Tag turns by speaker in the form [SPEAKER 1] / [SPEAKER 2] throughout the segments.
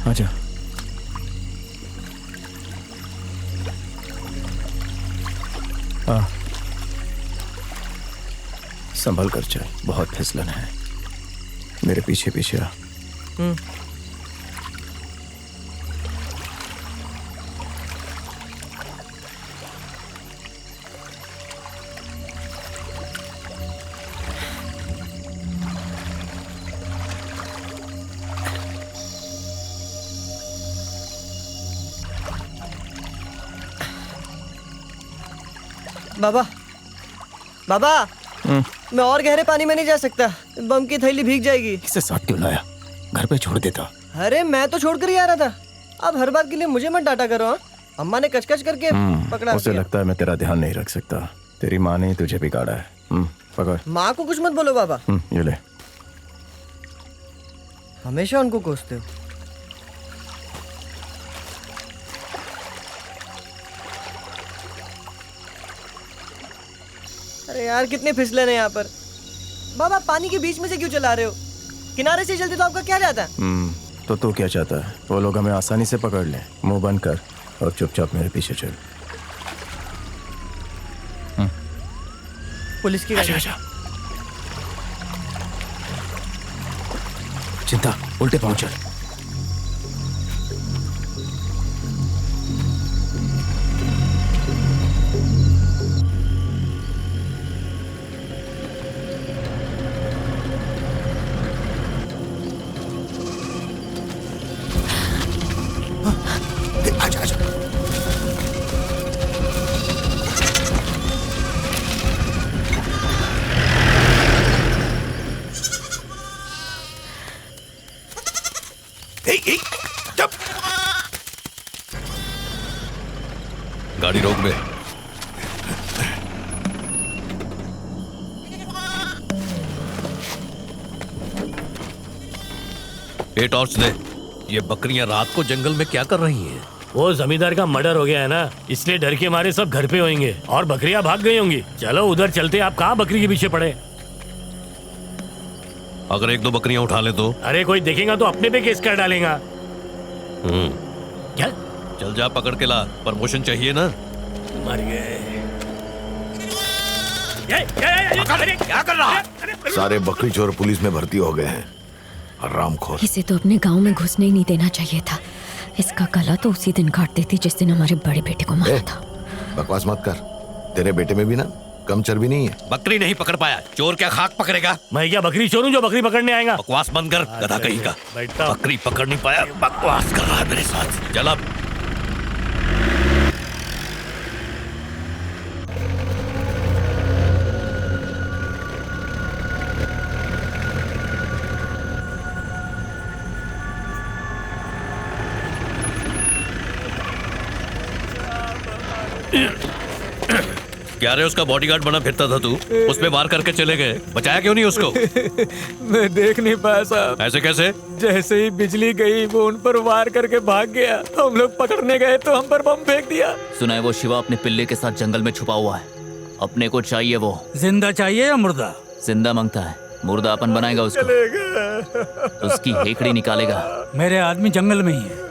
[SPEAKER 1] आजा। संभल कर चल, बहुत फिसलन है। मेरे पीछे पीछे आ।
[SPEAKER 2] बाबा, बाबा, मैं और गहरे पानी में नहीं जा सकता। बम की थैली भीग जाएगी।
[SPEAKER 1] इसे साथ क्यों लाया? घर पे छोड़ देता।
[SPEAKER 2] अरे मैं तो छोड़कर ही आ रहा था। अब हर बार के लिए मुझे मत डांटा करो। हाँ, अम्मा ने कचकच करके पकड़ा।
[SPEAKER 1] उसे लगता है मैं तेरा ध्यान नहीं रख सकता। तेरी माँ ने तुझे बिगाड़ा है। पकड़।
[SPEAKER 2] माँ को कुछ मत बोलो बाबा।
[SPEAKER 1] ये ले।
[SPEAKER 2] हमेशा उनको कोसते हो। अरे यार कितने फिसलन है यहाँ पर। बाबा पानी के बीच में से क्यों चला रहे हो? किनारे से चलते तो आपका क्या जाता है?
[SPEAKER 1] तो तू क्या चाहता है? वो लोग हमें आसानी से पकड़ ले। मुंह बंद कर और चुपचाप मेरे पीछे चल।
[SPEAKER 2] पुलिस की गाड़ी।
[SPEAKER 1] आजा। चिंता, उल्टे पाँव चल। आजा आजा।
[SPEAKER 3] चुप। गाड़ी रोक बे। ये टॉर्च दे। ये बकरियां रात को जंगल में क्या कर रही हैं?
[SPEAKER 4] वो जमींदार का मर्डर हो गया है ना, इसलिए डर के मारे सब घर पे होंगे और बकरियां भाग गई होंगी। चलो उधर चलते। आप कहाँ बकरी के पीछे पड़े?
[SPEAKER 3] अगर एक दो बकरियां उठा ले तो?
[SPEAKER 4] अरे कोई देखेगा तो अपने पे केस कर डालेगा। क्या?
[SPEAKER 3] चल जा, पकड़ के ला। प्रमोशन चाहिए ना?
[SPEAKER 4] मर गए।
[SPEAKER 3] क्या कर रहा है?
[SPEAKER 5] सारे बकरी चोर पुलिस में भर्ती हो गए हैं। हरामखोर।
[SPEAKER 6] इसे तो अपने गांव में घुसने ही नहीं देना चाहिए था। इसका गला तो उसी दिन काट देती जिस दिन हमारे बड़े बेटे को मारा था।
[SPEAKER 5] बकवास मत कर। तेरे बेटे में भी ना कम चर्बी नहीं है।
[SPEAKER 3] बकरी नहीं पकड़ पाया, चोर क्या खाक पकड़ेगा?
[SPEAKER 4] मैं क्या बकरी चोर हूं जो बकरी पकड़ने आएगा?
[SPEAKER 3] बकवास बंद कर, गधा कहीं का। बकरी पकड़ नहीं पाया, बकवास कर रहा है मेरे साथ। चल अब। क्या रे, उसका बॉडीगार्ड बना फिरता था तू? उस पे वार करके चले गए, बचाया क्यों नहीं उसको?
[SPEAKER 7] मैं देख नहीं पाया साहब।
[SPEAKER 3] ऐसे कैसे?
[SPEAKER 7] जैसे ही बिजली गई वो उन पर वार करके भाग गया। हम लोग पकड़ने गए तो हम पर बम फेंक दिया।
[SPEAKER 8] सुना है वो शिवा अपने पिल्ले के साथ जंगल में छुपा हुआ है। अपने को चाहिए वो।
[SPEAKER 7] जिंदा चाहिए या मुर्दा?
[SPEAKER 8] जिंदा मांगता है। मुर्दा अपन बनाएगा उसको। उसकी हेकड़ी निकालेगा।
[SPEAKER 7] मेरे आदमी जंगल में ही है।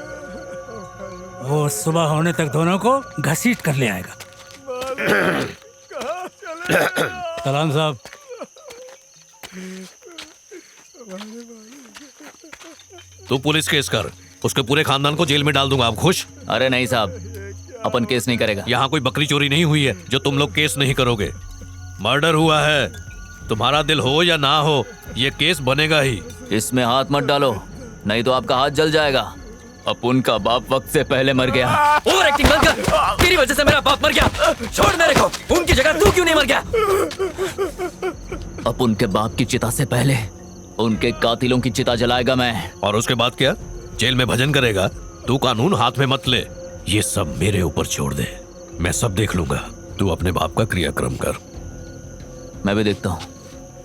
[SPEAKER 7] वो सुबह होने तक दोनों को घसीट कर ले आएगा। सलाम साहब।
[SPEAKER 3] तू पुलिस केस कर, उसके पूरे खानदान को जेल में डाल दूंगा। आप खुश?
[SPEAKER 8] अरे नहीं साहब, अपन केस नहीं करेगा।
[SPEAKER 3] यहाँ कोई बकरी चोरी नहीं हुई है जो तुम लोग केस नहीं करोगे। मर्डर हुआ है। तुम्हारा दिल हो या ना हो, ये केस बनेगा ही।
[SPEAKER 8] इसमें हाथ मत डालो, नहीं तो आपका हाथ जल जाएगा। अपुन का बाप वक्त से पहले मर गया। ओवर एक्टिंग बंद कर। तेरी वजह से मेरा बाप मर गया। छोड़ मेरे को। उनकी जगह तू क्यों नहीं मर गया? अपुन के बाप की चिता से पहले उनके कातिलों की चिता जलाएगा मैं।
[SPEAKER 3] और उसके बाद क्या? जेल में भजन करेगा? तू कानून हाथ में मत ले। ये सब मेरे ऊपर छोड़ दे, मैं सब देख लूंगा। तू अपने बाप का क्रियाक्रम कर।
[SPEAKER 8] मैं भी देखता हूँ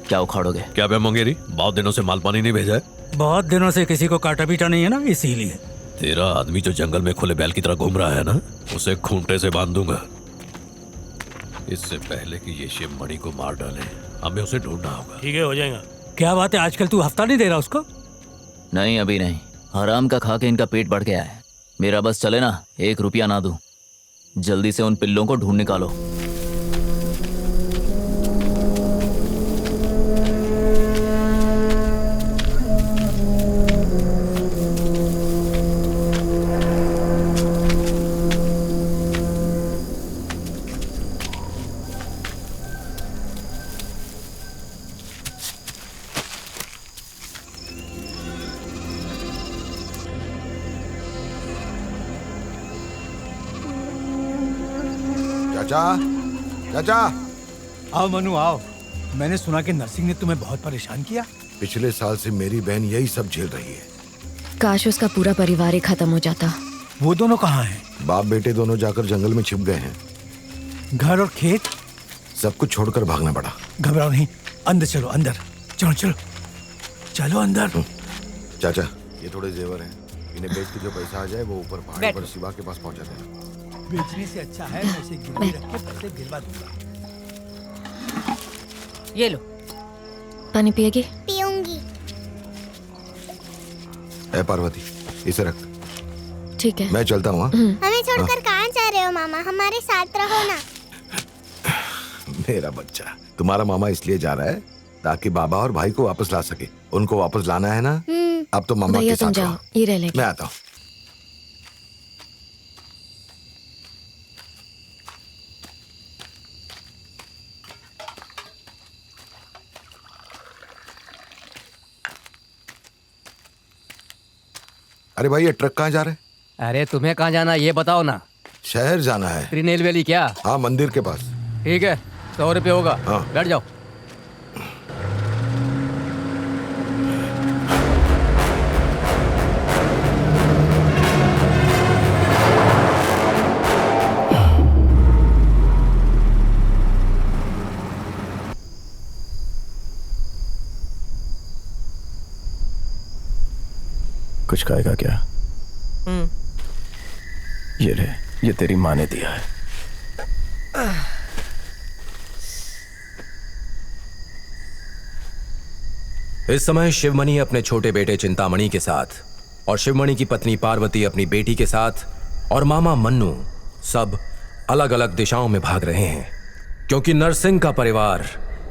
[SPEAKER 8] क्या उखाड़ोगे।
[SPEAKER 3] क्या बे मंगेरी, बहुत दिनों से माल पानी नहीं भेजा है?
[SPEAKER 7] बहुत दिनों से किसी को काटा पीटा नहीं है ना, इसीलिए।
[SPEAKER 3] तेरा आदमी जो जंगल में खुले बैल की तरह घूम रहा है ना, उसे खूंटे से बांध दूंगा। इससे पहले कि ये शिव मणि को मार डाले, हमें उसे ढूंढना होगा।
[SPEAKER 4] ठीक है, हो जाएगा।
[SPEAKER 7] क्या बात है, आजकल तू हफ्ता नहीं दे रहा उसको?
[SPEAKER 8] नहीं, अभी नहीं। हराम का खा के इनका पेट बढ़ गया है। मेरा बस चले ना, 1 रुपया ना दूं। जल्दी से उन पिल्लों को ढूंढ निकालो।
[SPEAKER 5] चाचा, चाचा,
[SPEAKER 7] आओ मनु आओ। मैंने सुना कि नरसिंह ने तुम्हें बहुत परेशान किया।
[SPEAKER 5] पिछले साल से मेरी बहन यही सब झेल रही है।
[SPEAKER 6] काश उसका पूरा परिवार ही खत्म हो जाता।
[SPEAKER 7] वो दोनों कहाँ हैं?
[SPEAKER 5] बाप बेटे दोनों जाकर जंगल में छिप गए हैं।
[SPEAKER 7] घर और खेत
[SPEAKER 5] सब कुछ छोड़कर भागना पड़ा।
[SPEAKER 7] घबराओ नहीं, अंदर चलो, अंदर चलो चलो चलो अंदर।
[SPEAKER 5] चाचा, ये थोड़े जेवर हैं। इन्हें बेच के जो पैसा आ जाए वो ऊपर पहाड़ पर शिवा के पास पहुंचा देना।
[SPEAKER 7] बेचने से अच्छा है मैं इसे गिरवी रख के पैसे गिरवा दूंगा।
[SPEAKER 9] ये लो।
[SPEAKER 6] पानी पिएगी?
[SPEAKER 10] पीऊंगी।
[SPEAKER 5] ए पार्वती, इसे रख।
[SPEAKER 6] ठीक है,
[SPEAKER 5] मैं चलता हूँ।
[SPEAKER 10] हमें छोड़कर कहाँ जा रहे हो मामा? हमारे साथ रहो ना।
[SPEAKER 5] मेरा बच्चा, तुम्हारा मामा इसलिए जा रहा है ताकि बाबा और भाई को वापस ला सके। उनको वापस लाना है ना? अब तो मामा
[SPEAKER 6] भैया
[SPEAKER 5] के
[SPEAKER 6] तुम
[SPEAKER 5] साथ
[SPEAKER 6] जाओ,
[SPEAKER 5] रहो।
[SPEAKER 6] ये रह लेगी।
[SPEAKER 5] मैं आता हूँ। अरे भाई, ये ट्रक कहाँ जा रहा है?
[SPEAKER 9] अरे तुम्हें कहाँ जाना ये बताओ ना।
[SPEAKER 5] शहर जाना है।
[SPEAKER 9] त्रिनेलवेली क्या?
[SPEAKER 5] हाँ, मंदिर के पास।
[SPEAKER 9] ठीक है, 100 रुपये होगा।
[SPEAKER 5] हाँ।
[SPEAKER 9] बैठ जाओ।
[SPEAKER 1] कुछ खाएगा क्या? ये ले, ये तेरी माँ ने दिया है।
[SPEAKER 11] इस समय शिवमणि अपने छोटे बेटे चिंतामणि के साथ और शिवमणि की पत्नी पार्वती अपनी बेटी के साथ और मामा मन्नू सब अलग अलग दिशाओं में भाग रहे हैं, क्योंकि नरसिंह का परिवार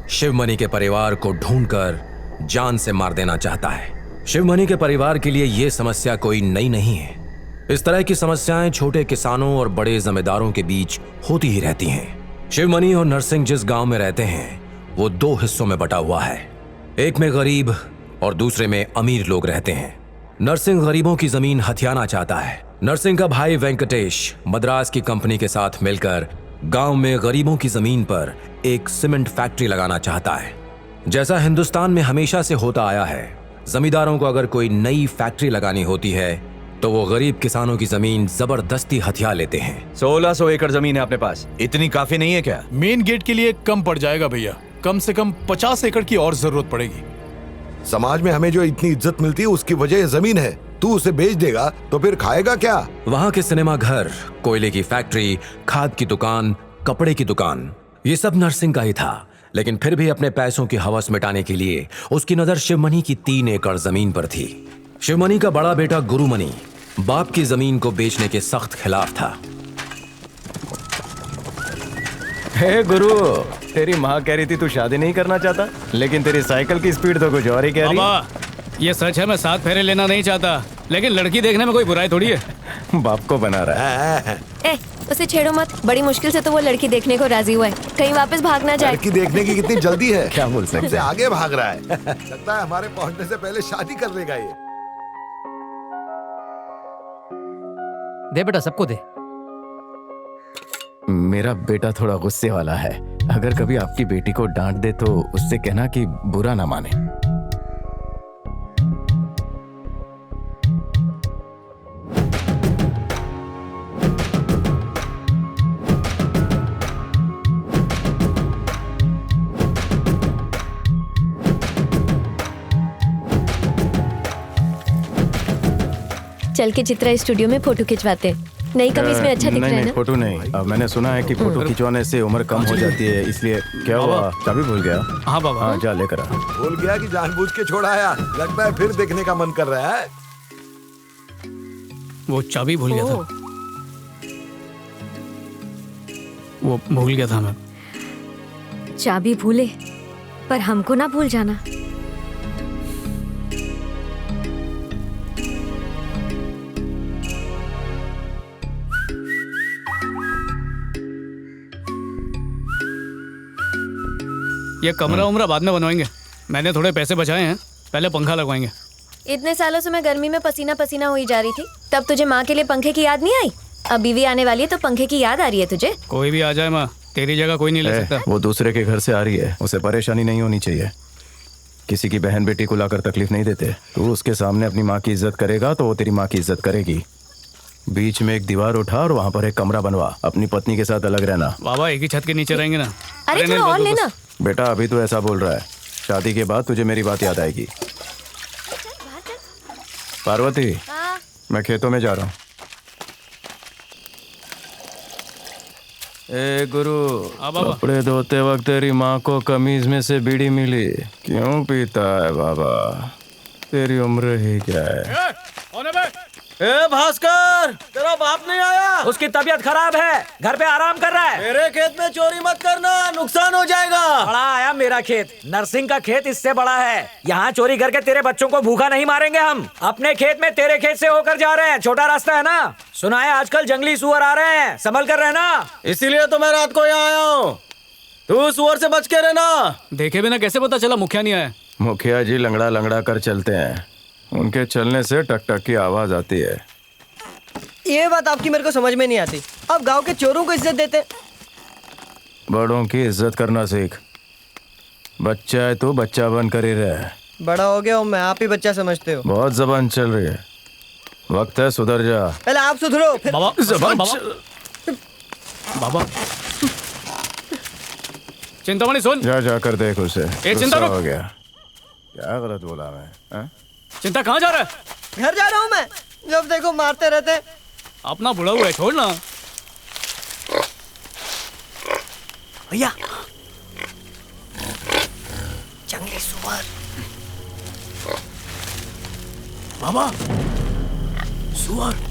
[SPEAKER 11] शिवमणि के परिवार को ढूंढकर जान से मार देना चाहता है। शिवमणि के परिवार के लिए यह समस्या कोई नई नहीं है। इस तरह की समस्याएं छोटे किसानों और बड़े जमींदारों के बीच होती ही रहती हैं। शिवमणि और नरसिंह जिस गांव में रहते हैं वो 2 हिस्सों में बटा हुआ है। एक में गरीब और दूसरे में अमीर लोग रहते हैं। नरसिंह गरीबों की जमीन हथियाना चाहता है। नरसिंह का भाई वेंकटेश मद्रास की कंपनी के साथ मिलकर गांव में गरीबों की जमीन पर एक सीमेंट फैक्ट्री लगाना चाहता है। जैसा हिंदुस्तान में हमेशा से होता आया है, जमींदारों को अगर कोई नई फैक्ट्री लगानी होती है तो वो गरीब किसानों की जमीन जबरदस्ती हथिया लेते हैं।
[SPEAKER 12] 1600 एकड़ जमीन है अपने पास, इतनी काफी नहीं है क्या?
[SPEAKER 13] मेन गेट के लिए कम पड़ जाएगा भैया, कम से कम 50 एकड़ की और जरूरत पड़ेगी।
[SPEAKER 5] समाज में हमें जो इतनी इज्जत मिलती है उसकी वजह जमीन है। तू उसे बेच देगा तो फिर खाएगा क्या?
[SPEAKER 11] वहाँ के सिनेमा घर, कोयले की फैक्ट्री, खाद की दुकान, कपड़े की दुकान, ये सब नरसिंह का ही था। लेकिन फिर भी अपने पैसों की हवस मिटाने के लिए उसकी नजर शिवमणि की 3 एकड़ जमीन पर थी। शिवमणि का बड़ा बेटा गुरुमणि बाप की जमीन को बेचने के सख्त खिलाफ था।
[SPEAKER 1] हे गुरु, तेरी माँ कह रही थी तू शादी नहीं करना चाहता, लेकिन तेरी साइकिल की स्पीड तो कुछ और ही कह रही है।
[SPEAKER 4] बाबा, ये सच है, मैं 7 फेरे लेना नहीं चाहता, लेकिन लड़की देखने में कोई बुराई थोड़ी है।
[SPEAKER 1] बाप को बना रहा है।
[SPEAKER 6] उसे छेड़ो मत, बड़ी मुश्किल से तो वो लड़की देखने को राजी हुआ है, कहीं वापस भाग ना जाए।
[SPEAKER 5] लड़की देखने की कितनी जल्दी है?
[SPEAKER 1] क्या बोल सकते?
[SPEAKER 5] सबसे आगे भाग रहा है। लगता है हमारे पहुंचने से पहले शादी कर लेगा ये।
[SPEAKER 9] दे बेटा, सबको दे।
[SPEAKER 1] मेरा बेटा थोड़ा गुस्से वाला है। अगर कभी आपकी बेटी को डांट दे तो उससे कहना कि बुरा ना माने।
[SPEAKER 6] चल के चित्रा स्टूडियो में फोटो खिंचवाते। नई कमीज में अच्छा दिख रहा है ना?
[SPEAKER 1] फोटो नहीं, मैंने सुना है कि फोटो खिंचवाने से उम्र कम हो जाती है, इसलिए। क्या हुआ, चाबी भूल गया?
[SPEAKER 4] हाँ बाबा।
[SPEAKER 1] हाँ, जा लेकर आ।
[SPEAKER 5] भूल गया कि जानबूझ के छोड़ा आया? लगता है फिर देखने का मन कर रहा है।
[SPEAKER 7] वो चाबी भूल गया था। वो भूल गया था मैं।
[SPEAKER 6] चाबी भूले, पर हमको ना भूल जाना।
[SPEAKER 7] ये कमरा उमरा बाद में बनवाएंगे, मैंने थोड़े पैसे बचाए हैं, पहले पंखा लगवाएंगे।
[SPEAKER 6] इतने सालों से मैं गर्मी में पसीना पसीना हुई जा रही थी, तब तुझे माँ के लिए पंखे की याद नहीं आई? अब बीवी आने वाली है तो पंखे की याद आ रही है तुझे?
[SPEAKER 7] कोई भी आ जाए माँ, तेरी जगह कोई नहीं ले सकता।
[SPEAKER 1] वो दूसरे के घर से आ रही है, उसे परेशानी नहीं होनी चाहिए। किसी की बहन बेटी को लाकर तकलीफ नहीं देते। तू उसके सामने अपनी माँ की इज्जत करेगा तो वो तेरी माँ की इज्जत करेगी। बीच में एक दीवार उठा और वहाँ पर एक कमरा बनवा। अपनी पत्नी के साथ अलग रहना।
[SPEAKER 7] बाबा एक ही छत के नीचे रहेंगे ना।
[SPEAKER 6] अरे थोड़ा और लेना।
[SPEAKER 1] बेटा अभी तो ऐसा बोल रहा है, शादी के बाद तुझे मेरी बात याद आएगी। पार्वती, मैं खेतों में जा रहा हूँ। ए गुरु, कपड़े धोते वक्त तेरी माँ को कमीज में से बीड़ी मिली, क्यों पीता है बाबा? तेरी उम्र ही क्या है?
[SPEAKER 14] ए भास्कर, तेरा बाप नहीं आया? उसकी तबीयत खराब है, घर पे आराम कर रहा है। मेरे खेत में चोरी मत करना, नुकसान हो जाएगा। बड़ा आया मेरा खेत, नरसिंह का खेत इससे बड़ा है। यहाँ चोरी करके तेरे बच्चों को भूखा नहीं मारेंगे हम। अपने खेत में तेरे खेत से होकर जा रहे हैं, छोटा रास्ता है ना। सुना है आजकल जंगली सुअर आ रहे हैं, संभल कर रहना। इसीलिए तो मैं रात को यहाँ आया हूँ। तू सुअर से बच के रहना।
[SPEAKER 7] देखे बिना कैसे पता चला मुखिया नहीं आया?
[SPEAKER 1] मुखिया जी लंगड़ा लंगड़ा कर चलते हैं, उनके चलने से टक टक की आवाज आती है।
[SPEAKER 2] ये बात आपकी मेरे को समझ में नहीं आती। आप गांव के चोरों को इज्जत देते।
[SPEAKER 1] बड़ों की इज्जत करना सीख। बच्चा है तो बच्चा बन कर ही रहे।
[SPEAKER 2] बड़ा हो गया हूँ मैं, आप ही बच्चा समझते हो।
[SPEAKER 1] बहुत जबान चल रही है, वक्त है सुधर जा।
[SPEAKER 2] पहले आप सुधरो फिर।
[SPEAKER 7] बाबा,
[SPEAKER 1] जबान
[SPEAKER 7] बाबा चिंतामणि सुन।
[SPEAKER 1] जा कर देख उसे।
[SPEAKER 7] चिंता
[SPEAKER 1] हो गया, क्या गलत बोला मैं? हा?
[SPEAKER 7] चिंता कहाँ जा रहा है?
[SPEAKER 2] घर जा रहा हूँ मैं, जब देखो मारते रहते।
[SPEAKER 7] अपना बुढ़ा हुआ है, छोड़ना।
[SPEAKER 2] भैया जंगली सुअर।
[SPEAKER 7] बाबा सुअर।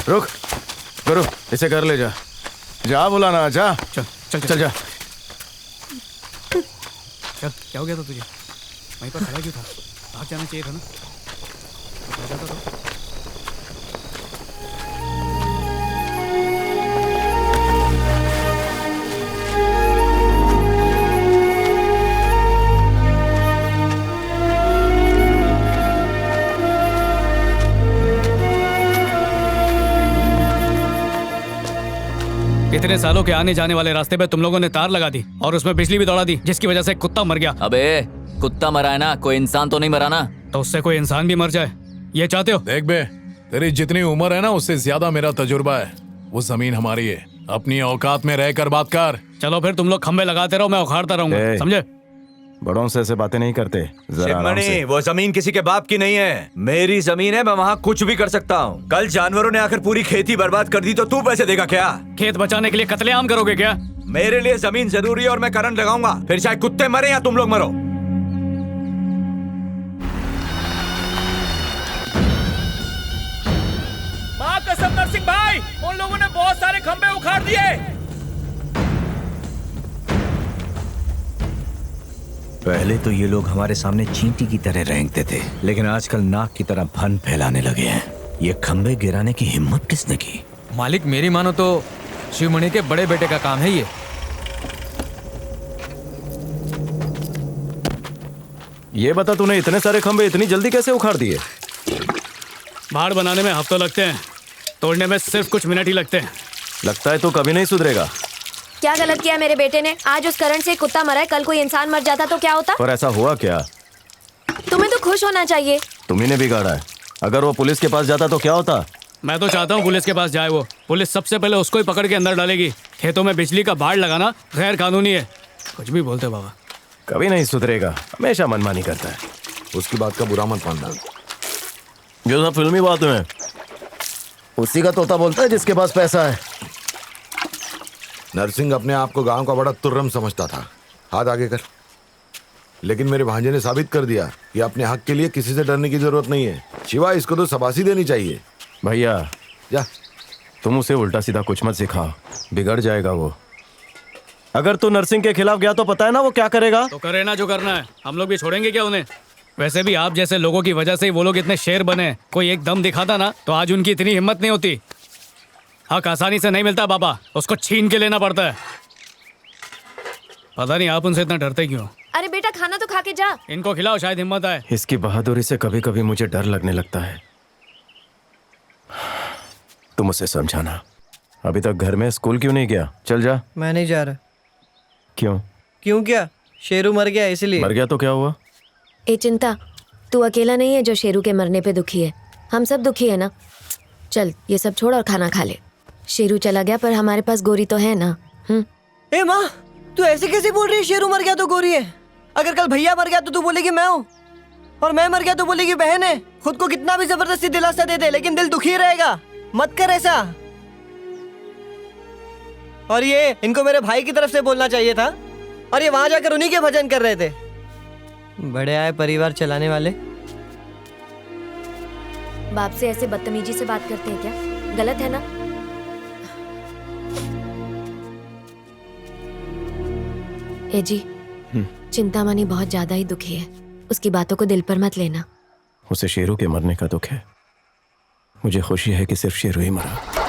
[SPEAKER 1] रुक गुरु, इसे कर ले जा। जा बोला ना, जा।
[SPEAKER 7] चल चल
[SPEAKER 1] चल जा।
[SPEAKER 7] चल, क्या हो गया था तुझे? वहीं पर खड़ा क्यों था? भाग जाना चाहिए था ना। आ जाता तो। इतने सालों के आने जाने वाले रास्ते पे तुम लोगों ने तार लगा दी और उसमें बिजली भी दौड़ा दी, जिसकी वजह से एक कुत्ता मर गया।
[SPEAKER 8] अबे कुत्ता मरा है ना, कोई इंसान तो नहीं मरा ना।
[SPEAKER 7] तो उससे कोई इंसान भी मर जाए, ये चाहते हो?
[SPEAKER 13] देख बे, तेरी जितनी उम्र है ना उससे ज्यादा मेरा तजुर्बा है। वो जमीन हमारी है, अपनी औकात में रहकर बात कर।
[SPEAKER 7] चलो फिर तुम लोग खंबे लगाते रहो, मैं उखाड़ता रहूंगा, समझे?
[SPEAKER 1] बड़ों से ऐसे बातें नहीं करते, जरा आराम से।
[SPEAKER 12] शिवमणि, वो जमीन किसी के बाप की नहीं है, मेरी जमीन है, मैं वहाँ कुछ भी कर सकता हूँ। कल जानवरों ने आकर पूरी खेती बर्बाद कर दी तो तू पैसे देगा क्या?
[SPEAKER 7] खेत बचाने के लिए कत्लेआम करोगे क्या?
[SPEAKER 12] मेरे लिए जमीन जरूरी है और मैं करंट लगाऊंगा, फिर चाहे कुत्ते मरे या तुम लोग मरो।
[SPEAKER 14] माँ कसम नरसिंह भाई, उन लोगों ने बहुत सारे खंबे उखाड़ दिए।
[SPEAKER 12] पहले तो ये लोग हमारे सामने चींटी की तरह रेंगते थे, लेकिन आजकल नाक की तरह फन फैलाने लगे हैं। ये खंबे गिराने की हिम्मत किसने की?
[SPEAKER 9] मालिक मेरी मानो तो शिवमणि के बड़े बेटे का काम है ये।
[SPEAKER 1] ये बता, तूने इतने सारे खंबे इतनी जल्दी कैसे उखाड़ दिए?
[SPEAKER 7] बाड़ बनाने में हफ्तों लगते हैं, तोड़ने में सिर्फ कुछ मिनट ही लगते हैं।
[SPEAKER 1] लगता है तो कभी नहीं सुधरेगा।
[SPEAKER 6] क्या गलत किया मेरे बेटे ने? आज उस करंट से एक कुत्ता मरा है, कल कोई इंसान मर जाता तो क्या होता?
[SPEAKER 1] पर ऐसा हुआ क्या?
[SPEAKER 6] तुम्हें तो खुश होना चाहिए।
[SPEAKER 1] तुम्ही ने बिगाड़ा है। अगर वो पुलिस के पास जाता तो क्या होता?
[SPEAKER 7] मैं तो चाहता हूँ पुलिस के पास जाए वो। पुलिस सबसे पहले उसको ही पकड़ के अंदर डालेगी। खेतों में बिजली का बाड़ लगाना गैर कानूनी है। कुछ भी बोलते बाबा।
[SPEAKER 1] कभी नहीं सुधरेगा, हमेशा मनमानी करता है।
[SPEAKER 5] उसकी बात का बुरा मत मानना।
[SPEAKER 1] जो सब फिल्मी बातें हैं, उसी का तोता बोलता है जिसके पास पैसा है।
[SPEAKER 5] नरसिंह अपने आप को गांव का बड़ा तुर्रम समझता था। हाथ आगे कर। लेकिन मेरे भांजे ने साबित कर दिया कि अपने हक के लिए किसी से डरने की जरूरत नहीं है। शिवा, इसको तो शाबाशी देनी चाहिए।
[SPEAKER 1] भैया
[SPEAKER 5] जा,
[SPEAKER 1] तुम उसे उल्टा सीधा कुछ मत सिखाओ, बिगड़ जाएगा वो। अगर तू नरसिंह के खिलाफ गया तो पता है ना वो क्या करेगा?
[SPEAKER 7] तो करे ना जो करना है, हम लोग भी छोड़ेंगे क्या उन्हें? वैसे भी आप जैसे लोगों की वजह से ही वो लोग इतने शेर बने। कोई एक दम दिखाता ना तो आज उनकी इतनी हिम्मत नहीं होती। हक आसानी से नहीं मिलता बाबा, उसको छीन के लेना पड़ता है। पता नहीं आप उनसे इतना डरते क्यों?
[SPEAKER 6] अरे बेटा खाना तो खा के जा।
[SPEAKER 7] इनको खिलाओ, शायद हिम्मत आए।
[SPEAKER 1] इसकी बहादुरी से कभी कभी मुझे डर लगने लगता है। तुम उसे समझाना। अभी तक घर में स्कूल क्यों नहीं गया? चल जा।
[SPEAKER 2] मैं नहीं जा रहा।
[SPEAKER 1] क्यों?
[SPEAKER 2] क्यों क्या? शेरू मर गया इसलिए।
[SPEAKER 1] मर गया तो क्या हुआ?
[SPEAKER 6] ए चिंता, तू अकेला नहीं है जो शेरू के मरने पे दुखी है। हम सब दुखी है ना। चल ये सब छोड़ और खाना खा ले। शेरू चला गया पर हमारे पास गोरी तो है ना।
[SPEAKER 2] ए माँ, तू ऐसे कैसे बोल रही है? शेरू मर गया तो गोरी है। अगर कल भैया मर गया तो तू बोलेगी मैं हूँ, और मैं मर गया तो बोलेगी बहन है। खुद को कितना भी जबरदस्ती दिलासा दे दे, लेकिन दिल दुखी रहेगा। मत कर ऐसा। और ये इनको मेरे भाई की तरफ से बोलना चाहिए था, और ये वहां जाकर उन्हीं के भजन कर रहे थे। बड़े आए परिवार चलाने वाले।
[SPEAKER 6] बाप से ऐसे बदतमीजी से बात करते हैं क्या? गलत है ना? ए जी, चिंतामणि बहुत ज्यादा ही दुखी है। उसकी बातों को दिल पर मत लेना।
[SPEAKER 1] उसे शेरू के मरने का दुख है। मुझे खुशी है कि सिर्फ शेरू ही मरा।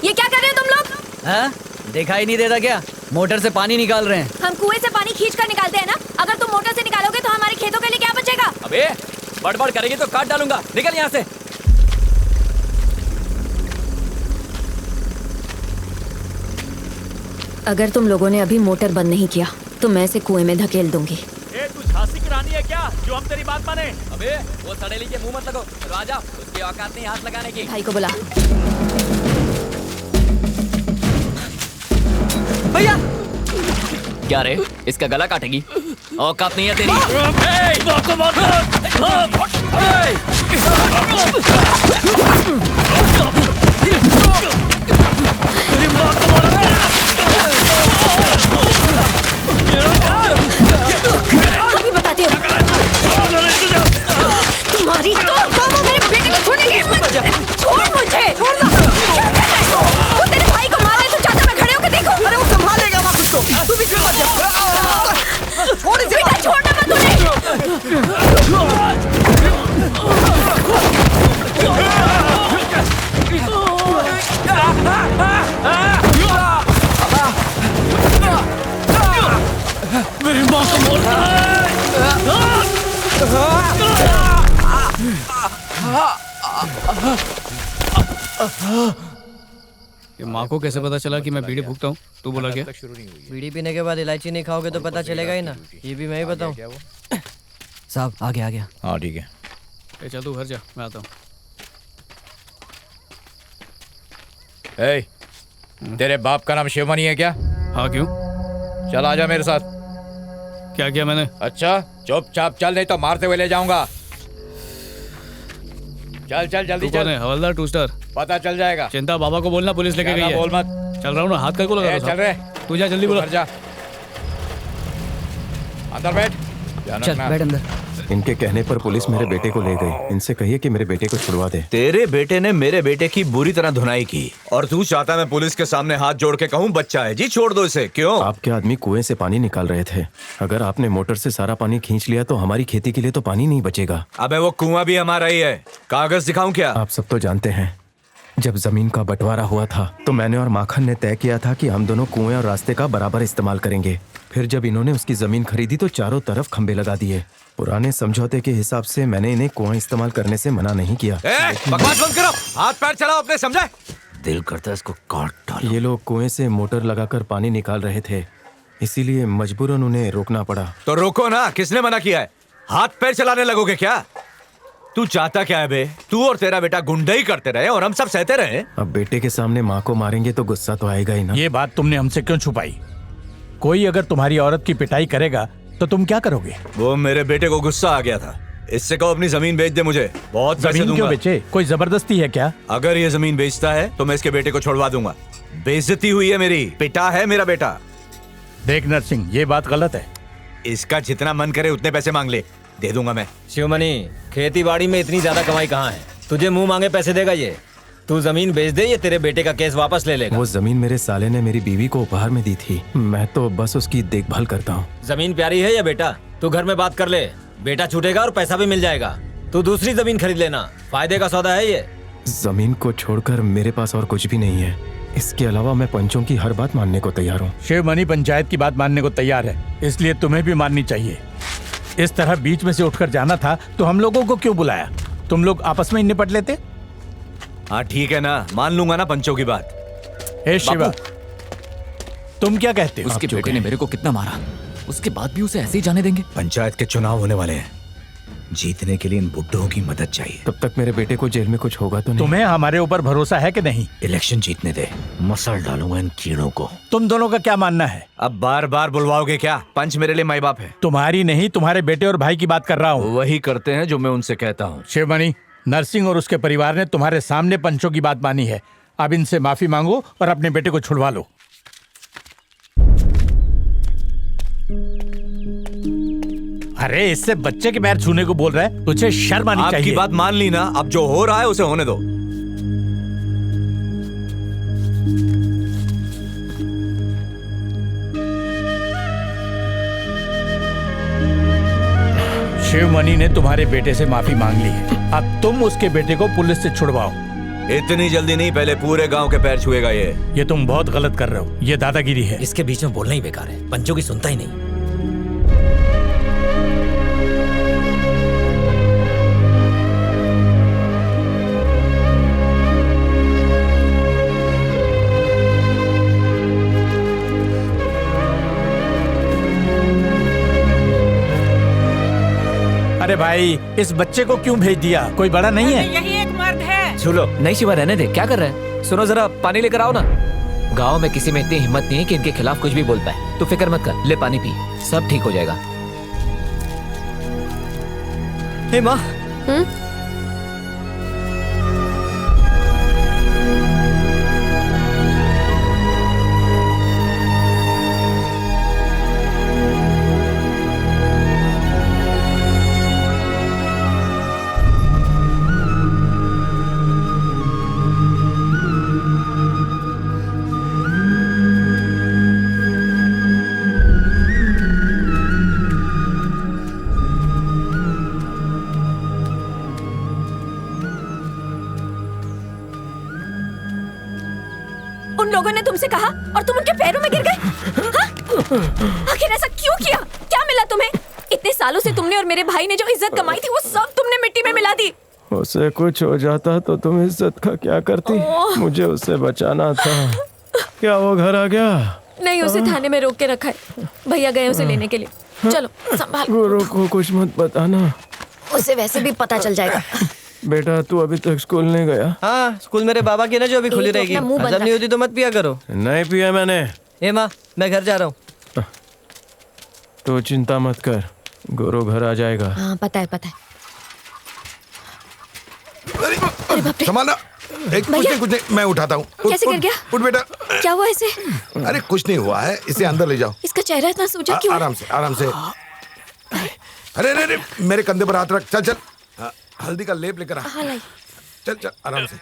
[SPEAKER 6] ये क्या कर रहे हो तुम लोग?
[SPEAKER 14] हाँ? दिखाई नहीं देता क्या? मोटर से पानी निकाल रहे हैं।
[SPEAKER 6] हम कुएं से पानी खींच कर निकालते हैं ना। अगर तुम मोटर से निकालोगे तो हमारे खेतों के लिए क्या बचेगा?
[SPEAKER 8] अबे बड़बड़ करेगी तो काट डालूंगा, निकल यहाँ से।
[SPEAKER 6] अगर तुम लोगों ने अभी मोटर बंद नहीं किया तो मैं इसे कुएं में धकेल दूंगी।
[SPEAKER 14] तू झांसी की रानी है क्या जो हम तेरी बात माने?
[SPEAKER 8] अबे वो सड़ेली के मुंह मत लगो, राजा उसकी औकात नहीं हाथ लगाने की।
[SPEAKER 6] भाई को बुला।
[SPEAKER 2] भैया
[SPEAKER 8] क्या रे, इसका गला काटेगी? औकात नहीं है तेरी।
[SPEAKER 6] अभी बताती हूँ। तुम्हारी तो मेरे बेटे को छोड़ने की हिम्मत। छोड़ मुझे। छोड़ना। क्या कर रहे हो? वो तेरे भाई को मार रहे तो चाचा मैं खड़े होकर देखो।
[SPEAKER 2] अरे वो संभालेगा वहाँ खुद को। तू भी मत जा। छोड़ इसे।
[SPEAKER 6] बेटा छोड़ना मत उन्हें।
[SPEAKER 14] मेरी माँ को मारता है।
[SPEAKER 7] ये माँ को कैसे पता चला कि मैं बीड़ी फूकता हूँ? तू बोला क्या?
[SPEAKER 2] बीड़ी पीने के बाद इलायची नहीं खाओगे तो पता चलेगा ही ना। ये भी मैं ही बताऊं। साहब आ गया।
[SPEAKER 12] हाँ ठीक है।
[SPEAKER 7] चल तू घर जा, मैं आता हूँ।
[SPEAKER 9] तेरे बाप का नाम शिवमणि है क्या?
[SPEAKER 7] हाँ क्यों?
[SPEAKER 9] चल आजा मेरे साथ।
[SPEAKER 7] क्या किया मैंने?
[SPEAKER 9] अच्छा चुपचाप चल, नहीं तो मारते हुए ले जाऊंगा। चल जल्दी चल।
[SPEAKER 7] हवलदार टू स्टार।
[SPEAKER 9] पता चल जाएगा।
[SPEAKER 7] चिंता बाबा को बोलना पुलिस लेके गई है।
[SPEAKER 9] बोल मत।
[SPEAKER 7] चल रहा हूँ ना, हाथ कर को लगा रहा
[SPEAKER 9] चल रहे।
[SPEAKER 7] तू जा जल्दी बोलो।
[SPEAKER 9] जा अंदर बैठ।
[SPEAKER 2] चल बैठ अंदर।
[SPEAKER 1] इनके कहने पर पुलिस मेरे बेटे को ले गई। इनसे कहिए कि मेरे बेटे को छुड़वा दे।
[SPEAKER 12] तेरे बेटे ने मेरे बेटे की बुरी तरह धुनाई की और तू चाहता मैं पुलिस के सामने हाथ जोड़ के कहूँ बच्चा है जी छोड़ दो इसे? क्यों?
[SPEAKER 1] आपके आदमी कुएं से पानी निकाल रहे थे। अगर आपने मोटर से सारा पानी खींच लिया तो हमारी खेती के लिए तो पानी नहीं बचेगा।
[SPEAKER 12] अबे वो कुआं भी हमारा ही है। कागज दिखाऊं क्या?
[SPEAKER 1] आप सब तो जानते हैं, जब जमीन का बंटवारा हुआ था तो मैंने और माखन ने तय किया था कि हम दोनों कुएं और रास्ते का बराबर इस्तेमाल करेंगे। फिर जब इन्होंने उसकी जमीन खरीदी तो चारों तरफ खंबे लगा दिए। पुराने समझौते के हिसाब से मैंने इन्हें कुआं इस्तेमाल करने से मना नहीं किया।
[SPEAKER 12] बकवास बंद करो, हाथ पैर चलाओ अपने, समझे? दिल करता है इसको काट डालो।
[SPEAKER 1] ये लोग कुएं से मोटर लगाकर पानी निकाल रहे थे, इसीलिए मजबूरन उन्हें रोकना पड़ा।
[SPEAKER 12] तो रोको ना, किसने मना किया है? हाथ पैर चलाने लगोगे क्या? तू चाहता क्या है बे? तू और तेरा बेटा गुंडाई करते रहे और हम सब सहते रहे।
[SPEAKER 1] अब बेटे के सामने माँ को मारेंगे तो गुस्सा तो आएगा ही ना।
[SPEAKER 15] ये बात तुमने हमसे क्यों छुपाई? कोई अगर तुम्हारी औरत की पिटाई करेगा तो तुम क्या करोगे?
[SPEAKER 12] वो मेरे बेटे को गुस्सा आ गया था, इससे कहो अपनी जमीन बेच दे मुझे, बहुत पैसे
[SPEAKER 15] जमीन
[SPEAKER 12] दूंगा।
[SPEAKER 15] क्यों बेचे? कोई जबरदस्ती है क्या?
[SPEAKER 12] अगर ये जमीन बेचता है तो मैं इसके बेटे को छोड़वा दूंगा। बेइज्जती हुई है मेरी, पिटा है मेरा बेटा।
[SPEAKER 15] देख नरसिंह, ये बात गलत है।
[SPEAKER 12] इसका जितना मन करे उतने पैसे मांग ले, दे दूंगा मैं।
[SPEAKER 14] शिवमणि, खेती बाड़ी में इतनी ज्यादा कमाई कहाँ है? तुझे मुंह मांगे पैसे देगा ये? तू जमीन बेच दे, ये तेरे बेटे का केस वापस ले लेगा।
[SPEAKER 1] वो जमीन मेरे साले ने मेरी बीवी को उपहार में दी थी, मैं तो बस उसकी देखभाल करता हूँ।
[SPEAKER 14] जमीन प्यारी है या बेटा? तू घर में बात कर ले, बेटा छूटेगा और पैसा भी मिल जाएगा। तू दूसरी जमीन खरीद लेना, फायदे का सौदा है ये।
[SPEAKER 1] जमीन को छोड़कर मेरे पास और कुछ भी नहीं है। इसके अलावा मैं पंचों की हर बात मानने को तैयार हूँ।
[SPEAKER 15] शिवमणि पंचायत की बात मानने को तैयार है, इसलिए तुम्हें भी माननी चाहिए। इस तरह बीच में से उठकर जाना था तो हम लोगों को क्यों बुलाया? तुम लोग आपस में ही निपट लेते।
[SPEAKER 12] हाँ ठीक है ना, मान लूंगा ना पंचों की बात।
[SPEAKER 15] हे शिवा, तुम क्या कहते हो?
[SPEAKER 8] उसके बेटे ने मेरे को कितना मारा, उसके बाद भी उसे ऐसे ही जाने देंगे?
[SPEAKER 12] पंचायत के चुनाव होने वाले हैं, जीतने के लिए इन बुड्ढों की मदद चाहिए।
[SPEAKER 1] तब तक मेरे बेटे को जेल में कुछ होगा तो नहीं?
[SPEAKER 15] तुम्हें हमारे ऊपर भरोसा है कि नहीं?
[SPEAKER 12] इलेक्शन जीतने दे, मसल डालूंगा इन कीड़ों को।
[SPEAKER 15] तुम दोनों का क्या मानना है?
[SPEAKER 12] अब बार बार बुलवाओगे क्या? पंच मेरे लिए माई बाप है।
[SPEAKER 15] तुम्हारी नहीं, तुम्हारे बेटे और भाई की बात कर रहा हूँ।
[SPEAKER 12] वही करते हैं जो मैं उनसे कहता हूँ।
[SPEAKER 15] शिवमणि, नरसिंह और उसके परिवार ने तुम्हारे सामने पंचों की बात मानी है। अब इनसे माफी मांगो और अपने बेटे को छुड़वा लो। अरे इससे बच्चे के पैर छूने को बोल रहा है, तुझे शर्म आनी चाहिए।
[SPEAKER 12] आपकी बात मान ली ना, अब जो हो रहा है उसे होने दो।
[SPEAKER 15] शिवमणि ने तुम्हारे बेटे से माफी मांग ली है, अब तुम उसके बेटे को पुलिस से छुड़वाओ।
[SPEAKER 12] इतनी जल्दी नहीं, पहले पूरे गांव के पैर छुएगा ये।
[SPEAKER 15] ये तुम बहुत गलत कर रहे हो, ये दादागिरी है।
[SPEAKER 14] इसके बीच में बोलना ही बेकार है, पंचों की सुनता ही नहीं।
[SPEAKER 15] अरे भाई, इस बच्चे को क्यों भेज दिया? कोई बड़ा नहीं है?
[SPEAKER 16] यही एक मर्द है।
[SPEAKER 8] सुनो, नहीं शिवा, रहने दे, क्या कर रहे हैं? सुनो जरा, पानी लेकर आओ ना। गांव में किसी में इतनी हिम्मत नहीं है कि इनके खिलाफ कुछ भी बोल पाए। तू फिक्र मत कर, ले पानी पी, सब ठीक हो जाएगा।
[SPEAKER 2] हे माँ,
[SPEAKER 16] उन लोगों ने तुमसे कहा और तुम उनके पैरों में गिर गए? आखिर ऐसा क्यों किया? क्या मिला तुम्हें? इतने सालों से तुमने और मेरे भाई ने जो इज्जत कमाई थी वो सब तुमने मिट्टी में मिला दी।
[SPEAKER 1] उसे कुछ हो जाता तो तुम इज्जत का क्या करती? मुझे उससे बचाना था। क्या वो घर आ गया?
[SPEAKER 16] नहीं, उसे थाने में रोक के रखा है। भैया गए उसे लेने के लिए। चलो संभाल।
[SPEAKER 1] गुरु को कुछ मत बताना।
[SPEAKER 6] उसे वैसे भी पता चल जाएगा।
[SPEAKER 1] बेटा तू अभी तक स्कूल नहीं गया?
[SPEAKER 2] हाँ, स्कूल मेरे बाबा की ना जो अभी खुली रहेगी। हजम नहीं होती तो मत पिया करो।
[SPEAKER 1] नहीं पिया मैंने।
[SPEAKER 2] ए माँ, मैं घर जा रहा हूँ।
[SPEAKER 1] तू चिंता मत कर, गुरु घर आ जाएगा।
[SPEAKER 6] हाँ पता है।
[SPEAKER 5] संभालना। कुछ नहीं, मैं उठाता हूँ।
[SPEAKER 16] कैसे गिर गया?
[SPEAKER 5] उठ बेटा।
[SPEAKER 16] क्या हुआ इसे?
[SPEAKER 5] अरे कुछ नहीं हुआ है, इसे अंदर ले जाओ।
[SPEAKER 16] इसका चेहरा इतना सूजा क्यों?
[SPEAKER 5] आराम से। अरे मेरे कंधे पर हाथ रख। चल हल्दी का लेप लेकर आ। चल आराम से।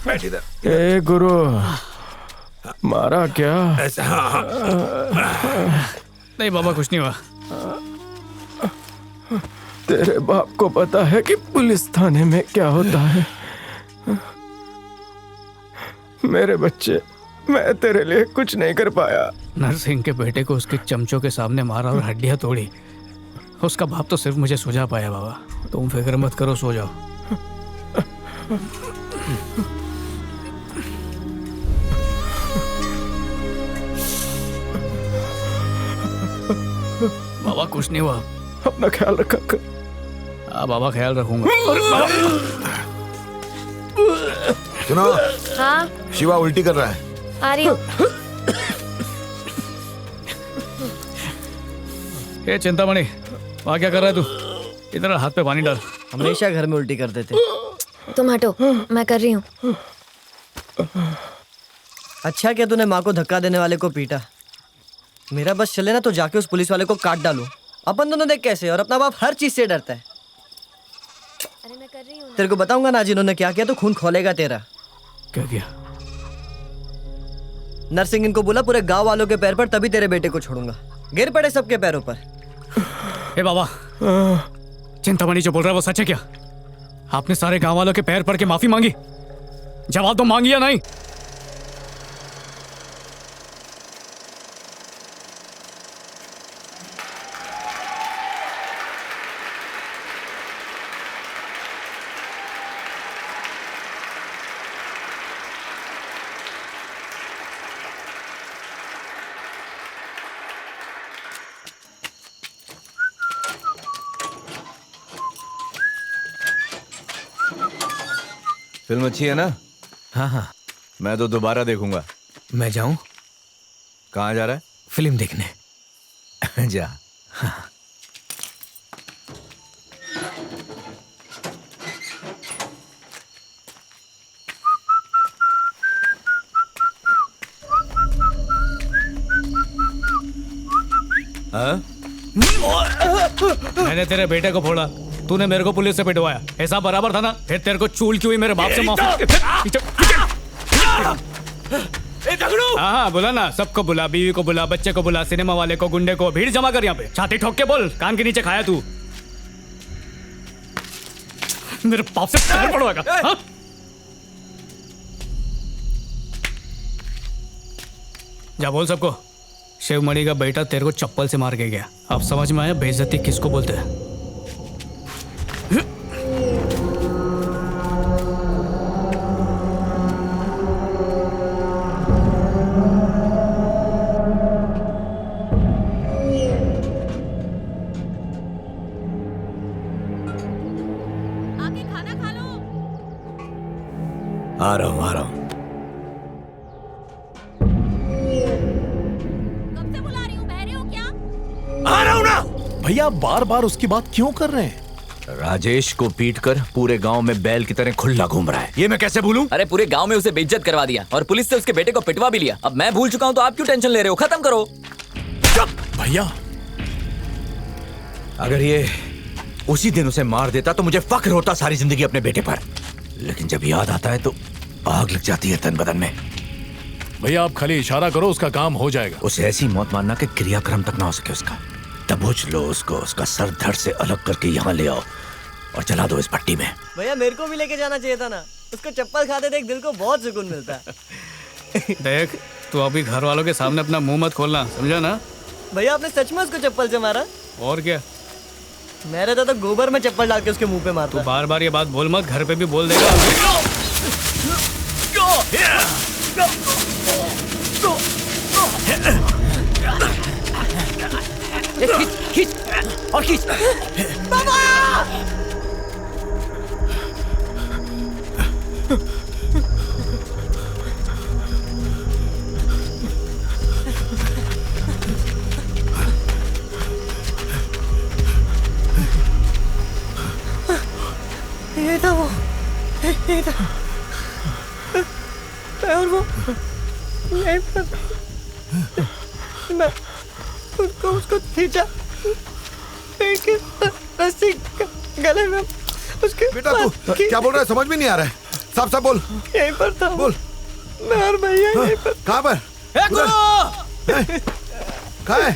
[SPEAKER 5] बैठ इधर।
[SPEAKER 1] ए गुरु, मारा क्या?
[SPEAKER 5] ऐसा हाँ।
[SPEAKER 7] नहीं बाबा, कुछ नहीं हुआ।
[SPEAKER 1] तेरे बाप को पता है कि पुलिस थाने में क्या होता है? मेरे बच्चे, मैं तेरे लिए कुछ नहीं कर पाया।
[SPEAKER 7] नरसिंह के बेटे को उसके चमचों के सामने मारा और हड्डियां तोड़ी। उसका बाप तो सिर्फ मुझे सुझा पाया। बाबा तुम फिक्र मत करो, सो जाओ। बाबा कुछ नहीं हुआ।
[SPEAKER 1] अपना ख्याल रखा कर।
[SPEAKER 7] हाँ बाबा, ख्याल रखूंगा।
[SPEAKER 5] सुनो।
[SPEAKER 6] हाँ
[SPEAKER 5] शिवा उल्टी कर रहा है।
[SPEAKER 6] आ रही हूँ।
[SPEAKER 7] ये चिंतामणि, वहाँ क्या कर रहा है तू? इधर हाथ पे पानी डाल।
[SPEAKER 2] हमेशा घर में उल्टी करते थे।
[SPEAKER 6] तुम हटो, मैं कर रही हूँ।
[SPEAKER 2] अच्छा क्या तूने माँ को धक्का देने वाले को पीटा? मेरा बस चले ना तो जाके उस पुलिस वाले को काट डालूं। अपन दोनों देख कैसे, और अपना बाप हर चीज से डरता है।
[SPEAKER 6] अरे मैं कर रही हूँ।
[SPEAKER 2] तेरे को बताऊंगा ना जिन्होंने क्या किया तो खून खोलेगा तेरा।
[SPEAKER 7] क्या किया?
[SPEAKER 2] नरसिंह इनको बोला पूरे गांव वालों के पैर पर, तभी तेरे बेटे को छोड़ूंगा। गिर पड़े सबके पैरों पर।
[SPEAKER 7] ए बाबा, चिंतामणि जो बोल रहा है वो सच है क्या? आपने सारे गांव वालों के पैर पड़ के माफी मांगी? जवाब तो मांगी या नहीं?
[SPEAKER 12] फिल्म अच्छी है ना? हाँ, मैं तो दोबारा देखूंगा।
[SPEAKER 9] मैं जाऊं?
[SPEAKER 12] कहाँ जा रहा है?
[SPEAKER 9] फिल्म देखने।
[SPEAKER 12] जा।
[SPEAKER 7] मैंने तेरे बेटे को फोड़ा, तूने मेरे को पुलिस से पिटवाया। ऐसा बराबर था ना? फिर तेरे को चूल क्यों हुई मेरे बाप से माफी? हाँ बुला ना, सबको बुला, बीवी को बुला, बच्चे को बुला, सिनेमा वाले को, गुंडे को, भीड़ जमा कर यहाँ पे। छाती ठोक के बोल, कान के नीचे खाया तू? मेरे बाप से पैर पड़वाएगा? हाँ? जा बोल सबको, शिवमणि का बेटा तेरे को चप्पल से मार के गया। अब समझ में आया बेइज्जती किसको बोलते हैं?
[SPEAKER 16] आके खाना खा लो।
[SPEAKER 12] आ रहा हूँ।
[SPEAKER 16] कब से बुला रही हूँ, बहरे हो क्या?
[SPEAKER 13] आ रहा हूँ ना। भैया बार बार उसकी बात क्यों कर रहे हैं?
[SPEAKER 12] राजेश को पीटकर पूरे गांव में बैल की तरह खुला घूम रहा है, ये मैं कैसे भूलूं?
[SPEAKER 8] अरे पूरे गांव में उसे बेइज्जत करवा दिया और पुलिस से उसके बेटे को पिटवा भी लिया। अब मैं भूल चुका हूँ तो आप क्यों टेंशन ले रहे हो? खत्म करो।
[SPEAKER 13] भैया
[SPEAKER 12] अगर ये उसी दिन उसे मार देता तो मुझे फक्र होता सारी जिंदगी अपने बेटे पर, लेकिन जब याद आता है तो आग लग जाती है तन बदन में।
[SPEAKER 13] भैया आप खाली इशारा करो, उसका काम हो जाएगा।
[SPEAKER 12] उसे ऐसी मौत मारना कि क्रियाक्रम तक ना हो सके उसका। दबोच लो उसको, उसका सर धड़ से अलग करके यहाँ ले आओ और चला दो इस भट्टी में।
[SPEAKER 2] भैया मेरे को भी लेके जाना चाहिए था ना, उसको चप्पल खाते देख दिल को बहुत सुकून मिलता है।
[SPEAKER 7] देख तू अभी घर वालों के सामने अपना मुंह मत खोलना, समझा ना?
[SPEAKER 2] भैया आपने सच में उसको चप्पल से मारा?
[SPEAKER 7] और क्या,
[SPEAKER 2] मैं रहता तो गोबर में चप्पल डाल के उसके मुंह पे मारता।
[SPEAKER 7] तू बार बार ये बात बोल मत, घर पे भी बोल देगा।
[SPEAKER 14] खींच और खींच।
[SPEAKER 2] बाबा! ये था वो, ये था और वो यहीं पर मैं उसको खींचा, रस्सी गले में उसके।
[SPEAKER 5] बेटा तू क्या बोल रहा है, समझ में नहीं आ रहा है। साफ साफ बोल।
[SPEAKER 2] यहीं पर था
[SPEAKER 5] बोल।
[SPEAKER 2] मैं और भैया यहीं पर।
[SPEAKER 5] कहाँ पर? कहाँ है?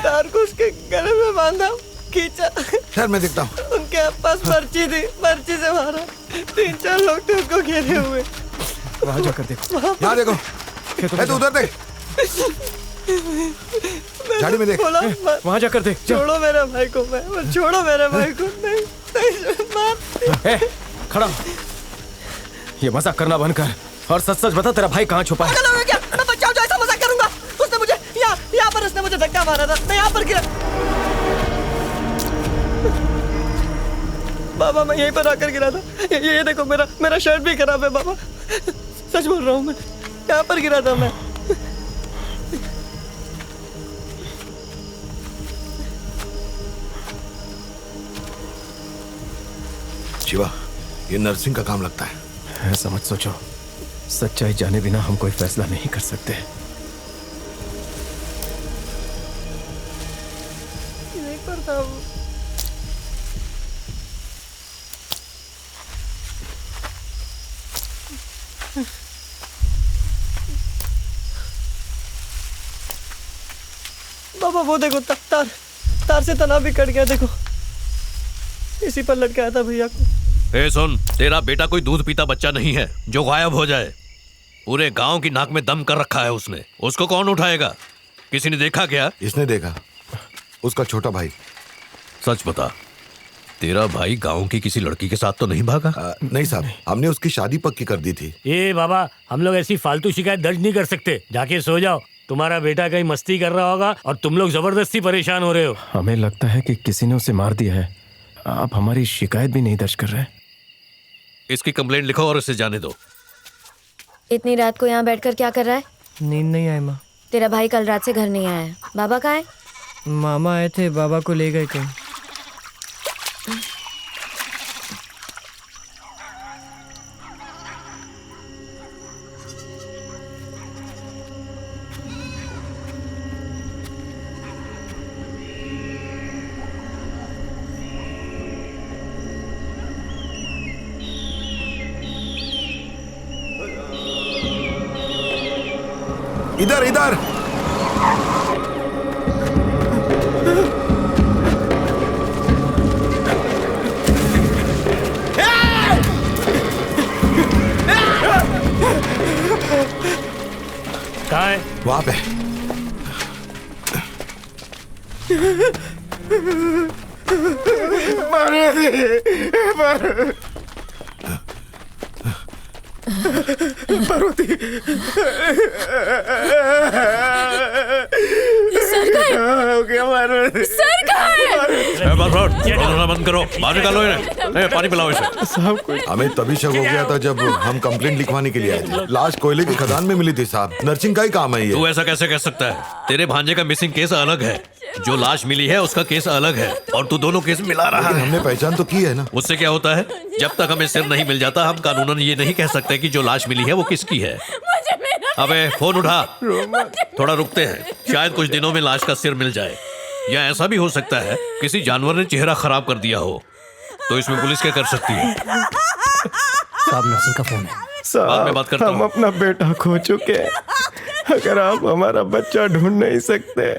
[SPEAKER 2] तार को उसके गले में बांधा, खींचा।
[SPEAKER 5] ठहर मैं देखता हूँ।
[SPEAKER 2] उनके पास पर्ची थी, पर्ची से मारा। 3-4 लोग थे उसको घेरे हुए।
[SPEAKER 15] वहाँ जाकर देखो।
[SPEAKER 5] यहाँ देखो। तू उधर देख। झाड़ी में देख।
[SPEAKER 15] वहाँ जाकर देख।
[SPEAKER 2] छोड़ो मेरे भाई को, मैं छोड़ो मेरे भाई को। नहीं,
[SPEAKER 15] ए, खड़ा हो। ये मजाक करना बंद कर और सच सच बता, तेरा भाई कहाँ छुपा है?
[SPEAKER 2] क्या? मैं बच्चा जो ऐसा मजाक करूंगा? उसने मुझे यहाँ पर उसने मुझे धक्का मारा था, मैं यहाँ पर गिरा। बाबा मैं यहीं पर आकर गिरा था। ये देखो मेरा शर्ट भी खराब है बाबा, सच बोल रहा हूँ मैं, यहाँ पर गिरा था मैं।
[SPEAKER 5] शिवा, ये नर्सिंग का काम लगता है।
[SPEAKER 1] ऐसा मत सोचो, सच्चाई जाने बिना हम कोई फैसला नहीं कर सकते।
[SPEAKER 2] यहीं पर था वो। बाबा वो देखो, तार से तना भी कट गया, देखो इसी पर लटकाया था भैया को।
[SPEAKER 3] ए सुन, तेरा बेटा कोई दूध पीता बच्चा नहीं है जो गायब हो जाए। पूरे गांव की नाक में दम कर रखा है उसने। उसको कौन उठाएगा? किसी ने देखा क्या?
[SPEAKER 5] इसने देखा, उसका छोटा भाई।
[SPEAKER 3] सच बता, तेरा भाई गांव की किसी लड़की के साथ तो नहीं भागा?
[SPEAKER 5] नहीं साहब, हमने उसकी शादी पक्की कर दी थी।
[SPEAKER 4] ए बाबा, हम लोग ऐसी फालतू शिकायत दर्ज नहीं कर सकते। जाके सो जाओ, तुम्हारा बेटा कहीं मस्ती कर रहा होगा और तुम लोग जबरदस्ती परेशान हो रहे हो।
[SPEAKER 1] हमें लगता है कि किसी ने उसे मार दिया है। आप हमारी शिकायत भी नहीं दर्ज कर रहे।
[SPEAKER 3] इसकी कंप्लेंट लिखो और इसे जाने दो।
[SPEAKER 6] इतनी रात को यहाँ बैठकर क्या कर रहा है?
[SPEAKER 2] नींद नहीं आई माँ।
[SPEAKER 6] तेरा भाई कल रात से घर नहीं आया है। बाबा कहाँ है?
[SPEAKER 2] मामा आए थे, बाबा को ले गए कहीं।
[SPEAKER 5] इधर इधर।
[SPEAKER 4] कहाँ है?
[SPEAKER 5] वहां पे।
[SPEAKER 15] पार्वती,
[SPEAKER 16] सर कहाँ है? सर कहाँ है?
[SPEAKER 3] बंद करो, बाहर निकालो इन्हें। पानी पिलाओ इसे।
[SPEAKER 5] हमें तभी शक हो गया था जब हम कंप्लेंट लिखवाने के लिए आए थे। लाश कोयले की खदान में मिली थी साहब। नर्सिंग का ही काम है ये।
[SPEAKER 3] तू ऐसा कैसे कह सकता है? तेरे भांजे का मिसिंग केस अलग है, जो लाश मिली है उसका केस अलग है, और तू दोनों केस मिला रहा है।
[SPEAKER 5] हमने पहचान तो की है ना।
[SPEAKER 3] उससे क्या होता है? जब तक हमें सिर नहीं मिल जाता हम कानूनन ये नहीं कह सकते कि जो लाश मिली है वो किसकी है। अबे फोन उठा। थोड़ा रुकते हैं, शायद कुछ दिनों में लाश का सिर मिल जाए। या ऐसा भी हो सकता है किसी जानवर ने चेहरा खराब कर दिया हो, तो इसमें पुलिस क्या कर सकती है?
[SPEAKER 14] साहब नर्सिंग का फोन है।
[SPEAKER 3] बाद में बात करता
[SPEAKER 1] हम
[SPEAKER 3] हूँ।
[SPEAKER 1] अपना बेटा खो चुके हैं। अगर आप हमारा बच्चा ढूंढ नहीं सकते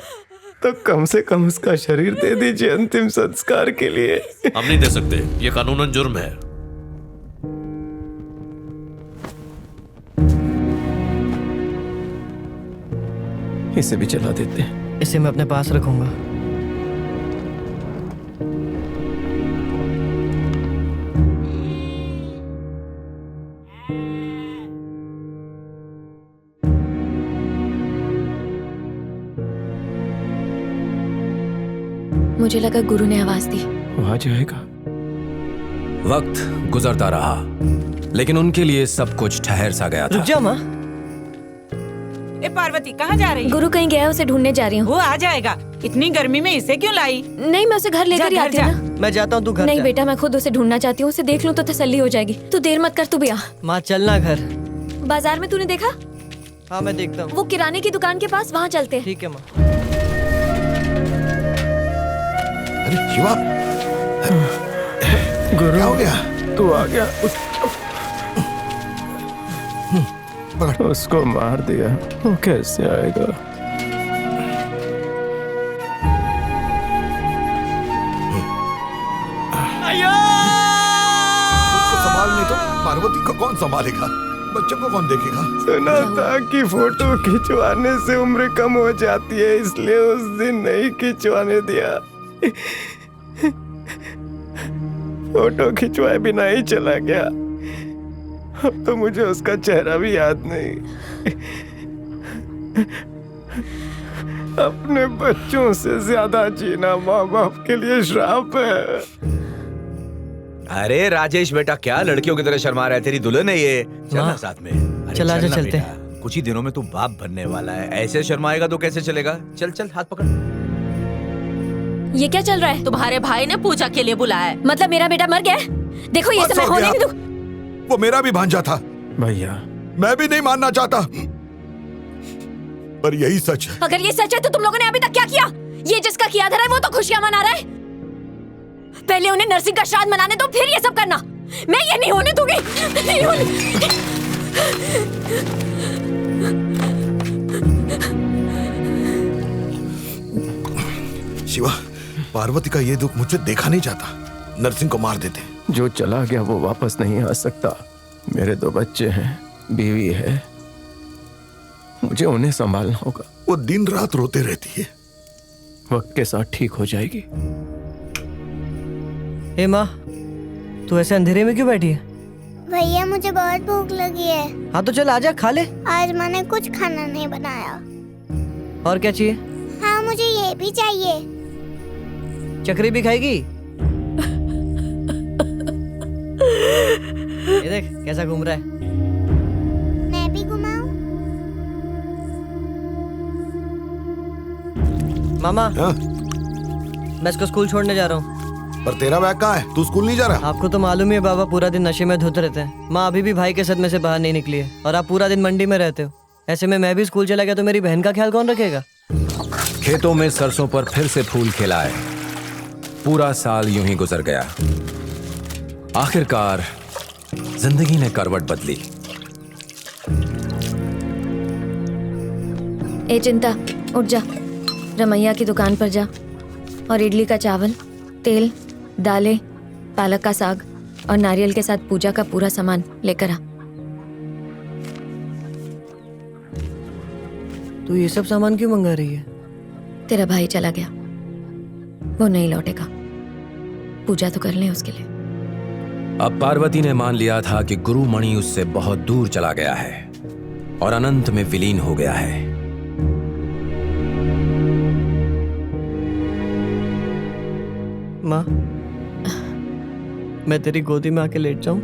[SPEAKER 1] तो कम से कम उसका शरीर दे दीजिए अंतिम संस्कार के लिए।
[SPEAKER 3] हम नहीं दे सकते, ये कानूनन जुर्म है।
[SPEAKER 1] इसे भी चला देते हैं।
[SPEAKER 2] इसे मैं अपने पास रखूंगा।
[SPEAKER 6] मुझे लगा गुरु ने आवाज दी।
[SPEAKER 1] वो आ जाएगा।
[SPEAKER 11] वक्त गुजरता रहा, लेकिन उनके लिए सब कुछ ठहर सा गया था।
[SPEAKER 2] रुक जा माँ।
[SPEAKER 17] ए पार्वती कहाँ जा रही है?
[SPEAKER 6] गुरु कहीं गया है, उसे ढूंढने जा रही हूँ।
[SPEAKER 17] वो आ जाएगा। इतनी गर्मी में इसे क्यों लाई?
[SPEAKER 6] नहीं, मैं उसे घर लेकर ही आती हूँ ना।
[SPEAKER 2] मैं जाता हूँ, तू घर
[SPEAKER 6] नहीं
[SPEAKER 2] जा।
[SPEAKER 6] बेटा, मैं खुद उसे ढूंढना चाहती हूँ। उसे देख लूँ तो तसल्ली हो जाएगी। तू देर मत कर, तू भी आ।
[SPEAKER 2] माँ चलना घर।
[SPEAKER 6] बाजार में तूने देखा?
[SPEAKER 2] हाँ मैं देखता हूँ।
[SPEAKER 6] वो किराने की दुकान के पास, वहाँ चलते हैं।
[SPEAKER 2] ठीक है माँ।
[SPEAKER 5] अरे शिवा,
[SPEAKER 1] गुरु
[SPEAKER 5] क्या हो गया?
[SPEAKER 1] तू आ गया। उसको मार दिया, वो कैसे आएगा?
[SPEAKER 5] संभाल नहीं तो पार्वती को कौन संभालेगा? बच्चों को कौन देखेगा?
[SPEAKER 1] सुना था कि फोटो खिंचवाने से उम्र कम हो जाती है, इसलिए उस दिन नहीं खिंचवाने दिया। फोटो खिंचवाए बिना ही चला गया। अब तो मुझे उसका चेहरा भी याद नहीं। अपने बच्चों से ज्यादा जीना माँ बाप के लिए श्राप है।
[SPEAKER 12] अरे राजेश बेटा, क्या लड़कियों की तरह शर्मा रहा है? तेरी दुल्हन है ये। चलना साथ में। अरे
[SPEAKER 2] चल आजा,
[SPEAKER 12] चलना
[SPEAKER 2] चलते
[SPEAKER 12] बेटा। कुछ ही दिनों में तू बाप बनने वाला है। ऐसे शर्माएगा तो कैसे चलेगा? चल चल, हाथ पकड़।
[SPEAKER 6] ये क्या चल रहा है?
[SPEAKER 16] तुम्हारे भाई ने पूजा के लिए बुलाया है।
[SPEAKER 6] मतलब मेरा बेटा मर गया है? देखो ये सब मैं होने नहीं दूं।
[SPEAKER 5] वो मेरा भी भांजा था
[SPEAKER 1] भैया।
[SPEAKER 5] मैं भी नहीं मानना चाहता, पर यही सच है।
[SPEAKER 6] अगर ये सच है तो तुम लोगों ने अभी तक क्या किया? ये जिसका किया धरा है वो तो खुशियां मना रहा है। पहले उन्हें नरसिंह का श्राद्ध मनाने दो, फिर ये सब करना। मैं ये नहीं होने दूंगी। नहीं होने।
[SPEAKER 5] शिवा, पार्वती का ये दुख मुझसे देखा नहीं जाता। नरसिंह को मार देते।
[SPEAKER 1] जो चला गया वो वापस नहीं आ सकता। मेरे 2 बच्चे हैं, बीवी है, मुझे उन्हें संभालना होगा।
[SPEAKER 5] वो दिन रात रोते रहती है।
[SPEAKER 1] वक्त के साथ ठीक हो जाएगी।
[SPEAKER 2] ए माँ, तू ऐसे अंधेरे में क्यों बैठी है?
[SPEAKER 10] भैया मुझे बहुत भूख लगी है।
[SPEAKER 2] हाँ तो चल आजा, खा ले।
[SPEAKER 10] आज मैंने कुछ खाना नहीं बनाया।
[SPEAKER 2] और क्या चाहिए?
[SPEAKER 10] हाँ मुझे ये भी चाहिए।
[SPEAKER 2] चक्री भी खाएगी? ये देख कैसा घूम रहा है।
[SPEAKER 10] मैं भी घुमाऊं?
[SPEAKER 2] मामा,
[SPEAKER 5] हाँ?
[SPEAKER 2] मैं इसको स्कूल छोड़ने जा रहा हूँ।
[SPEAKER 5] पर तेरा बैग कहाँ है? तू स्कूल नहीं जा रहा?
[SPEAKER 2] आपको तो मालूम ही है बाबा, पूरा दिन नशे में धुत रहते हैं। माँ अभी भी भाई के सदमे से बाहर नहीं निकली है और आप पूरा दिन मंडी में रहते हो। ऐसे में मैं भी स्कूल चला गया तो मेरी बहन का ख्याल कौन रखेगा?
[SPEAKER 11] खेतों में सरसों पर फिर से फूल खिलाए। पूरा साल यूं ही गुजर गया। आखिरकार जिंदगी ने करवट बदली।
[SPEAKER 6] ए चिंता, उठ जा, रमैया की दुकान पर जा और इडली का चावल, तेल, दालें, पालक का साग और नारियल के साथ पूजा का पूरा सामान लेकर आ।
[SPEAKER 2] तू ये सब सामान क्यों मंगा रही है?
[SPEAKER 6] तेरा भाई चला गया, वो नहीं लौटेगा। पूजा तो कर ले उसके लिए।
[SPEAKER 11] अब पार्वती ने मान लिया था कि गुरु मणि उससे बहुत दूर चला गया है और अनंत में विलीन हो गया है।
[SPEAKER 2] माँ, मैं तेरी गोदी में आके लेट जाऊं?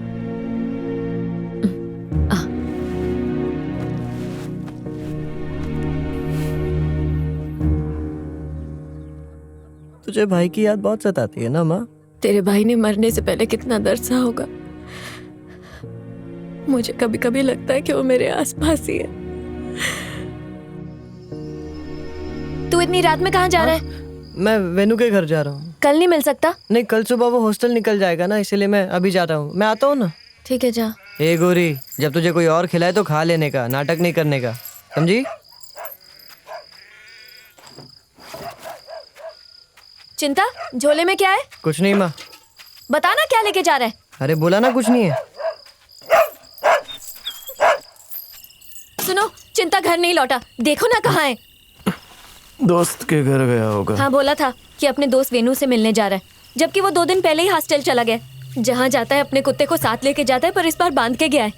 [SPEAKER 2] तुझे भाई की याद बहुत सताती है ना माँ?
[SPEAKER 6] तेरे भाई ने मरने से पहले कितना दर्द सा होगा। मुझे कभी कभी लगता है कि वो मेरे आसपास ही है। तू इतनी रात में कहाँ जा रहा है?
[SPEAKER 2] मैं वेनू के घर जा रहा हूँ।
[SPEAKER 6] कल नहीं मिल सकता?
[SPEAKER 2] नहीं, कल सुबह वो हॉस्टल निकल जाएगा ना, इसलिए मैं अभी जा रहा हूँ। मैं आता हूँ ना।
[SPEAKER 6] ठीक है, जा।
[SPEAKER 2] ए गोरी, जब तुझे कोई और खिलाए तो खा लेने का, नाटक नहीं करने का, समझी?
[SPEAKER 6] चिंता, झोले में क्या है?
[SPEAKER 2] कुछ नहीं माँ।
[SPEAKER 6] बता ना क्या लेके जा रहा है?
[SPEAKER 2] अरे बोला ना कुछ नहीं है।
[SPEAKER 6] सुनो, चिंता घर नहीं लौटा, देखो ना कहाँ है।
[SPEAKER 1] दोस्त के घर गया होगा।
[SPEAKER 6] हाँ, बोला था कि अपने दोस्त वेनू से मिलने जा रहा है, जबकि वो 2 दिन पहले ही हॉस्टल चला गया। जहाँ जाता है अपने कुत्ते को साथ लेके जाता है, पर इस बार बांध के गया है।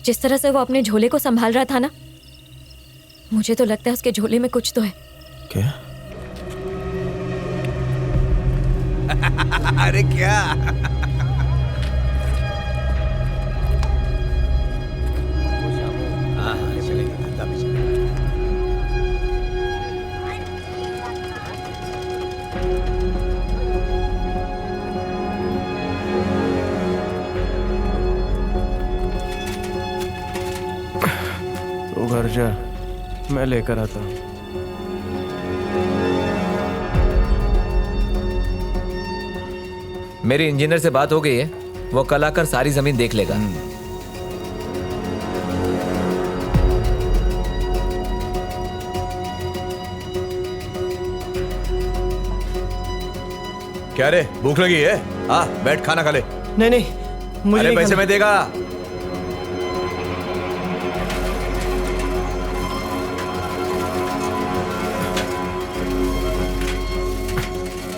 [SPEAKER 6] जिस तरह से वो अपने झोले को संभाल रहा था ना, मुझे तो लगता है उसके झोले में कुछ तो है।
[SPEAKER 1] क्या?
[SPEAKER 12] अरे क्या?
[SPEAKER 1] तू घर जा, मैं लेकर आता हूँ।
[SPEAKER 18] मेरे इंजीनियर से बात हो गई है, वो कल आकर सारी जमीन देख लेगा।
[SPEAKER 12] क्या रे, भूख लगी है? हाँ, बैठ खाना खा ले।
[SPEAKER 2] नहीं नहीं, मुझे
[SPEAKER 12] अरे
[SPEAKER 2] नहीं
[SPEAKER 12] पैसे
[SPEAKER 2] खाना।
[SPEAKER 12] मैं देगा।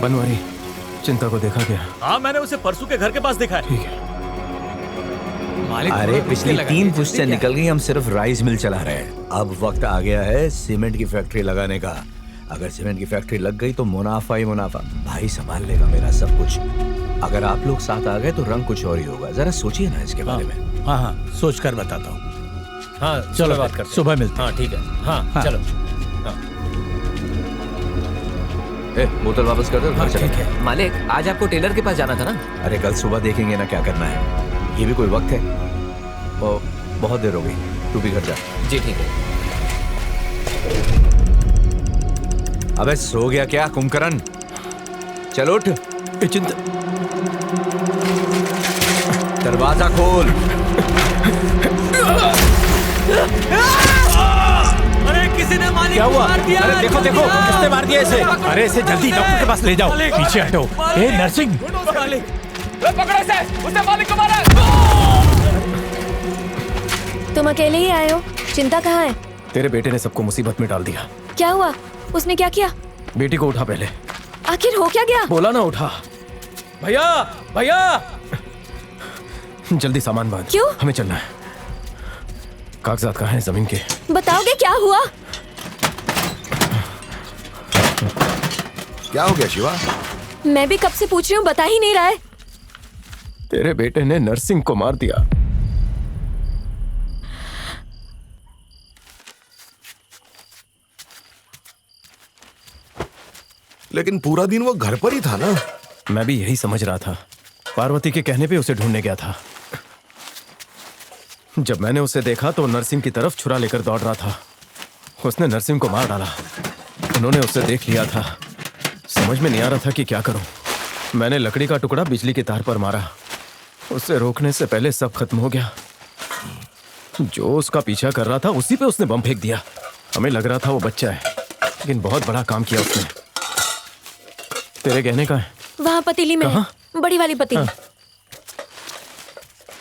[SPEAKER 1] बनवारी, चिंता को देखा क्या?
[SPEAKER 14] हाँ, मैंने उसे परसों के घर के पास देखा है।
[SPEAKER 1] ठीक है।
[SPEAKER 12] अरे पिछली 3 पुश्तें निकल गई, हम सिर्फ राइस मिल चला रहे हैं। अब वक्त आ गया है सीमेंट की फैक्ट्री लगाने का। अगर सीमेंट की फैक्ट्री लग गई तो मुनाफा ही मुनाफा। भाई संभाल लेगा मेरा सब कुछ। अगर आप लोग साथ आ गए तो रंग कुछ और ही होगा। जरा सोचिए ना इसके बारे में।
[SPEAKER 15] हाँ हाँ, सोच कर बताता हूँ।
[SPEAKER 14] हाँ,
[SPEAKER 15] चलो
[SPEAKER 14] बात करते हैं।
[SPEAKER 15] सुबह मिलते हैं।
[SPEAKER 14] हाँ ठीक है। हाँ, चलो।
[SPEAKER 12] बोतल वापस कर दो।
[SPEAKER 18] हाँ, ठीक है। मालिक, आज आपको टेलर के पास जाना था ना?
[SPEAKER 12] अरे कल सुबह देखेंगे ना क्या करना है। ये भी कोई वक्त है? और बहुत देर हो गई, तू भी घर जा।
[SPEAKER 18] जी ठीक है।
[SPEAKER 12] अबे सो गया क्या कुंभकर्ण? चलो उठ। दरवाजा खोल।
[SPEAKER 14] अरे किसी ने मालिक
[SPEAKER 15] क्या हुआ?
[SPEAKER 14] मार दिया।
[SPEAKER 15] अरे देखो देखो, किसने मार दिया इसे? अरे इसे जल्दी डॉक्टर के पास ले जाओ। पीछे हटो। ए नर्सिंग,
[SPEAKER 14] पकड़ो इसे, उसने मालिक को मारा।
[SPEAKER 6] तुम अकेले ही आए हो? चिंता कहाँ है?
[SPEAKER 1] तेरे बेटे ने सबको मुसीबत में डाल दिया।
[SPEAKER 6] क्या हुआ? उसने क्या किया?
[SPEAKER 1] बेटी को उठा पहले।
[SPEAKER 6] आखिर हो क्या गया?
[SPEAKER 1] बोला ना उठा।
[SPEAKER 14] भैया, भैया,
[SPEAKER 1] जल्दी सामान बांध।
[SPEAKER 6] क्यों?
[SPEAKER 1] हमें चलना है। कागजात कहाँ हैं जमीन के?
[SPEAKER 6] बताओगे क्या हुआ?
[SPEAKER 5] क्या हो गया शिवा?
[SPEAKER 6] मैं भी कब से पूछ रही हूँ, बता ही नहीं रहा है।
[SPEAKER 1] तेरे बेटे ने नरसिंह को मार दिया।
[SPEAKER 5] लेकिन पूरा दिन वो घर पर ही था ना।
[SPEAKER 1] मैं भी यही समझ रहा था। पार्वती के कहने पे उसे ढूंढने गया था। जब मैंने उसे देखा तो नरसिंह की तरफ छुरा लेकर दौड़ रहा था। उसने नरसिंह को मार डाला। उन्होंने उसे देख लिया था। समझ में नहीं आ रहा था कि क्या करूं। मैंने लकड़ी का टुकड़ा बिजली की तार पर मारा। उसे रोकने से पहले सब खत्म हो गया। जो उसका पीछा कर रहा था उसी पे उसने बम फेंक दिया। हमें लग रहा था वो बच्चा है, लेकिन बहुत बड़ा काम किया उसने। तेरे कहने का है?
[SPEAKER 6] वहाँ पतीली में है, बड़ी वाली पतीली।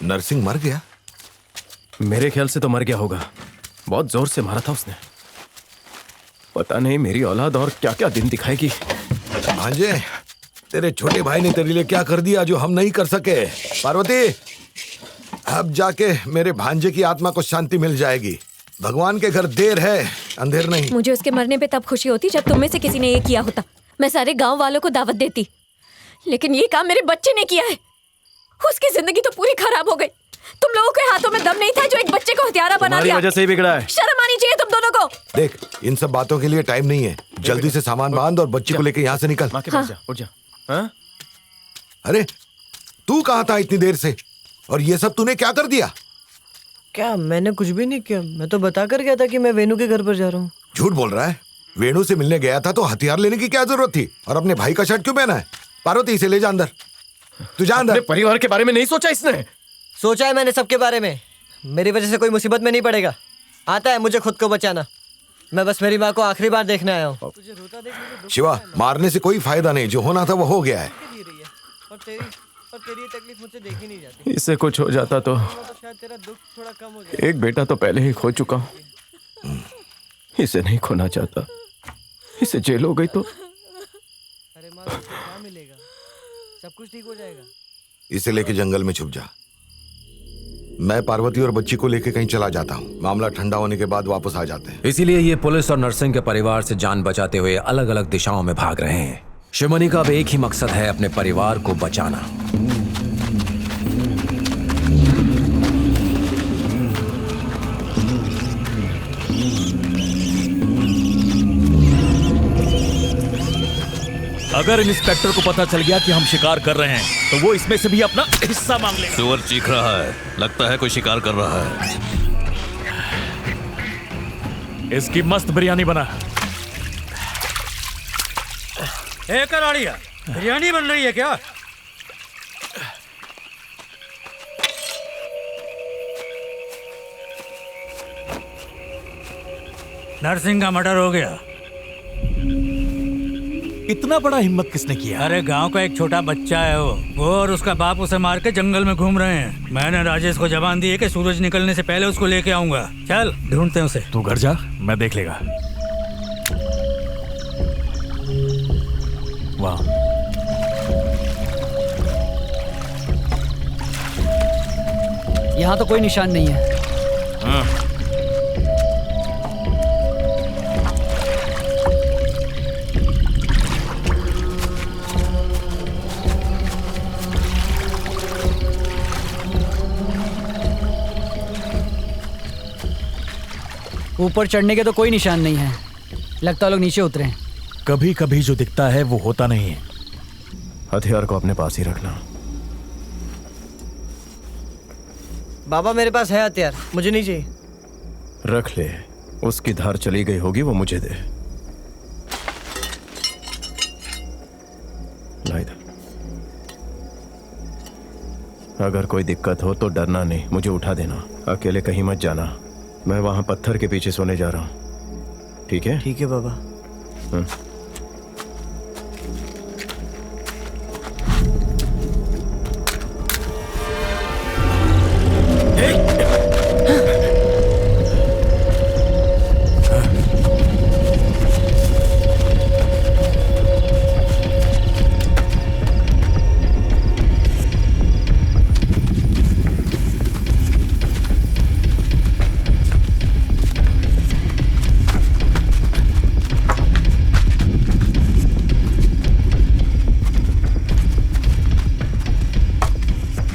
[SPEAKER 5] नरसिंह मर गया?
[SPEAKER 1] मेरे ख्याल से तो मर गया होगा। बहुत जोर से मारा था उसने। पता नहीं मेरी औलाद और क्या क्या दिन दिखाएगी।
[SPEAKER 5] भांजे, तेरे छोटे भाई ने तेरे लिए क्या कर दिया जो हम नहीं कर सके। पार्वती, अब जाके मेरे भांजे की आत्मा को शांति मिल जाएगी। भगवान के घर देर है, अंधेर नहीं।
[SPEAKER 6] मुझे उसके मरने पे तब खुशी होती जब तुम में से किसी ने ये किया होता। मैं सारे गांव वालों को दावत देती, लेकिन ये काम मेरे बच्चे ने किया है। उसकी जिंदगी तो पूरी खराब हो गई। तुम लोगों के हाथों में दम नहीं था जो एक बच्चे को हत्यारा बना दिया।
[SPEAKER 1] वजह से ही बिगड़ा है।
[SPEAKER 6] शर्म आनी चाहिए तुम दोनों को।
[SPEAKER 5] देख, इन सब बातों के लिए टाइम नहीं है। जल्दी से सामान बांध और बच्ची को लेकर यहाँ से निकल।
[SPEAKER 1] उठ जा। हाँ?
[SPEAKER 5] अरे तू कहाँ था इतनी देर से? और ये सब तूने क्या कर दिया?
[SPEAKER 2] क्या? मैंने कुछ भी नहीं किया। मैं तो बता कर गया था कि मैं वेणु के घर पर जा रहा हूँ।
[SPEAKER 5] झूठ बोल रहा है। वेणु से मिलने गया था तो हथियार लेने की क्या जरूरत थी? और अपने भाई का शर्ट क्यों पहना है? पार्वती, इसे ले जा अंदर। तू जा अंदर।
[SPEAKER 1] परिवार के बारे में नहीं सोचा इसने?
[SPEAKER 2] सोचा है मैंने सबके बारे में। मेरी वजह से कोई मुसीबत में नहीं पड़ेगा। आता है मुझे खुद को बचाना। मैं बस मेरी माँ को आखिरी बार देखने आया हूँ।
[SPEAKER 5] शिवा, मारने से कोई फायदा नहीं। जो होना था वो हो गया है।
[SPEAKER 2] और तेरी तकलीफ मुझसे देखी नहीं जाती।
[SPEAKER 1] इससे कुछ हो जाता तो
[SPEAKER 2] शायद तेरा दुख थोड़ा कम हो जाए।
[SPEAKER 1] एक बेटा तो पहले ही खो चुका हूँ। इसे नहीं खोना चाहता। इसे जेल हो गई तो
[SPEAKER 2] अरे माँ, क्या मिलेगा? सब कुछ ठीक हो जाएगा।
[SPEAKER 5] इसे लेके जंगल में छुप जा। मैं पार्वती और बच्ची को लेके कहीं चला जाता हूँ। मामला ठंडा होने के बाद वापस आ जाते हैं।
[SPEAKER 11] इसीलिए ये पुलिस और नरसिंह के परिवार से जान बचाते हुए अलग अलग दिशाओं में भाग रहे हैं। शिवमणि का अब एक ही मकसद है, अपने परिवार को बचाना।
[SPEAKER 19] अगर इंस्पेक्टर को पता चल गया कि हम शिकार कर रहे हैं तो वो इसमें से भी अपना हिस्सा मांग लेगा।
[SPEAKER 3] सुअर चीख रहा है, लगता है कोई शिकार कर रहा है।
[SPEAKER 19] इसकी मस्त बिरयानी बना।
[SPEAKER 15] ए कराड़िया, बिरयानी बन रही है क्या? नरसिंह का मर्डर हो गया।
[SPEAKER 19] इतना बड़ा हिम्मत किसने किया?
[SPEAKER 15] अरे गांव का एक छोटा बच्चा है वो और उसका बाप उसे मार के जंगल में घूम रहे हैं। मैंने राजेश को जबान दी है कि सूरज निकलने से पहले उसको लेके आऊंगा। चल ढूंढते हैं उसे।
[SPEAKER 19] तू घर जा, मैं देख लेगा। वाह,
[SPEAKER 14] यहाँ तो कोई निशान नहीं है।
[SPEAKER 19] हाँ।
[SPEAKER 14] ऊपर चढ़ने के तो कोई निशान नहीं है, लगता लोग नीचे उतरे हैं।
[SPEAKER 19] कभी कभी जो दिखता है वो होता नहीं है।
[SPEAKER 1] हथियार को अपने पास ही रखना।
[SPEAKER 2] बाबा मेरे पास है हथियार, मुझे नहीं चाहिए।
[SPEAKER 1] रख ले, उसकी धार चली गई होगी, वो मुझे दे। ला इधर। अगर कोई दिक्कत हो तो डरना नहीं, मुझे उठा देना। अकेले कहीं मत जाना, मैं वहां पत्थर के पीछे सोने जा रहा हूं। ठीक है?
[SPEAKER 2] ठीक है बाबा।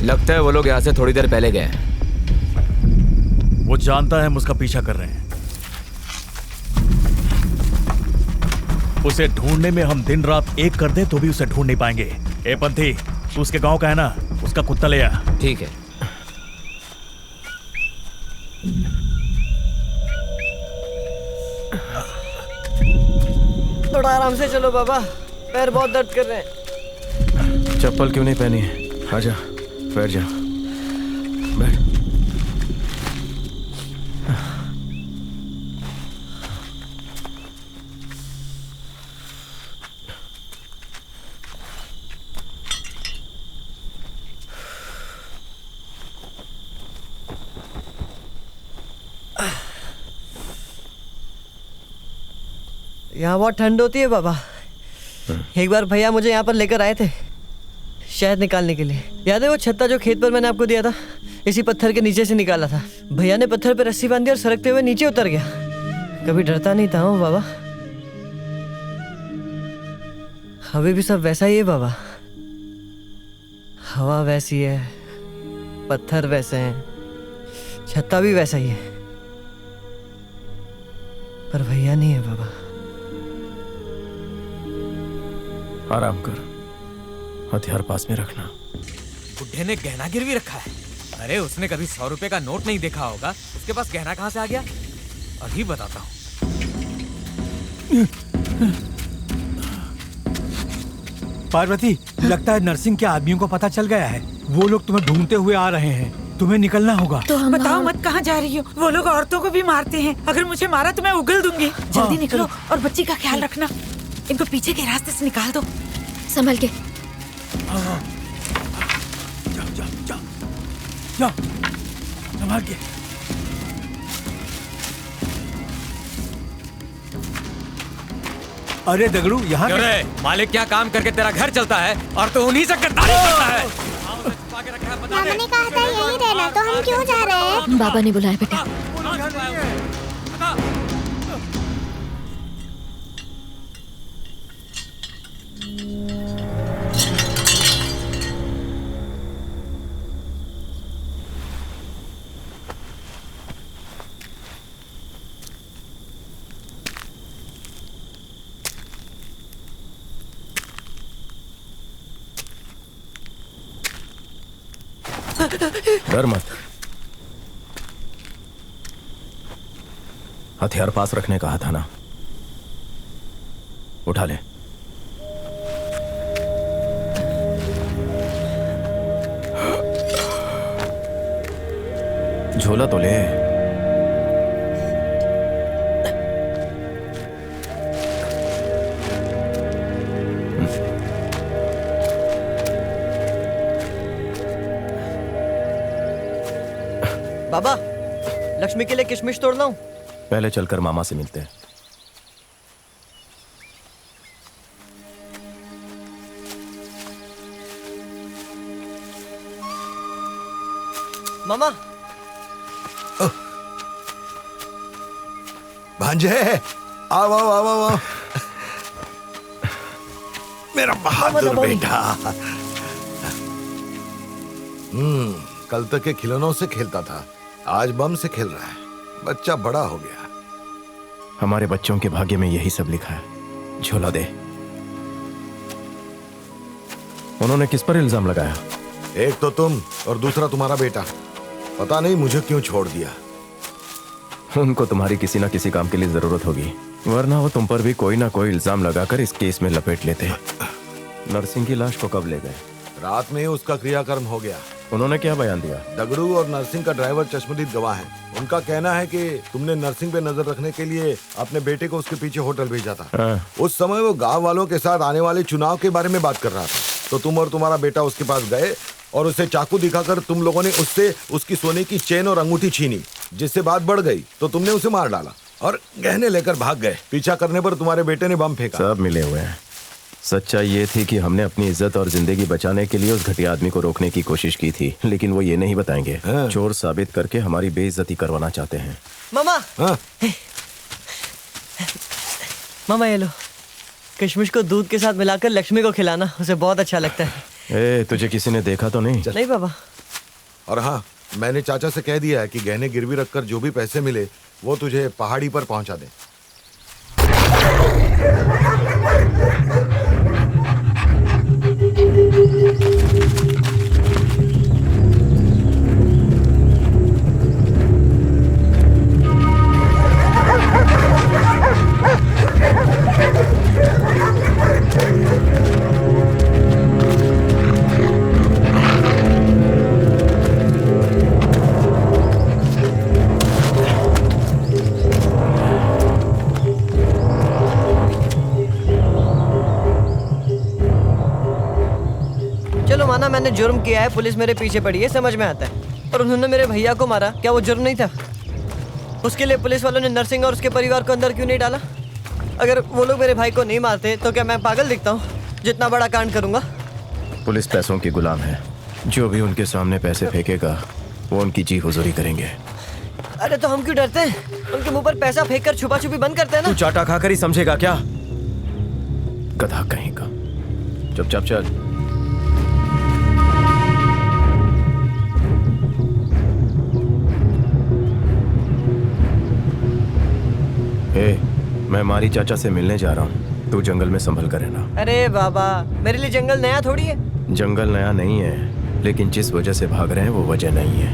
[SPEAKER 18] लगता है वो लोग यहाँ से थोड़ी देर पहले गए।
[SPEAKER 19] वो जानता है हम उसका पीछा कर रहे हैं। उसे ढूंढने में हम दिन रात एक कर दे तो भी उसे ढूंढ नहीं पाएंगे। ए पंथी, तू उसके गांव का है ना, उसका कुत्ता ले आ।
[SPEAKER 18] ठीक है।
[SPEAKER 2] थोड़ा आराम से चलो बाबा, पैर बहुत दर्द कर रहे हैं।
[SPEAKER 1] चप्पल क्यों नहीं पहनी? आजा, बैठ जा, बैठ।
[SPEAKER 2] यहाँ बहुत ठंड होती है बाबा। एक बार भैया मुझे यहाँ पर लेकर आए थे शहद निकालने के लिए। याद है वो छत्ता जो खेत पर मैंने आपको दिया था? इसी पत्थर के नीचे से निकाला था। भैया ने पत्थर पर रस्सी बांधी और सरकते हुए नीचे उतर गया। कभी डरता नहीं था हूँ बाबा। अभी भी सब वैसा ही है बाबा। हवा वैसी है, पत्थर वैसे हैं, छत्ता भी वैसा ही है, पर भैया नहीं है बाबा।
[SPEAKER 1] आराम कर, हथियार पास में रखना।
[SPEAKER 9] बुढ़े ने गहना गिरवी रखा है। अरे उसने कभी 100 रुपए का नोट नहीं देखा होगा, उसके पास गहना कहाँ से आ गया? अभी बताता हूँ।
[SPEAKER 15] पार्वती, लगता है नरसिंह के आदमियों को पता चल गया है। वो लोग तुम्हें ढूंढते हुए आ रहे हैं, तुम्हें निकलना होगा।
[SPEAKER 17] तो बताओ मत कहाँ जा रही हो? वो लोग औरतों को भी मारते हैं। अगर मुझे मारा तो मैं उगल दूंगी। जल्दी निकलो और बच्ची का ख्याल रखना। इनको पीछे के रास्ते से निकाल दो।
[SPEAKER 6] संभल के।
[SPEAKER 15] जाओ, संभाल के। अरे दगड़ू, यहाँ
[SPEAKER 9] अरे मालिक क्या काम करके तेरा घर चलता है और तो उन्हीं से गद्दारी करता है।
[SPEAKER 10] मामा ने कहा था यहीं रहना, तो हम क्यों जा रहे हैं?
[SPEAKER 6] बाबा ने बुलाया बेटा।
[SPEAKER 1] डर मत। हथियार पास रखने कहा था ना, उठा ले। झोला तो ले।
[SPEAKER 2] बाबा, लक्ष्मी के लिए किशमिश तोड़ लाऊं?
[SPEAKER 1] पहले चलकर मामा से मिलते हैं।
[SPEAKER 2] मामा।
[SPEAKER 5] भांजे, आओ आओ आओ आओ। मेरा बहादुर बेटा। कल तक के खिलौनों से खेलता था, आज बम से खेल रहा है। बच्चा बड़ा हो गया।
[SPEAKER 1] हमारे बच्चों के भाग्य में यही सब लिखा है। झोला दे। उन्होंने किस पर इल्जाम लगाया?
[SPEAKER 5] एक तो तुम और दूसरा तुम्हारा बेटा। पता नहीं मुझे क्यों छोड़ दिया।
[SPEAKER 1] उनको तुम्हारी किसी ना किसी काम के लिए जरूरत होगी, वरना वो तुम पर भी कोई ना कोई इल्जाम लगाकर इस केस में लपेट लेते हैं। नरसिंह की लाश को कब ले गए?
[SPEAKER 5] रात में ही उसका क्रियाकर्म हो गया।
[SPEAKER 1] उन्होंने क्या बयान दिया?
[SPEAKER 5] दगड़ू और नरसिंह का ड्राइवर चश्मदीद गवाह है। उनका कहना है कि तुमने नरसिंह पे नजर रखने के लिए अपने बेटे को उसके पीछे होटल भेजा था। उस समय वो गांव वालों के साथ आने वाले चुनाव के बारे में बात कर रहा था, तो तुम और तुम्हारा बेटा उसके पास गए और उसे चाकू दिखाकर तुम लोगों ने उससे उसकी सोने की चेन और अंगूठी छीनी, जिससे बात बढ़ गई तो तुमने उसे मार डाला और गहने लेकर भाग गए। पीछा करने पर तुम्हारे बेटे ने बम फेंका।
[SPEAKER 1] सब मिले हुए हैं। सच्चाई ये थी कि हमने अपनी इज्जत और जिंदगी बचाने के लिए उस घटिया आदमी को रोकने की कोशिश की थी, लेकिन वो ये नहीं बताएंगे। चोर साबित करके हमारी बेइज्जती करवाना चाहते हैं।
[SPEAKER 2] मामा। मामा ये लो, किशमिश को दूध के साथ मिलाकर लक्ष्मी को खिलाना, उसे बहुत अच्छा लगता है।
[SPEAKER 1] तुझे किसी ने देखा तो नहीं?
[SPEAKER 2] नहीं बाबा।
[SPEAKER 5] और हाँ, मैंने चाचा से कह दिया है कि गहने गिरवी रखकर जो भी पैसे मिले वो तुझे पहाड़ी पर पहुंचा दे।
[SPEAKER 2] मैंने जुर्म किया है, पुलिस मेरे पीछे पड़ी है, समझ में आता है। और उन्होंने मेरे भैया को मारा, क्या वो जुर्म नहीं था? उसके लिए पुलिस वालों ने नरसिंह और उसके परिवार को अंदर क्यों नहीं डाला? अगर वो लोग मेरे भाई को नहीं मारते तो क्या मैं पागल दिखता हूँ जितना बड़ा कांड करूंगा?
[SPEAKER 1] पुलिस पैसों की गुलाम है। जो भी उनके सामने पैसे फेंकेगा वो उनकी जी हुजूरी करेंगे।
[SPEAKER 2] अरे तो हम क्यों डरते हैं? उनके मुंह पर पैसा फेंक कर छुपा छुपी बंद करते हैं ना।
[SPEAKER 1] तू चाटा खाकर ही समझेगा क्या? गधा कहीं का। चुपचाप चल। मैं मारी चाचा से मिलने जा रहा हूँ, तू जंगल में संभल कर रहना।
[SPEAKER 2] अरे बाबा, मेरे लिए जंगल नया थोड़ी है।
[SPEAKER 1] जंगल नया नहीं है, लेकिन जिस वजह से भाग रहे हैं वो वजह नहीं है।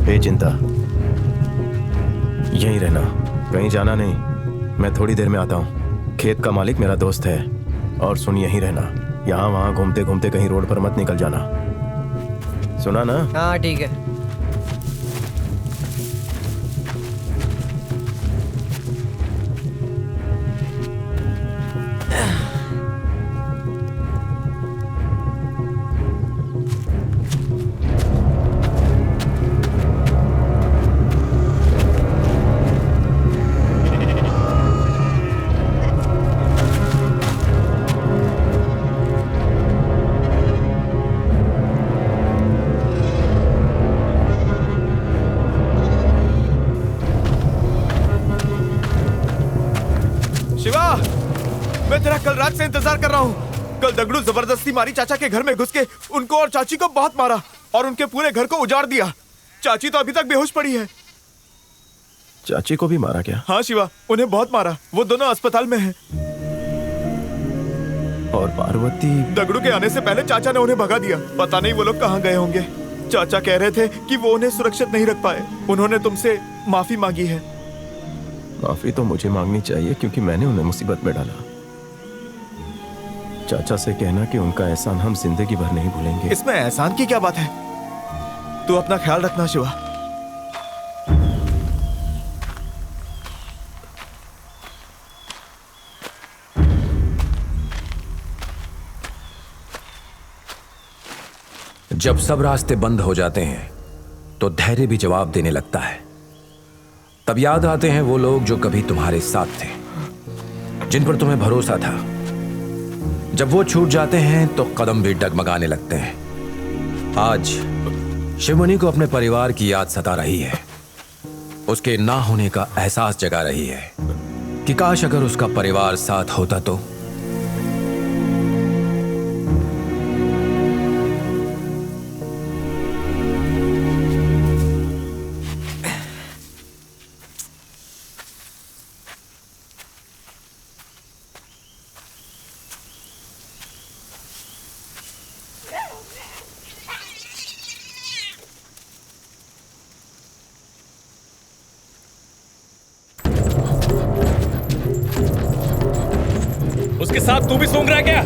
[SPEAKER 1] बेचिंता, यहीं रहना, कहीं जाना नहीं। मैं थोड़ी देर में आता हूँ। खेत का मालिक मेरा दोस्त है। और सुन, यहीं रहना, यहाँ वहाँ घूमते घूमते कहीं रोड पर मत निकल जाना, सुना ना?
[SPEAKER 2] हाँ ठीक है।
[SPEAKER 20] कल रात से इंतजार कर रहा हूँ। कल दगड़ू जबरदस्ती मारी चाचा के घर में घुस के उनको और चाची को बहुत मारा और उनके पूरे घर को उजाड़ दिया। चाची तो अभी तक बेहोश पड़ी है।
[SPEAKER 1] चाची को भी मारा क्या?
[SPEAKER 20] हाँ शिवा, उन्हें बहुत मारा। वो दोनों अस्पताल में हैं।
[SPEAKER 1] और पार्वती?
[SPEAKER 20] दगड़ू के आने से पहले चाचा ने उन्हें भगा दिया। पता नहीं वो लोग कहाँ गए होंगे। चाचा कह रहे थे कि वो उन्हें सुरक्षित नहीं रख पाए। उन्होंने तुमसे माफी मांगी है।
[SPEAKER 1] माफी तो मुझे मांगनी चाहिए क्योंकि मैंने उन्हें मुसीबत में डाला। चाचा से कहना कि उनका एहसान हम जिंदगी भर नहीं भूलेंगे।
[SPEAKER 20] इसमें एहसान की क्या बात है? तू अपना ख्याल रखना शिवा।
[SPEAKER 11] जब सब रास्ते बंद हो जाते हैं तो धैर्य भी जवाब देने लगता है। तब याद आते हैं वो लोग जो कभी तुम्हारे साथ थे, जिन पर तुम्हें भरोसा था। जब वो छूट जाते हैं तो कदम भी डगमगाने लगते हैं। आज शिवमणि को अपने परिवार की याद सता रही है। उसके ना होने का एहसास जगा रही है कि काश अगर उसका परिवार साथ होता तो।
[SPEAKER 7] उसके साथ तू भी सूंघ रहा है क्या?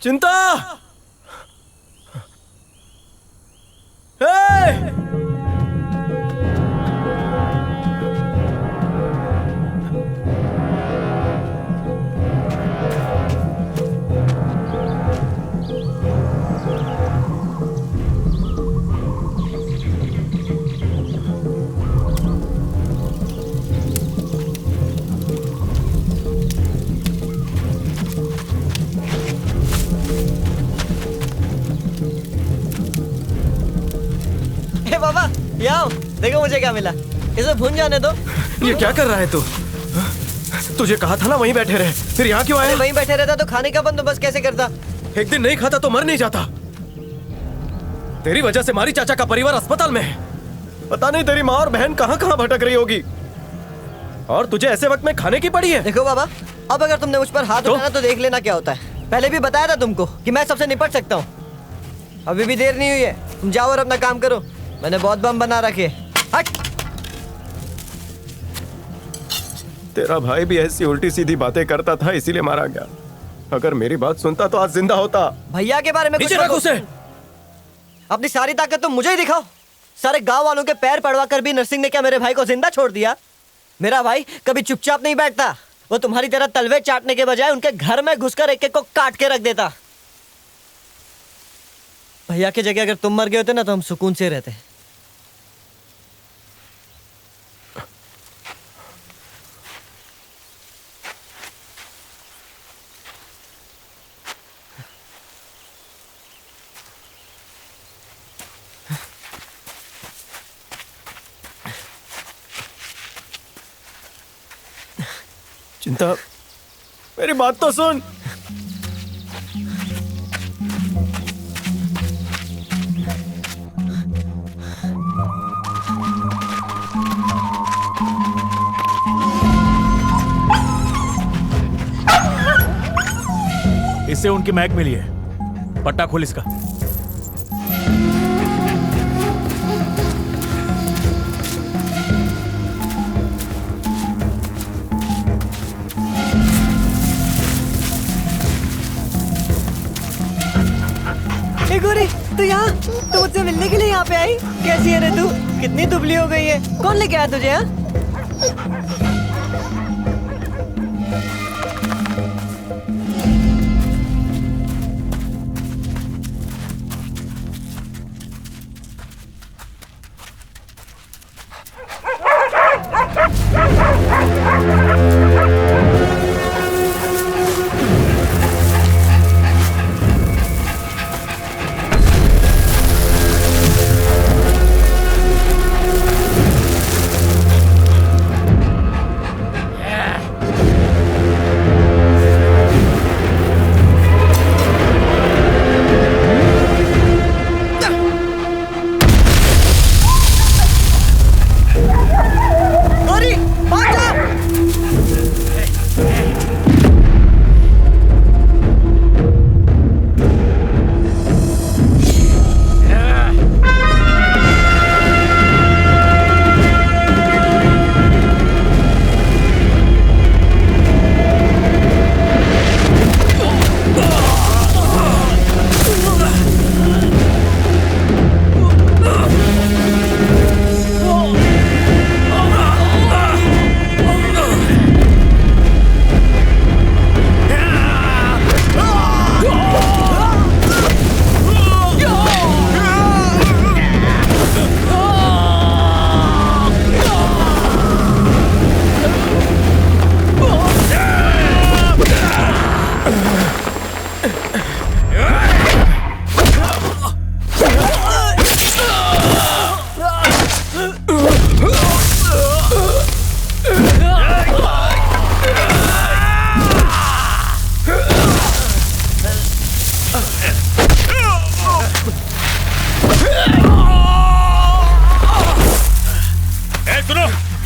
[SPEAKER 1] चिंता!
[SPEAKER 2] बाबा ये आओ, देखो मुझे क्या मिला। इसे भून जाने दो।
[SPEAKER 1] ये क्या कर रहा है तू? तुझे कहा था ना वहीं बैठे रहे, फिर यहाँ क्यों आया?
[SPEAKER 2] वहीं बैठे रहता तो खाने का बंदोबस्त कैसे करता?
[SPEAKER 1] एक दिन नहीं खाता तो मर नहीं जाता। तेरी वजह से मारी चाचा का परिवार अस्पताल में है। पता नहीं तेरी माँ और बहन कहाँ कहाँ भटक रही होगी, और तुझे ऐसे वक्त में खाने की पड़ी है।
[SPEAKER 2] देखो बाबा, अब अगर तुमने मुझ पर हाथ उठाया तो देख लेना क्या होता है। पहले भी बताया था तुमको कि मैं सबसे निपट सकता हूँ। अभी भी देर नहीं हुई है, तुम जाओ और अपना काम करो। मैंने बहुत बम बना रखे। हट!
[SPEAKER 1] तेरा भाई भी ऐसी उल्टी सीधी बातें करता था, इसीलिए मारा गया। अगर मेरी बात सुनता तो आज जिंदा होता।
[SPEAKER 2] भैया के बारे में कुछ
[SPEAKER 1] रख उसे।
[SPEAKER 2] अपनी सारी ताकत तुम मुझे ही दिखाओ। सारे गांव वालों के पैर पड़वा कर भी नरसिंह ने क्या मेरे भाई को जिंदा छोड़ दिया? मेरा भाई कभी चुपचाप नहीं बैठता। वो तुम्हारी तरह तलवे चाटने के बजाय उनके घर में घुसकर एक एक को काट के रख देता। भैया की जगह अगर तुम मर गए होते ना तो हम सुकून से रहते।
[SPEAKER 1] चिंता, मेरी बात तो सुन।
[SPEAKER 19] इससे उनकी महक मिली है। पट्टा खोल इसका।
[SPEAKER 2] गोरी, तू यहाँ? तू मुझसे मिलने के लिए यहाँ पे आई? कैसी है रे तू? कितनी दुबली हो गई है। कौन लेके आया तुझे?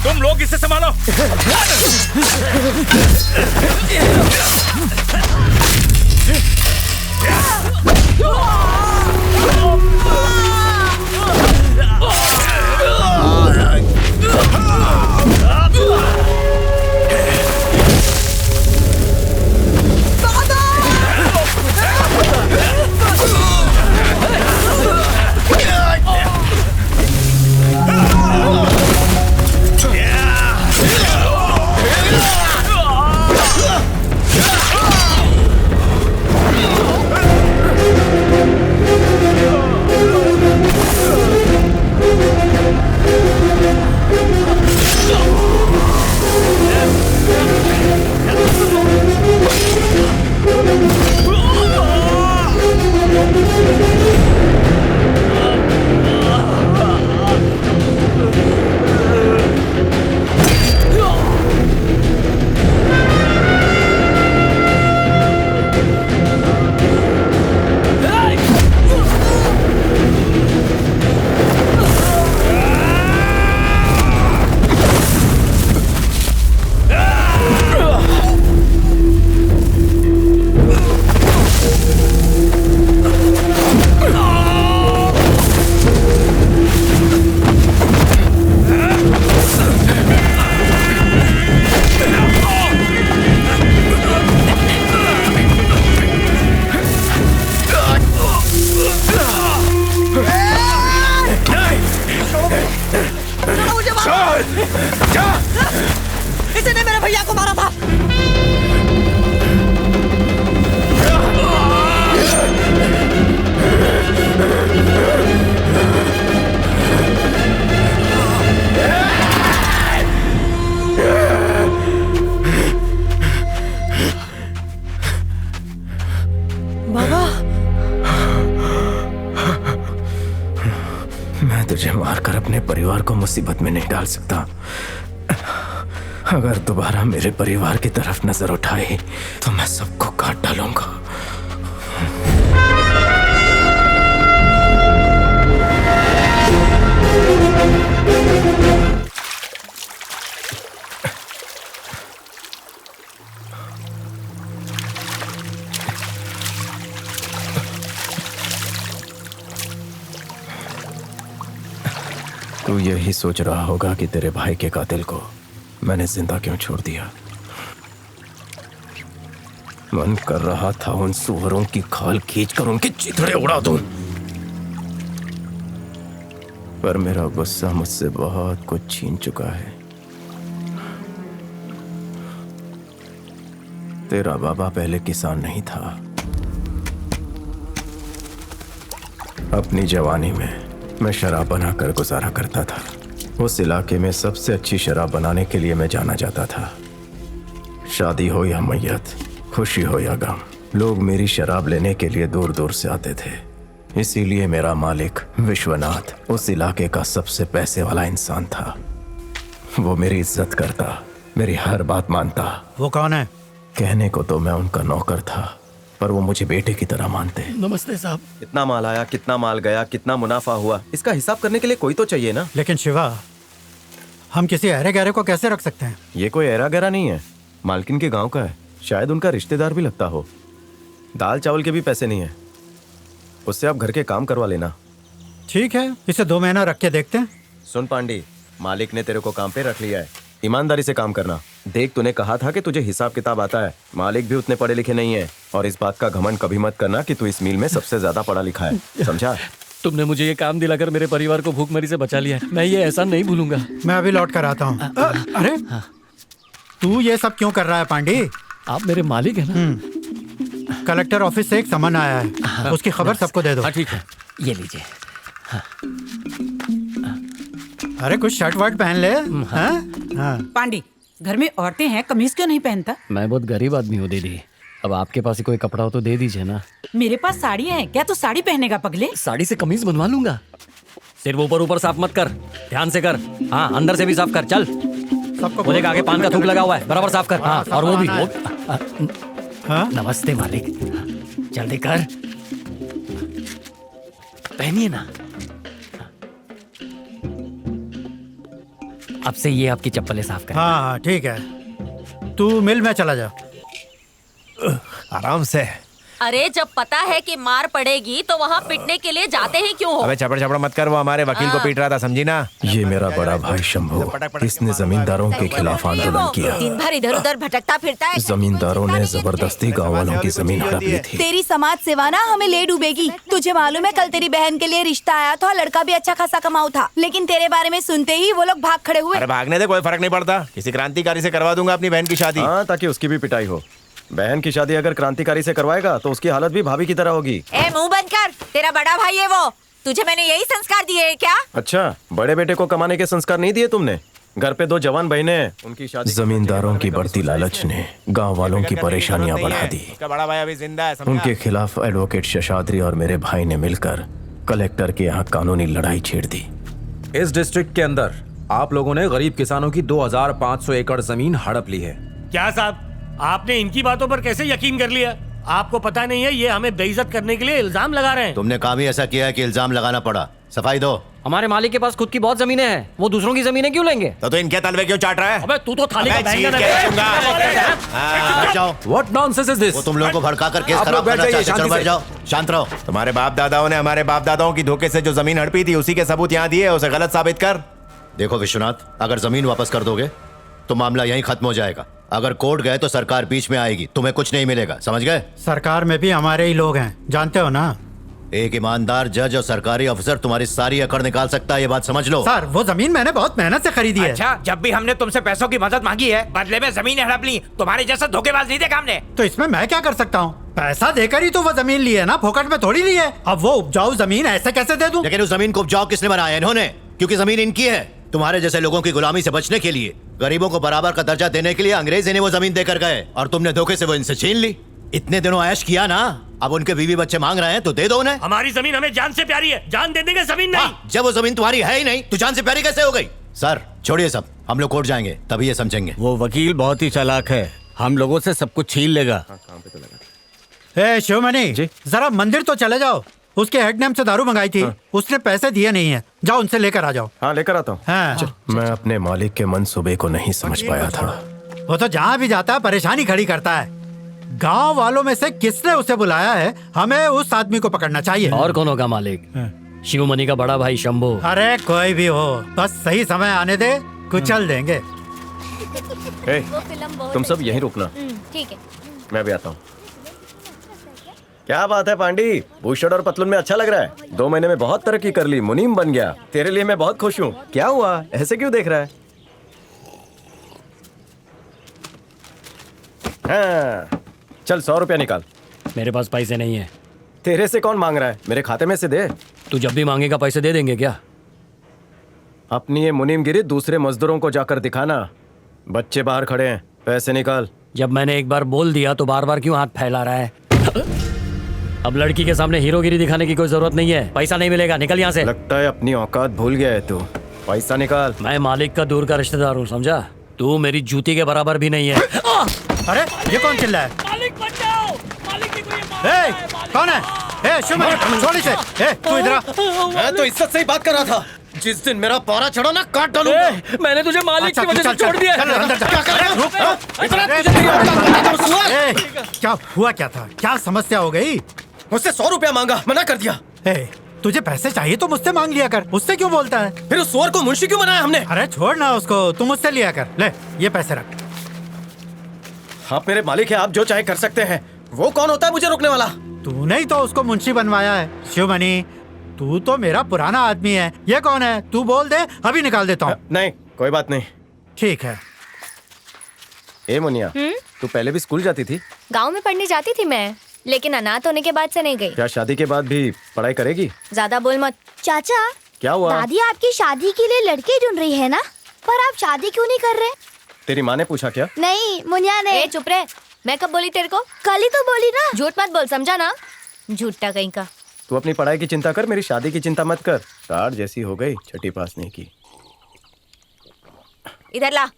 [SPEAKER 19] तुम लोग इसे संभालो।
[SPEAKER 2] इसने मेरे भैया को मारा था।
[SPEAKER 1] बाबा, मैं तुझे मारकर अपने परिवार को मुसीबत में नहीं डाल सकता। अगर दोबारा मेरे परिवार की तरफ नजर उठाई तो मैं सबको काट डालूंगा। तू यही सोच रहा होगा कि तेरे भाई के कातिल को मैंने जिंदा क्यों छोड़ दिया। मन कर रहा था उन सुअरों की खाल खींचकर उनके चिथड़े उड़ा दूं, पर मेरा गुस्सा मुझसे बहुत कुछ छीन चुका है। तेरा बाबा पहले किसान नहीं था। अपनी जवानी में मैं शराब बनाकर गुजारा करता था। उस इलाके में सबसे अच्छी शराब बनाने के लिए मैं जाना जाता था। शादी हो या मैयत, खुशी हो या गम, लोग मेरी शराब लेने के लिए दूर दूर से आते थे। इसीलिए मेरा मालिक विश्वनाथ उस इलाके का सबसे पैसे वाला इंसान था। वो मेरी इज्जत करता, मेरी हर बात मानता।
[SPEAKER 15] वो कौन है?
[SPEAKER 1] कहने को तो मैं उनका नौकर था, पर वो मुझे बेटे की तरह मानते।
[SPEAKER 15] नमस्ते साहब।
[SPEAKER 21] कितना माल आया, कितना माल गया, कितना मुनाफा हुआ, इसका हिसाब करने के लिए कोई तो चाहिए ना।
[SPEAKER 15] लेकिन शिवा, हम किसी अहरे गहरे को कैसे रख सकते हैं?
[SPEAKER 1] ये कोई अहरा गहरा नहीं है, मालकिन के गांव का है। शायद उनका रिश्तेदार भी लगता हो। दाल चावल के भी पैसे नहीं है, उससे आप घर के काम करवा लेना।
[SPEAKER 15] ठीक है, इसे 2 महीना रख के देखते हैं।
[SPEAKER 1] सुन पांडी, मालिक ने तेरे को काम पे रख लिया है, ईमानदारी से काम करना। देख, तूने कहा था कि तुझे हिसाब किताब आता है। मालिक भी उतने पढ़े लिखे नहीं है, और इस बात का घमंड कभी मत करना कि तू इस मील में सबसे ज्यादा पढ़ा लिखा है, समझा?
[SPEAKER 4] तुमने मुझे ये काम दिलाकर मेरे परिवार को भूखमरी से बचा लिया। मैं ये एहसान नहीं भूलूंगा।
[SPEAKER 15] मैं अभी लौट कर आता हूँ। अरे तू ये सब क्यों कर रहा है पांडी?
[SPEAKER 4] आप मेरे मालिक हैं ना।
[SPEAKER 15] कलेक्टर ऑफिस से एक समन आया है, उसकी खबर सबको दे दो।
[SPEAKER 4] ठीक है, ये लीजिए।
[SPEAKER 15] अरे कुछ शर्ट वर्ट पहन ले।
[SPEAKER 17] पांडी, घर में औरतें हैं, कमीज क्यों नहीं पहनता?
[SPEAKER 4] मैं बहुत गरीब आदमी हूँ दीदी। अब आपके पास कोई कपड़ा हो तो दे दीजिए ना।
[SPEAKER 17] मेरे पास साड़ियाँ हैं, क्या तू साड़ी पहनेगा पगले?
[SPEAKER 4] साड़ी से कमीज बनवा लूंगा। सिर्फ ऊपर ऊपर साफ मत कर, ध्यान से कर। हाँ, अंदर से भी साफ कर। चल, बोले आगे पान का थूक लगा हुआ है, बराबर साफ कर। हाँ, और वो भी नमस्ते मालिक, जल्दी कर, पहनिए ना। अब से ये आपकी चप्पलें साफ करें।
[SPEAKER 15] हाँ हाँ ठीक है, तू मिल में चला जा।
[SPEAKER 12] आराम से।
[SPEAKER 16] अरे जब पता है कि मार पड़ेगी तो वहाँ पिटने के लिए जाते ही क्यों हो?
[SPEAKER 12] अबे चपड़ चपड़ मत कर, वो हमारे वकील को पीट रहा था, समझी ना।
[SPEAKER 1] ये मेरा बड़ा भाई शंभू, इसने जमींदारों के खिलाफ आंदोलन किया।
[SPEAKER 16] दिन भर इधर उधर भटकता फिरता है।
[SPEAKER 1] जमींदारों ने जबरदस्ती गाँव वालों की जमीन हड़प ली थी।
[SPEAKER 8] तेरी समाज सेवा ना हमें ले डूबेगी। तुझे मालूम है कल तेरी बहन के लिए रिश्ता आया था, लड़का भी अच्छा खासा कमाऊ था, लेकिन तेरे बारे में सुनते ही वो लोग भाग खड़े हुए।
[SPEAKER 12] अरे भागने दे, कोई फर्क नहीं पड़ता, किसी क्रांतिकारी से करवा दूंगा अपनी बहन की शादी।
[SPEAKER 21] हाँ, ताकि उसकी भी पिटाई हो। बहन की शादी अगर क्रांतिकारी से करवाएगा तो उसकी हालत भी भाभी की तरह होगी।
[SPEAKER 16] ए मुंह बंद कर, तेरा बड़ा भाई है वो। तुझे मैंने यही संस्कार दिए है क्या?
[SPEAKER 21] अच्छा, बड़े बेटे को कमाने के संस्कार नहीं दिए तुमने? घर पे 2 जवान बहनें हैं, उनकी शादी। जमींदारों की बढ़ती लालच ने गांव वालों की परेशानियां बढ़ा दी।
[SPEAKER 12] उसका बड़ा भाई अभी जिंदा है, समझा?
[SPEAKER 1] उनके खिलाफ एडवोकेट शशाद्री और मेरे भाई ने मिलकर कलेक्टर के यहाँ कानूनी लड़ाई छेड़ दी।
[SPEAKER 11] इस डिस्ट्रिक्ट के अंदर आप लोगों ने गरीब किसानों की 2500 एकड़ जमीन हड़प ली है।
[SPEAKER 22] क्या साहब, आपने इनकी बातों पर कैसे यकीन कर लिया? आपको पता नहीं है ये हमें बेइज्जत करने के लिए इल्जाम लगा रहे हैं।
[SPEAKER 23] तुमने काम ही ऐसा किया है कि इल्जाम लगाना पड़ा। सफाई दो।
[SPEAKER 4] हमारे मालिक के पास खुद की बहुत जमीनें हैं, वो दूसरों की जमीनें क्यों लेंगे?
[SPEAKER 12] तो इनके तलवे क्यों चाट रहा है?
[SPEAKER 22] अबे तू तो थाली का बैंगन
[SPEAKER 23] जाओ।
[SPEAKER 11] What nonsense is this?
[SPEAKER 23] वो तुम लोगों को भड़का कर केस खराब करना चाहते, चलो बैठ जाओ, शांत रहो।
[SPEAKER 12] तुम्हारे बाप दादाओं ने हमारे बाप दादाओं की धोखे से जो जमीन हड़पी थी उसी के सबूत यहाँ दिए, उसे गलत साबित कर।
[SPEAKER 23] देखो विश्वनाथ, अगर जमीन वापस कर दोगे तो मामला यहीं खत्म हो जाएगा। अगर कोर्ट गए तो सरकार बीच में आएगी, तुम्हें कुछ नहीं मिलेगा, समझ गए?
[SPEAKER 15] सरकार में भी हमारे ही लोग हैं, जानते हो ना।
[SPEAKER 23] एक ईमानदार जज और सरकारी अफसर तुम्हारी सारी अकड़ निकाल सकता है, ये बात समझ लो।
[SPEAKER 15] सर, वो जमीन मैंने बहुत मेहनत से खरीदी है।
[SPEAKER 14] अच्छा, जब भी हमने तुमसे पैसों की मदद मांगी है, बदले में जमीन हड़प ली, तुम्हारे जैसा धोखेबाज नहीं देखा हमने।
[SPEAKER 15] तो इसमें मैं क्या कर सकता हूँ? पैसा देकर ही तो वो जमीन ली है ना, फोकट में थोड़ी ली है। अब वो उपजाऊ जमीन ऐसे कैसे दे दूं?
[SPEAKER 23] लेकिन उस जमीन को उपजाऊ किसने बनाया? इन्होंने, क्योंकि जमीन इनकी है। तुम्हारे जैसे लोगों की गुलामी से बचने के लिए, गरीबों को बराबर का दर्जा देने के लिए अंग्रेज इन्हें वो जमीन देकर गए और तुमने धोखे से वो इनसे छीन ली। इतने दिनों ऐश किया ना, अब उनके बीवी बच्चे मांग रहे हैं तो दे दो उन्हें।
[SPEAKER 22] हमारी जमीन हमें जान से प्यारी है, जान दे देंगे, जमीन नहीं।
[SPEAKER 23] जब वो जमीन तुम्हारी है ही नहीं तो जान से प्यारी कैसे हो गई? सर छोड़िए सब, हम लोग कोर्ट जाएंगे तभी ये समझेंगे।
[SPEAKER 24] वो वकील बहुत ही चालाक है, हम लोगों से सब कुछ छीन लेगा।
[SPEAKER 15] ए शिवमणि, जरा मंदिर तो चले जाओ। उसके हेड नेम से दारू मंगाई थी, उसने पैसे दिए नहीं है, जाओ उनसे लेकर आ जाओ।
[SPEAKER 21] हाँ, लेकर आता हूँ।
[SPEAKER 15] हाँ।
[SPEAKER 21] मैं अपने मालिक के मंसूबे को नहीं समझ पाया था।
[SPEAKER 15] वो तो जहाँ भी जाता है परेशानी खड़ी करता है। गांव वालों में से किसने उसे बुलाया है? हमें उस आदमी को पकड़ना चाहिए।
[SPEAKER 4] और कौन होगा मालिक? शिवमणि का बड़ा भाई शंभू।
[SPEAKER 15] अरे कोई भी हो, बस सही समय आने दे, कुचल देंगे।
[SPEAKER 21] तुम सब यहीं रुकना,
[SPEAKER 6] ठीक है।
[SPEAKER 21] मैं भी आता हूँ। क्या बात है पांडी, भूषण और पतलून में अच्छा लग रहा है। 2 महीने में बहुत तरक्की कर ली, मुनीम बन गया। तेरे लिए मैं बहुत खुश हूँ। क्या हुआ, ऐसे क्यों देख रहा है? हाँ, चल 100 रुपया निकाल।
[SPEAKER 4] मेरे पास पैसे नहीं है।
[SPEAKER 21] तेरे से कौन मांग रहा है? मेरे खाते में से दे।
[SPEAKER 4] तू जब भी मांगेगा पैसे दे देंगे क्या?
[SPEAKER 21] अपनी ये मुनीमगिरी दूसरे मजदूरों को जाकर दिखाना। बच्चे बाहर खड़े हैं, पैसे निकाल।
[SPEAKER 4] जब मैंने एक बार बोल दिया तो बार बार क्यों हाथ फैला रहा है? अब लड़की के सामने हीरोगिरी दिखाने की कोई जरूरत नहीं है। पैसा नहीं मिलेगा, निकल यहाँ से।
[SPEAKER 21] लगता है अपनी औकात भूल गया है तू। पैसा निकाल।
[SPEAKER 4] मैं मालिक का दूर का रिश्तेदार हूँ, समझा? तू मेरी जूती के बराबर भी नहीं है।
[SPEAKER 15] अरे ये कौन चिल्ला है?
[SPEAKER 22] मालिक बच जाओ, मालिक की कोई
[SPEAKER 15] कौन है? शिवमणि, छोड़ इसे। तू इधर आ।
[SPEAKER 21] मैं तो इज्जत से ही बात कर रहा था। जिस दिन मेरा पारा चढ़ा ना, काट डालूंगा।
[SPEAKER 4] मैंने तुझे मालिक की वजह से छोड़ दिया।
[SPEAKER 15] क्या हुआ? क्या था? क्या समस्या हो गई?
[SPEAKER 21] मुझसे 100 रुपया मांगा, मना कर दिया।
[SPEAKER 15] तुझे पैसे चाहिए तो मुझसे मांग लिया कर, उससे क्यों बोलता है?
[SPEAKER 21] फिर उस सुअर को मुंशी क्यों बनाया हमने?
[SPEAKER 15] अरे छोड़ ना उसको, तू मुझसे लिया कर। ले ये पैसे रख।
[SPEAKER 21] आप मेरे मालिक हैं, आप जो चाहे कर सकते हैं। वो कौन होता है मुझे रोकने वाला?
[SPEAKER 15] तूने ही तो उसको मुंशी बनवाया है। शिवमणि, तू तो मेरा पुराना आदमी है। ये कौन है? तू बोल दे, अभी निकाल देता हूँ।
[SPEAKER 21] नहीं, कोई बात नहीं।
[SPEAKER 15] ठीक है।
[SPEAKER 21] ए मुनिया, तू पहले भी स्कूल जाती थी?
[SPEAKER 6] गांव में पढ़ने जाती थी मैं, लेकिन अनाथ होने के बाद से नहीं गई।
[SPEAKER 21] क्या शादी के बाद भी पढ़ाई करेगी?
[SPEAKER 6] ज्यादा बोल मत।
[SPEAKER 10] चाचा,
[SPEAKER 21] क्या हुआ?
[SPEAKER 10] दादी आपकी शादी के लिए लड़के ढूंढ रही है ना, पर आप शादी क्यों नहीं कर रहे?
[SPEAKER 21] तेरी माँ ने पूछा क्या?
[SPEAKER 10] नहीं, मुनिया ने।
[SPEAKER 6] ए चुप रहे, मैं कब बोली तेरे को?
[SPEAKER 10] कल ही तो बोली ना।
[SPEAKER 6] झूठ मत बोल, समझा ना? झूठा कहीं का।
[SPEAKER 21] तू अपनी पढ़ाई की चिंता कर, मेरी शादी की चिंता मत कर। कार जैसी हो गई, छठी पास नहीं की।
[SPEAKER 16] इधर ला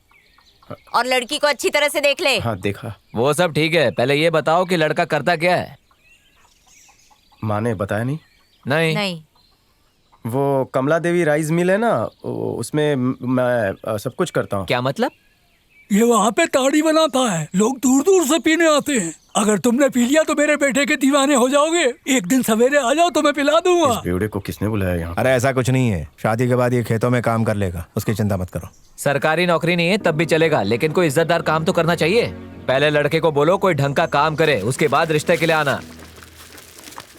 [SPEAKER 16] और लड़की को अच्छी तरह से देख ले।
[SPEAKER 21] हाँ देखा।
[SPEAKER 18] वो सब ठीक है, पहले ये बताओ कि लड़का करता क्या है?
[SPEAKER 21] माँ ने बताया नहीं?
[SPEAKER 18] नहीं।
[SPEAKER 16] नहीं।
[SPEAKER 21] वो कमला देवी राइस मिल है ना, उसमें मैं सब कुछ करता हूँ।
[SPEAKER 18] क्या मतलब?
[SPEAKER 3] ये वहाँ पे ताड़ी बनाता है, लोग दूर दूर से पीने आते हैं। अगर तुमने पी लिया तो मेरे बेटे के दीवाने हो जाओगे। एक दिन सवेरे आ जाओ तो मैं पिला दूंगा।
[SPEAKER 21] इस बेवड़े को किसने बुलाया यहाँ?
[SPEAKER 5] अरे ऐसा कुछ नहीं है, शादी के बाद ये खेतों में काम कर लेगा, उसकी चिंता मत करो।
[SPEAKER 18] सरकारी नौकरी नहीं है तब भी चलेगा, लेकिन कोई इज्जतदार काम तो करना चाहिए। पहले लड़के को बोलो कोई ढंग का काम करे, उसके बाद रिश्ते के लिए आना।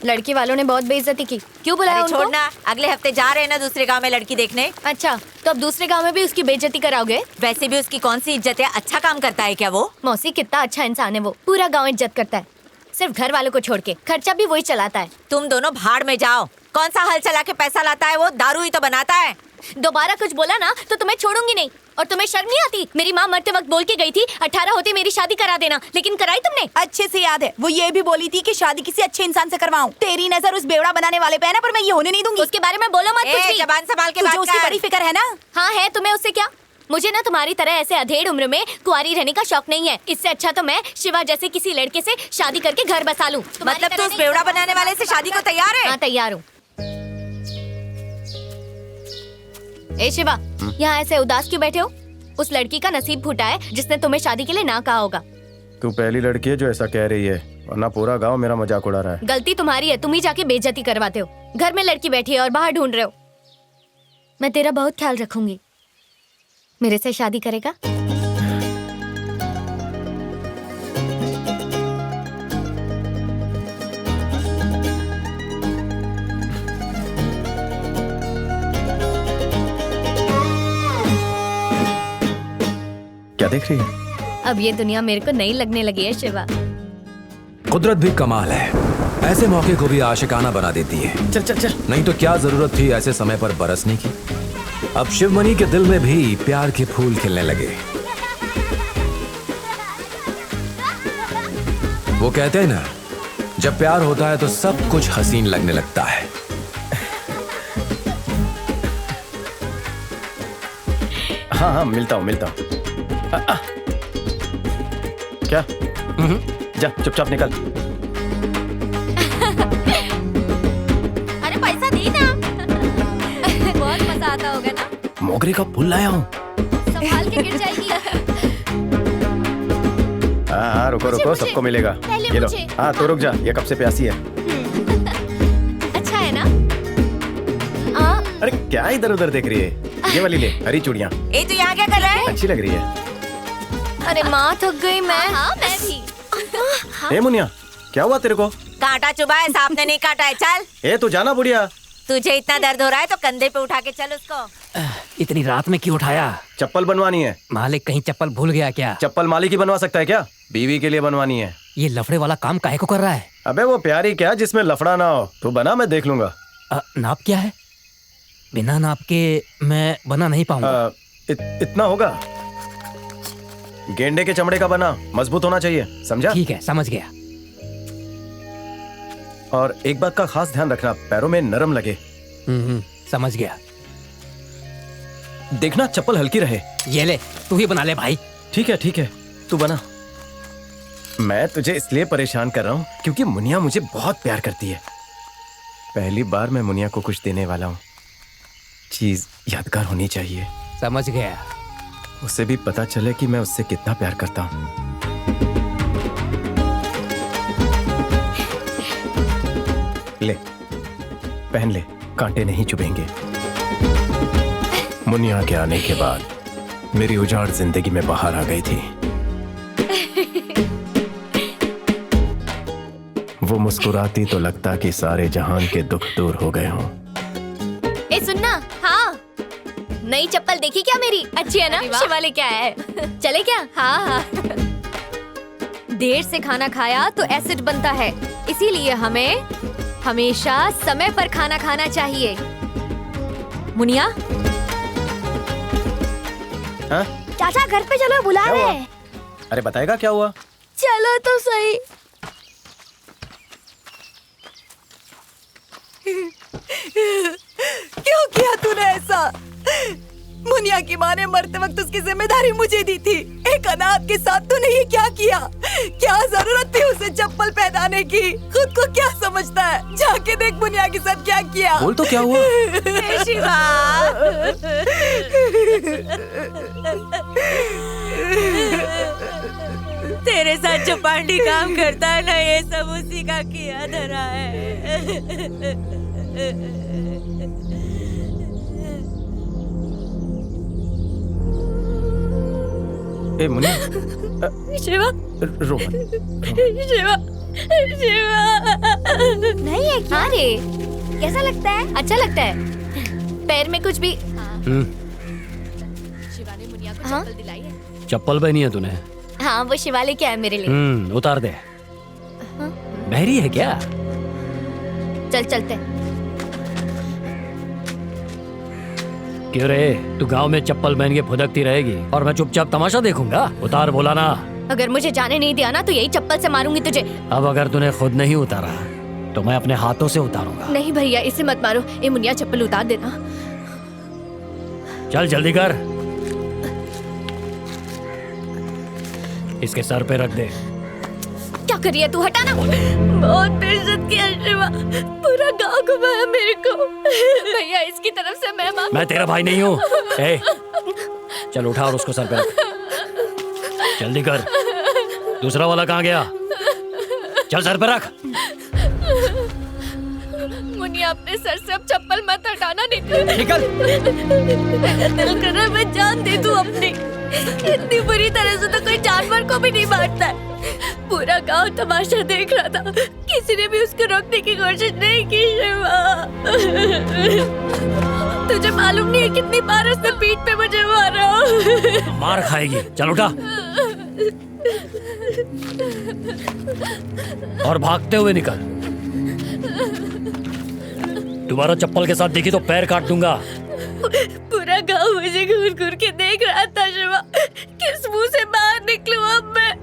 [SPEAKER 6] लड़की वालों ने बहुत बेइज्जती की, क्यों बुलाया उनको?
[SPEAKER 16] छोड़ना, अगले हफ्ते जा रहे हैं ना दूसरे गांव में लड़की देखने।
[SPEAKER 6] अच्छा, तो अब दूसरे गांव में भी उसकी बेइज्जती कराओगे?
[SPEAKER 16] वैसे भी उसकी कौन सी इज्जत है, अच्छा काम करता है क्या वो?
[SPEAKER 6] मौसी कितना अच्छा इंसान है वो, पूरा गांव इज्जत करता है, सिर्फ घर वालों को छोड़ के। खर्चा भी वही चलाता है।
[SPEAKER 16] तुम दोनों भाड़ में जाओ, कौन सा हल चला के पैसा लाता है वो? दारू ही तो बनाता है।
[SPEAKER 6] दोबारा कुछ बोला ना तो तुम्हें छोड़ूंगी नहीं। और तुम्हें शर्म नहीं आती? मेरी माँ मरते वक्त बोल के गई थी 18 होते मेरी शादी करा देना, लेकिन कराई तुमने?
[SPEAKER 8] अच्छे से याद है, वो ये भी बोली थी कि शादी किसी अच्छे इंसान से करवाऊं। तेरी नजर उस बेवड़ा बनाने वाले पे है ना, पर मैं ये होने नहीं दूंगी।
[SPEAKER 6] उसके बारे में बोलो मत कुछ भी।
[SPEAKER 16] जबान संभाल के
[SPEAKER 8] तुझे
[SPEAKER 16] बात
[SPEAKER 8] उसकी
[SPEAKER 16] कर।
[SPEAKER 8] बड़ी फिक्र है ना?
[SPEAKER 6] हाँ है, तुम्हें उससे क्या? मुझे ना तुम्हारी तरह ऐसे अधेड़ उम्र में कुंवारी रहने का शौक नहीं है। इससे अच्छा तो मैं शिवा जैसे किसी लड़के से शादी करके घर बसा लूं।
[SPEAKER 16] मतलब तू उस बेवड़ा बनाने वाले से शादी को तैयार है?
[SPEAKER 6] हाँ तैयार हूँ। ए शिवा, यहाँ ऐसे उदास क्यों बैठे हो? उस लड़की का नसीब फूटा है जिसने तुम्हें शादी के लिए ना कहा होगा।
[SPEAKER 21] तू पहली लड़की है जो ऐसा कह रही है, वरना पूरा गांव मेरा मजाक उड़ा रहा है।
[SPEAKER 6] गलती तुम्हारी है, तुम ही जाके बेइज्जती करवाते हो। घर में लड़की बैठी है और बाहर ढूंढ रहे हो। मैं तेरा बहुत ख्याल रखूंगी। मेरे से शादी करेगा?
[SPEAKER 21] क्या देख रही है?
[SPEAKER 6] अब ये दुनिया मेरे को नई लगने लगी है शिवा।
[SPEAKER 11] कुदरत भी कमाल है, ऐसे मौके को भी आशिकाना बना देती है।
[SPEAKER 21] चल चल चल।
[SPEAKER 11] नहीं तो क्या जरूरत थी ऐसे समय पर बरसने की। अब शिवमणि के दिल में भी प्यार के फूल खिलने लगे। वो कहते हैं ना, जब प्यार होता है तो सब कुछ हसीन लगने लगता है।
[SPEAKER 21] हाँ हाँ, मिलता हूँ मिलता हूँ। क्या? जा चुपचाप निकल।
[SPEAKER 6] अरे पैसा दी ना। बहुत मजा आता होगा ना।
[SPEAKER 21] मोगरे का फूल लाया हूँ।
[SPEAKER 6] संभाल के गिर जाएगी।
[SPEAKER 21] हाँ रुको रुको, सबको मिलेगा। ये लो। हाँ तो रुक जा, ये कब से प्यासी है।
[SPEAKER 6] अच्छा है ना?
[SPEAKER 21] अरे क्या इधर उधर देख रही है? ये वाली ले, हरी चूड़ियाँ।
[SPEAKER 16] ए तू यहाँ क्या कर रहा है?
[SPEAKER 21] अच्छी लग रही है।
[SPEAKER 6] अरे माँ थक गई मैं। हाँ मैं भी।
[SPEAKER 21] ए मुनिया, क्या हुआ तेरे को?
[SPEAKER 16] कांटा चुभा है, सांप ने नहीं काटा है। चल।
[SPEAKER 21] ए तू जाना बुढ़िया।
[SPEAKER 16] तुझे इतना दर्द हो रहा है तो कंधे पे उठा के चल उसको।
[SPEAKER 4] इतनी रात में क्यों उठाया?
[SPEAKER 21] चप्पल बनवानी है।
[SPEAKER 4] मालिक कहीं चप्पल भूल गया क्या?
[SPEAKER 21] चप्पल मालिक ही बनवा सकता है क्या? बीवी के लिए बनवानी है।
[SPEAKER 4] ये लफड़े वाला काम काहे को कर रहा है?
[SPEAKER 21] अबे वो प्यारी क्या जिसमें लफड़ा ना हो। तू बना, मैं देख लूंगा।
[SPEAKER 4] नाप क्या है? बिना नाप के मैं बना नहीं पाऊंगा।
[SPEAKER 21] इतना होगा। गेंडे के चमड़े का बना, मजबूत होना चाहिए, समझा?
[SPEAKER 4] ठीक है, समझ गया।
[SPEAKER 21] और एक बात का खास ध्यान रखना, पैरों में नरम लगे।
[SPEAKER 4] समझ गया।
[SPEAKER 21] देखना चप्पल हल्की रहे।
[SPEAKER 4] ये ले, तू ही बना ले भाई।
[SPEAKER 21] ठीक है, तू बना। मैं तुझे इसलिए परेशान कर रहा हूँ क्योंकि मुनिया मुझे बहुत प्यार करती है। पहली बार मैं मुनिया को कुछ देने वाला हूँ। चीज यादगार होनी चाहिए।
[SPEAKER 4] समझ गया।
[SPEAKER 21] उसे भी पता चले कि मैं उससे कितना प्यार करता हूँ। ले, पहन ले, कांटे नहीं चुभेंगे। मुनिया के आने के बाद मेरी उजाड़ जिंदगी में बाहर आ गई थी। वो मुस्कुराती तो लगता कि सारे जहान के दुख दूर हो गए हों।
[SPEAKER 6] ए सुनना, हाँ नई चप्पल देखी क्या मेरी? अच्छी है ना? शिवा लेके आया है। चले क्या? हाँ। देर से खाना खाया तो एसिड बनता है, इसीलिए हमें हमेशा समय पर खाना खाना चाहिए। मुनिया,
[SPEAKER 21] हाँ?
[SPEAKER 10] चाचा घर पे चलो, बुला रहे हैं।
[SPEAKER 21] अरे बताएगा क्या हुआ?
[SPEAKER 10] चलो तो सही।
[SPEAKER 8] क्यों किया तूने ऐसा? मुनिया की माँ ने मरते वक्त उसकी जिम्मेदारी मुझे दी थी। एक अनाथ के साथ तूने ये क्या किया? क्या जरूरत थी उसे
[SPEAKER 17] से चप्पल पहनाने की। खुद को क्या समझता है? जाके देख मुनिया के साथ क्या किया।
[SPEAKER 21] बोल तो क्या हुआ?
[SPEAKER 17] शिवा
[SPEAKER 16] तेरे साथ जो पांडी काम करता है ना, ये सब उसी का किया धरा है।
[SPEAKER 21] ए मुनिया,
[SPEAKER 6] शिवा
[SPEAKER 21] रो मत।
[SPEAKER 6] शिवा शिवा
[SPEAKER 7] नहीं है क्या रे? कैसा लगता है? अच्छा लगता है। पैर में कुछ भी?
[SPEAKER 6] शिवा ने मुनिया को
[SPEAKER 7] हाँ?
[SPEAKER 6] चप्पल दिलाई है।
[SPEAKER 4] चप्पल पहनी है तूने?
[SPEAKER 7] हाँ, वो शिवा लेके आया मेरे लिए।
[SPEAKER 4] उतार दे।
[SPEAKER 7] हाँ?
[SPEAKER 4] बहरी है क्या?
[SPEAKER 7] चल चलते।
[SPEAKER 4] क्यों रे, तू गांव में चप्पल पहन के फुदकती रहेगी और मैं चुपचाप तमाशा देखूंगा? उतार बोला ना।
[SPEAKER 7] अगर मुझे जाने नहीं दिया ना तो यही चप्पल से मारूंगी तुझे।
[SPEAKER 4] अब अगर तूने खुद नहीं उतारा तो मैं अपने हाथों से उतारूंगा।
[SPEAKER 7] नहीं भैया, इसे मत मारो। ये मुनिया चप्पल उतार देना।
[SPEAKER 4] चल जल्दी कर। इसके सर पे रख दे।
[SPEAKER 7] क्या करिए तू? हटाना।
[SPEAKER 6] बहुत बेइज्जत किया शिवा, पूरा गांव घुमाया मेरे को। भैया इसकी तरफ से मैं माफी।
[SPEAKER 4] मैं तेरा भाई नहीं हूँ। ए, चल उठा और उसको सर पे रख। जल्दी कर। दूसरा वाला कहाँ गया? चल सर पे रख।
[SPEAKER 6] मुनिया अपने सर से अब चप्पल मत हटाना। निकल
[SPEAKER 4] निकल।
[SPEAKER 6] दिल कर रहा है मैं जान दे दूं अपनी। इतनी बुरी तरह से तो कोई जानवर को भी नहीं मारता है। पूरा गांव तमाशा देख रहा था, किसी ने भी उसको रोकने की कोशिश नहीं की। शिवा तुझे मालूम नहीं है कितनी बार उसने पीठ पे मुझे मारा।
[SPEAKER 4] मार खाएगी। चल उठा और भागते हुए निकल। दोबारा चप्पल के साथ दिखी तो पैर काट दूंगा।
[SPEAKER 6] पूरा गांव मुझे घूर घूर के देख रहा था शिवा, किस मुंह से बाहर निकलूं अब मैं।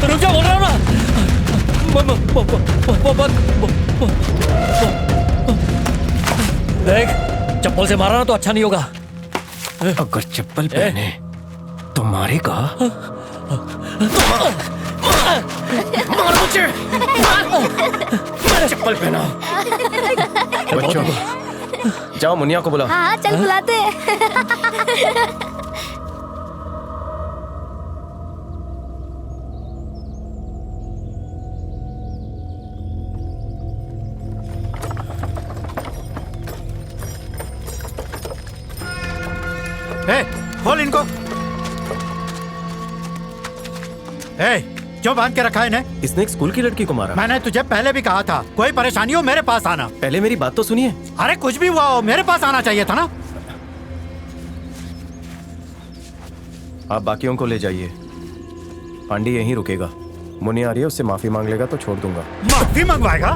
[SPEAKER 4] रुक जा बोल रहा हूं ना। देख, चप्पल से मारा ना तो अच्छा नहीं होगा।
[SPEAKER 21] अगर चप्पल पहने तो मारेगा। मार मुझे। चप्पल पहना। बच्चों जाओ मुनिया को बुलाओ।
[SPEAKER 7] हाँ चल बुलाते हैं।
[SPEAKER 5] खोल इनको। क्यों बांध के रखा है इन्हें?
[SPEAKER 21] इसने एक स्कूल की लड़की को मारा।
[SPEAKER 5] मैंने तुझे पहले भी कहा था, कोई परेशानी हो मेरे पास आना।
[SPEAKER 21] पहले मेरी बात तो सुनिए।
[SPEAKER 5] अरे कुछ भी हुआ हो मेरे पास आना चाहिए था ना।
[SPEAKER 21] आप बाकियों को ले जाइए, पांडी यहीं रुकेगा। मुनिया आ रही है, उससे माफी मांग लेगा तो छोड़ दूंगा।
[SPEAKER 5] माफी मंगवाएगा?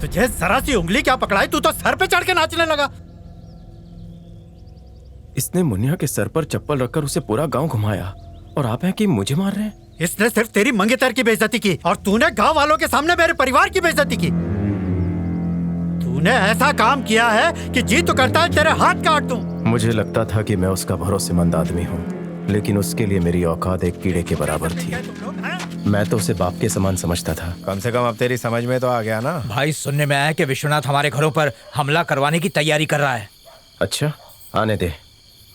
[SPEAKER 5] तुझे जरा सी उंगली क्या पकड़ाई, तू तो सर पे चढ़ के नाचने लगा।
[SPEAKER 21] इसने मुनिया के सर पर चप्पल रखकर उसे पूरा गांव घुमाया और आप हैं कि मुझे मार रहे हैं।
[SPEAKER 5] इसने सिर्फ तेरी मंगेतर की बेइज्जती की और तूने गांव वालों के सामने मेरे परिवार की बेइज्जती की। तूने ऐसा काम किया है कि जी तो करता है तेरे हाथ काट दूं।
[SPEAKER 21] मुझे लगता था कि मैं उसका भरोसेमंद आदमी हूँ, लेकिन उसके लिए मेरी औकात एक कीड़े के बराबर थी। मैं तो उसे बाप के समान समझता था।
[SPEAKER 5] कम से कम अब तेरी समझ में तो आ गया ना।
[SPEAKER 9] भाई सुनने में आया कि विश्वनाथ हमारे घरों पर हमला करवाने की तैयारी कर रहा है।
[SPEAKER 21] अच्छा, आने दे,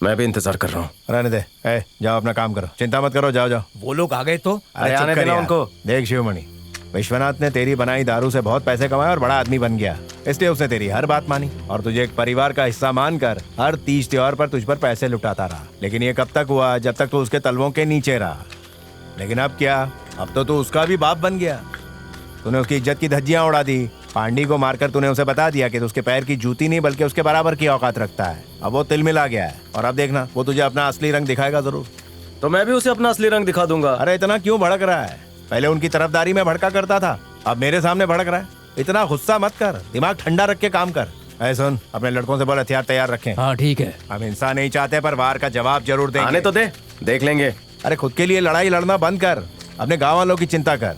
[SPEAKER 1] मैं भी इंतजार कर रहा हूँ।
[SPEAKER 12] रहने दे। जाओ अपना काम करो, चिंता मत करो, जाओ जाओ।
[SPEAKER 15] वो लोग आ गए तो
[SPEAKER 12] अरे
[SPEAKER 1] आने
[SPEAKER 12] चुप कर
[SPEAKER 1] देना
[SPEAKER 12] यार।
[SPEAKER 1] उनको।
[SPEAKER 12] देख शिवमणि, विश्वनाथ ने तेरी बनाई दारू से बहुत पैसे कमाए और बड़ा आदमी बन गया, इसलिए उसने तेरी हर बात मानी और तुझे एक परिवार का हिस्सा मानकर हर तीज त्योहार पर तुझ पर पैसे लुटाता रहा। लेकिन ये कब तक हुआ? जब तक तू उसके तलवों के नीचे रहा। लेकिन अब क्या? अब तो तू उसका भी बाप बन गया। तूने उसकी इज्जत की धज्जियां उड़ा दी। पांडी को मारकर तूने उसे बता दिया कि तू उसके पैर की जूती नहीं बल्कि उसके बराबर की औकात रखता है। अब वो तिल मिला गया है और अब देखना वो तुझे अपना असली रंग दिखाएगा जरूर।
[SPEAKER 1] तो मैं भी उसे अपना असली रंग दिखा दूंगा।
[SPEAKER 12] अरे इतना क्यों भड़क रहा है? पहले उनकी तरफदारी में भड़का करता था, अब मेरे सामने भड़क रहा है। इतना गुस्सा मत कर, दिमाग ठंडा रख के काम कर। ऐ सुन, अपने लड़कों से बोल हथियार तैयार रखें।
[SPEAKER 15] हाँ ठीक है।
[SPEAKER 12] हम हिंसा नहीं चाहते पर वार का जवाब जरूर देंगे।
[SPEAKER 1] आने तो दे, देख लेंगे।
[SPEAKER 12] अरे खुद के लिए लड़ाई लड़ना बंद कर, अपने गांव वालों की चिंता कर,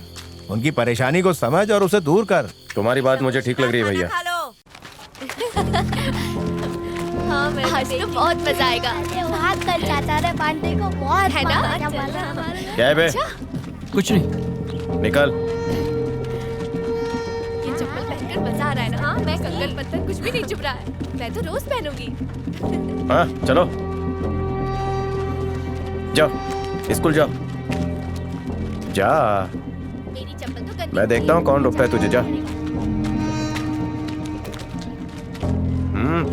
[SPEAKER 12] उनकी परेशानी को समझ और उसे दूर कर।
[SPEAKER 1] तुम्हारी बात मुझे ठीक लग रही है भैया।
[SPEAKER 7] हाँ मैं आज तो बहुत मजा आएगा।
[SPEAKER 10] भाग कर चाचा रे पांडे को बहुत
[SPEAKER 7] है ना?
[SPEAKER 1] क्या है बे?
[SPEAKER 15] कुछ नहीं।
[SPEAKER 1] निकल।
[SPEAKER 7] ये चप्पल पहनकर मजा आ रहा है ना? हाँ मैं कंगन पत्थर कुछ भी नहीं चुभ रहा है। मैं तो रोज पहनूंगी।
[SPEAKER 1] हाँ चलो जाओ, स्कूल जाओ। जा,
[SPEAKER 7] मेरी चप्पल तो गंदी।
[SPEAKER 1] मैं देखता हूँ कौन रोकता है तुझे। जा।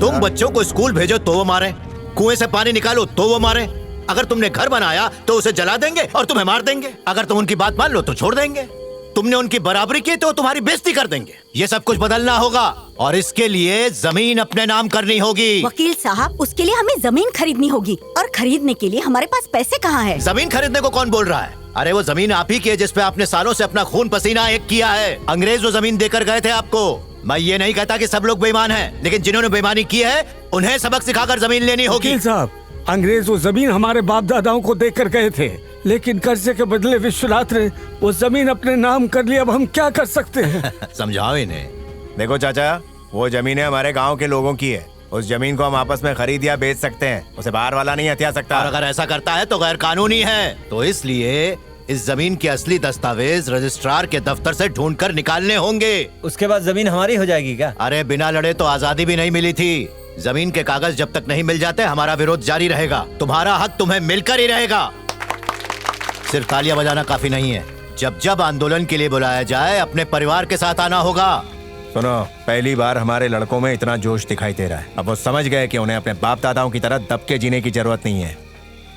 [SPEAKER 23] तुम बच्चों को स्कूल भेजो तो वो मारे, कुएं से पानी निकालो तो वो मारे। अगर तुमने घर बनाया तो उसे जला देंगे और तुम्हें मार देंगे। अगर तुम उनकी बात मान लो तो छोड़ देंगे। तुमने उनकी बराबरी की तो तुम्हारी बेइज्जती कर देंगे। ये सब कुछ बदलना होगा और इसके लिए जमीन अपने नाम करनी होगी।
[SPEAKER 8] वकील साहब, उसके लिए हमें जमीन खरीदनी होगी और खरीदने के लिए हमारे पास पैसे कहाँ है?
[SPEAKER 23] जमीन खरीदने को कौन बोल रहा है? अरे वो जमीन आप ही की है जिसपे आपने सालों से अपना खून पसीना एक किया है। अंग्रेज वो जमीन देकर गए थे आपको। मैं ये नहीं कहता कि सब लोग बेईमान हैं, लेकिन जिन्होंने बेईमानी की है उन्हें सबक सिखाकर जमीन लेनी होगी।
[SPEAKER 9] वकील साहब, अंग्रेज वो जमीन हमारे बाप दादाओं को देकर गए थे, लेकिन कर्जे के बदले विश्वनाथ ने वो जमीन अपने नाम कर ली। अब हम क्या कर सकते हैं?
[SPEAKER 23] समझाओ इन्हें।
[SPEAKER 12] देखो चाचा, वो जमीनें हमारे गांव के लोगों की है। उस जमीन को हम आपस में खरीद या बेच सकते हैं, उसे बाहर वाला नहीं हथिया सकता।
[SPEAKER 23] और अगर ऐसा करता है तो गैर कानूनी है। तो इसलिए इस जमीन के असली दस्तावेज रजिस्ट्रार के दफ्तर से ढूंढकर निकालने होंगे।
[SPEAKER 14] उसके बाद जमीन हमारी हो जाएगी क्या?
[SPEAKER 23] अरे बिना लड़े तो आजादी भी नहीं मिली थी। जमीन के कागज जब तक नहीं मिल जाते हमारा विरोध जारी रहेगा। तुम्हारा हक तुम्हें मिलकर ही रहेगा। सिर्फ तालियां बजाना काफी नहीं है। जब जब आंदोलन के लिए बुलाया जाए अपने परिवार के साथ आना होगा।
[SPEAKER 12] सुनो, पहली बार हमारे लड़कों में इतना जोश दिखाई दे रहा है। अब वो समझ गए कि उन्हें अपने बाप दादाओं की तरह दब के जीने की जरूरत नहीं है।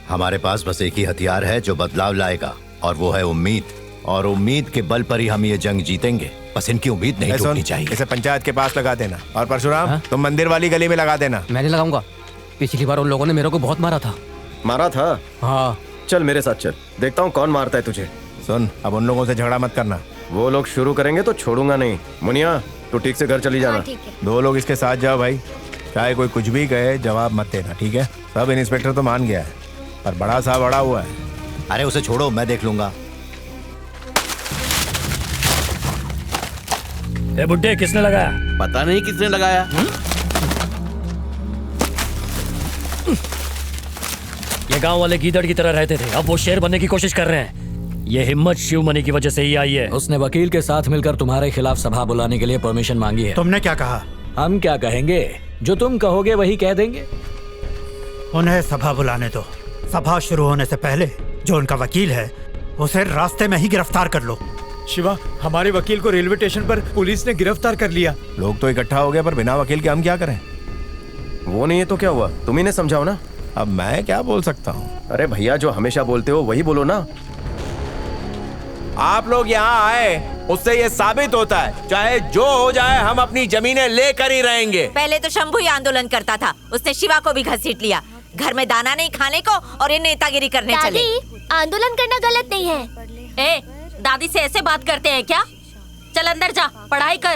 [SPEAKER 23] हमारे पास बस एक ही हथियार है जो बदलाव लाएगा और वो है उम्मीद। और उम्मीद के बल पर ही हम ये जंग जीतेंगे। बस इनकी उम्मीद नहीं टूटनी चाहिए।
[SPEAKER 12] इसे पंचायत के पास लगा देना और परशुराम तुम मंदिर वाली गली में लगा देना।
[SPEAKER 4] मैं नहीं लगाऊंगा। पिछली बार उन लोगों ने मेरे को बहुत मारा था।
[SPEAKER 1] मारा था?
[SPEAKER 4] हाँ।
[SPEAKER 1] चल मेरे साथ चल, देखता हूँ कौन मारता है तुझे।
[SPEAKER 12] सुन, अब उन लोगों से झगड़ा मत करना।
[SPEAKER 1] वो लोग शुरू करेंगे तो छोड़ूंगा नहीं। मुनिया तू ठीक से घर चली जाना।
[SPEAKER 12] दो लोग इसके साथ जाओ भाई। चाहे कोई कुछ भी कहे जवाब मत देना, ठीक है? सब इंस्पेक्टर तो मान गया है पर बड़ा साहब अड़ा हुआ है।
[SPEAKER 23] अरे उसे छोड़ो, मैं देख लूंगा।
[SPEAKER 22] ए बुड्ढे, किसने लगाया?
[SPEAKER 13] पता नहीं किसने लगाया।
[SPEAKER 22] ये गांव वाले गीदड़ की तरह रहते थे, अब वो शेर बनने की कोशिश कर रहे हैं। ये हिम्मत शिवमणि की वजह से ही आई है।
[SPEAKER 18] उसने वकील के साथ मिलकर तुम्हारे खिलाफ सभा बुलाने के लिए परमिशन मांगी है।
[SPEAKER 5] तुमने क्या कहा?
[SPEAKER 18] हम क्या कहेंगे, जो तुम कहोगे वही कह देंगे।
[SPEAKER 5] उन्हें सभा बुलाने दो। सभा शुरू होने से पहले जो उनका वकील है उसे रास्ते में ही गिरफ्तार कर लो।
[SPEAKER 19] शिवा, हमारे वकील को रेलवे स्टेशन पर पुलिस ने गिरफ्तार कर लिया।
[SPEAKER 12] लोग तो इकट्ठा हो गए पर बिना वकील के हम क्या करें?
[SPEAKER 1] वो नहीं है तो क्या हुआ? तुम ही ने समझाओ ना।
[SPEAKER 12] अब मैं क्या बोल सकता हूँ?
[SPEAKER 1] अरे भैया, जो हमेशा बोलते हो वही बोलो ना।
[SPEAKER 11] आप लोग यहाँ आए उससे ये साबित होता है चाहे जो हो जाए हम अपनी जमीनें लेकर ही रहेंगे।
[SPEAKER 16] पहले तो शंभू ही आंदोलन करता था, उसने शिवा को भी घसीट लिया। घर में दाना नहीं खाने को और ये नेतागिरी करने चले।
[SPEAKER 10] आंदोलन करना गलत नहीं है।
[SPEAKER 16] ए, दादी से ऐसे बात करते हैं क्या? चल अंदर जा, पढ़ाई कर।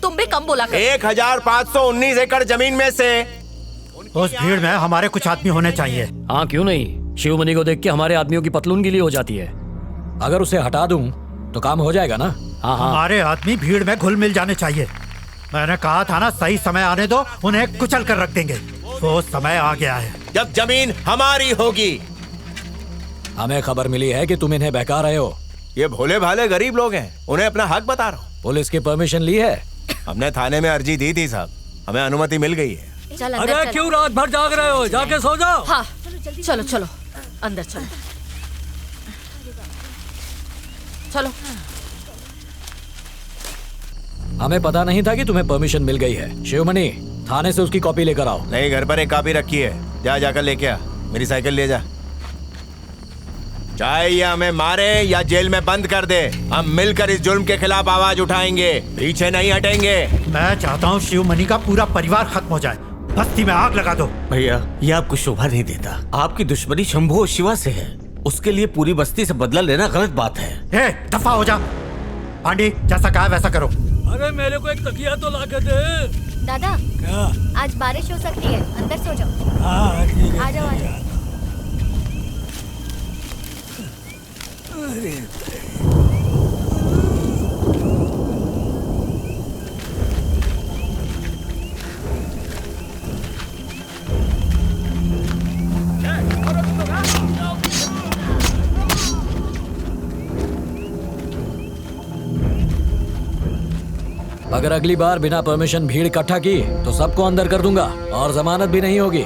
[SPEAKER 16] तुम भी कम बोला कर।
[SPEAKER 11] 1519 एकड़ जमीन में से
[SPEAKER 5] उस भीड़ में हमारे कुछ आदमी होने चाहिए।
[SPEAKER 22] हाँ क्यों नहीं, शिवमणि को देख के हमारे आदमियों की पतलून गीली हो जाती है।
[SPEAKER 18] अगर उसे हटा दूं तो काम हो जाएगा ना?
[SPEAKER 22] हाँ हाँ।
[SPEAKER 5] हमारे आदमी भीड़ में घुल मिल जाने चाहिए। मैंने कहा था ना, सही समय आने दो, उन्हें कुचल कर रख देंगे। वो समय आ गया है
[SPEAKER 11] जब जमीन हमारी होगी।
[SPEAKER 18] हमें खबर मिली है कि तुम इन्हें बहका रहे हो।
[SPEAKER 11] ये भोले भाले गरीब लोग हैं, उन्हें अपना हक बता रहा हूँ।
[SPEAKER 18] पुलिस की परमिशन ली है?
[SPEAKER 12] हमने थाने में अर्जी दी थी साहब, हमें अनुमति मिल गई है।
[SPEAKER 6] चल
[SPEAKER 3] अरे
[SPEAKER 6] अंदर चल।
[SPEAKER 3] क्यों रात भर जाग रहे हो? जाके सो जाओ।
[SPEAKER 6] हाँ चलो चलो अंदर चलो चलो।
[SPEAKER 4] हमें पता नहीं था कि तुम्हें परमिशन मिल गई है। शिवमणि, थाने से उसकी कॉपी लेकर आओ।
[SPEAKER 23] नहीं, घर पर एक कॉपी रखी है, जा जाकर लेके आ। मेरी साइकिल ले जा। चाहे ये हमें मारे या जेल में बंद कर दे, हम मिलकर इस जुल्म के खिलाफ आवाज उठाएंगे, पीछे नहीं हटेंगे।
[SPEAKER 5] मैं चाहता हूँ शिवमणि का पूरा परिवार खत्म हो जाए, बस्ती में आग लगा दो।
[SPEAKER 9] भैया, ये आपको शोभा नहीं देता। आपकी दुश्मनी शंभू और शिवा से है, उसके लिए पूरी बस्ती से बदला लेना गलत बात है।
[SPEAKER 5] हे, दफा हो जा। पांडे, जैसा कहा वैसा करो।
[SPEAKER 3] अरे मेरे को एक तकिया तो ला के दे।
[SPEAKER 7] दादा,
[SPEAKER 3] क्या?
[SPEAKER 7] आज बारिश हो सकती है, अंदर सो जाओ।
[SPEAKER 3] हाँ ठीक है।
[SPEAKER 7] आ जाओ आ जाओ।
[SPEAKER 3] अरे
[SPEAKER 4] अगर अगली बार बिना परमिशन भीड़ इकट्ठा की तो सबको अंदर कर दूंगा और जमानत भी नहीं होगी।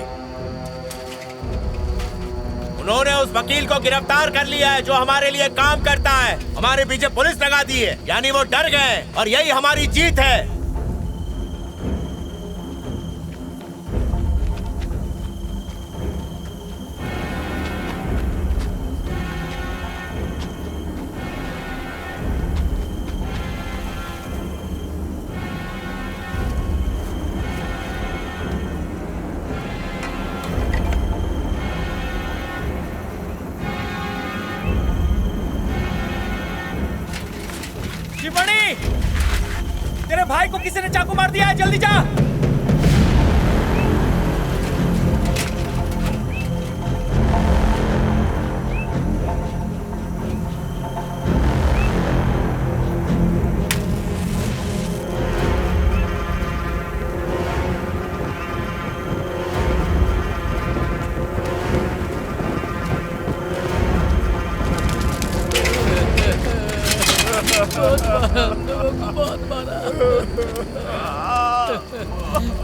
[SPEAKER 23] उन्होंने उस वकील को गिरफ्तार कर लिया है जो हमारे लिए काम करता है। हमारे पीछे पुलिस लगा दी है, यानी वो डर गए और यही हमारी जीत है।
[SPEAKER 14] शिवमणि, तेरे भाई को किसी ने चाकू मार दिया है, जल्दी जा।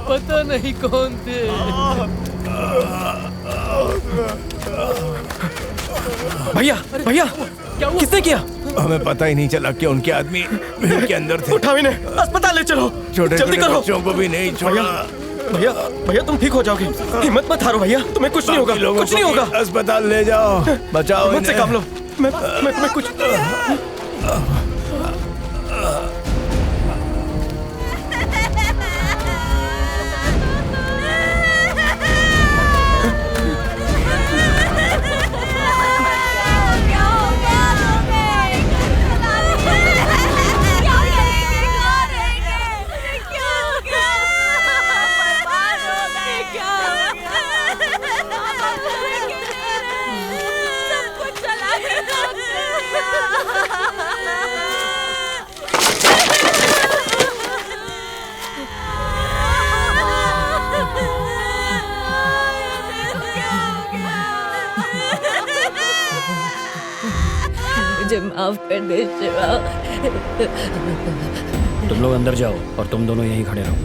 [SPEAKER 18] पता नहीं कौन थे।
[SPEAKER 21] भैया भैया, किसने किया?
[SPEAKER 11] हमें पता ही नहीं चला कि उनके आदमी भीड़ के अंदर थे।
[SPEAKER 21] उठाओ इन्हें, अस्पताल ले चलो।
[SPEAKER 11] छोटे
[SPEAKER 21] जल्दी
[SPEAKER 11] छोटे
[SPEAKER 21] करो।
[SPEAKER 11] बच्चों को भी नहीं छोड़ा।
[SPEAKER 21] भैया भैया, तुम ठीक हो जाओगे, हिम्मत मत हारो भैया, तुम्हें कुछ नहीं होगा, कुछ नहीं होगा।
[SPEAKER 11] अस्पताल ले जाओ, बचाओ
[SPEAKER 21] हिम्मत से
[SPEAKER 11] इन्हें।
[SPEAKER 21] काम लो। मैं तुम्हें कुछ
[SPEAKER 6] मुझे माफ कर दे शिवा।
[SPEAKER 4] तुम लोग अंदर जाओ और तुम दोनों यहीं खड़े रहो।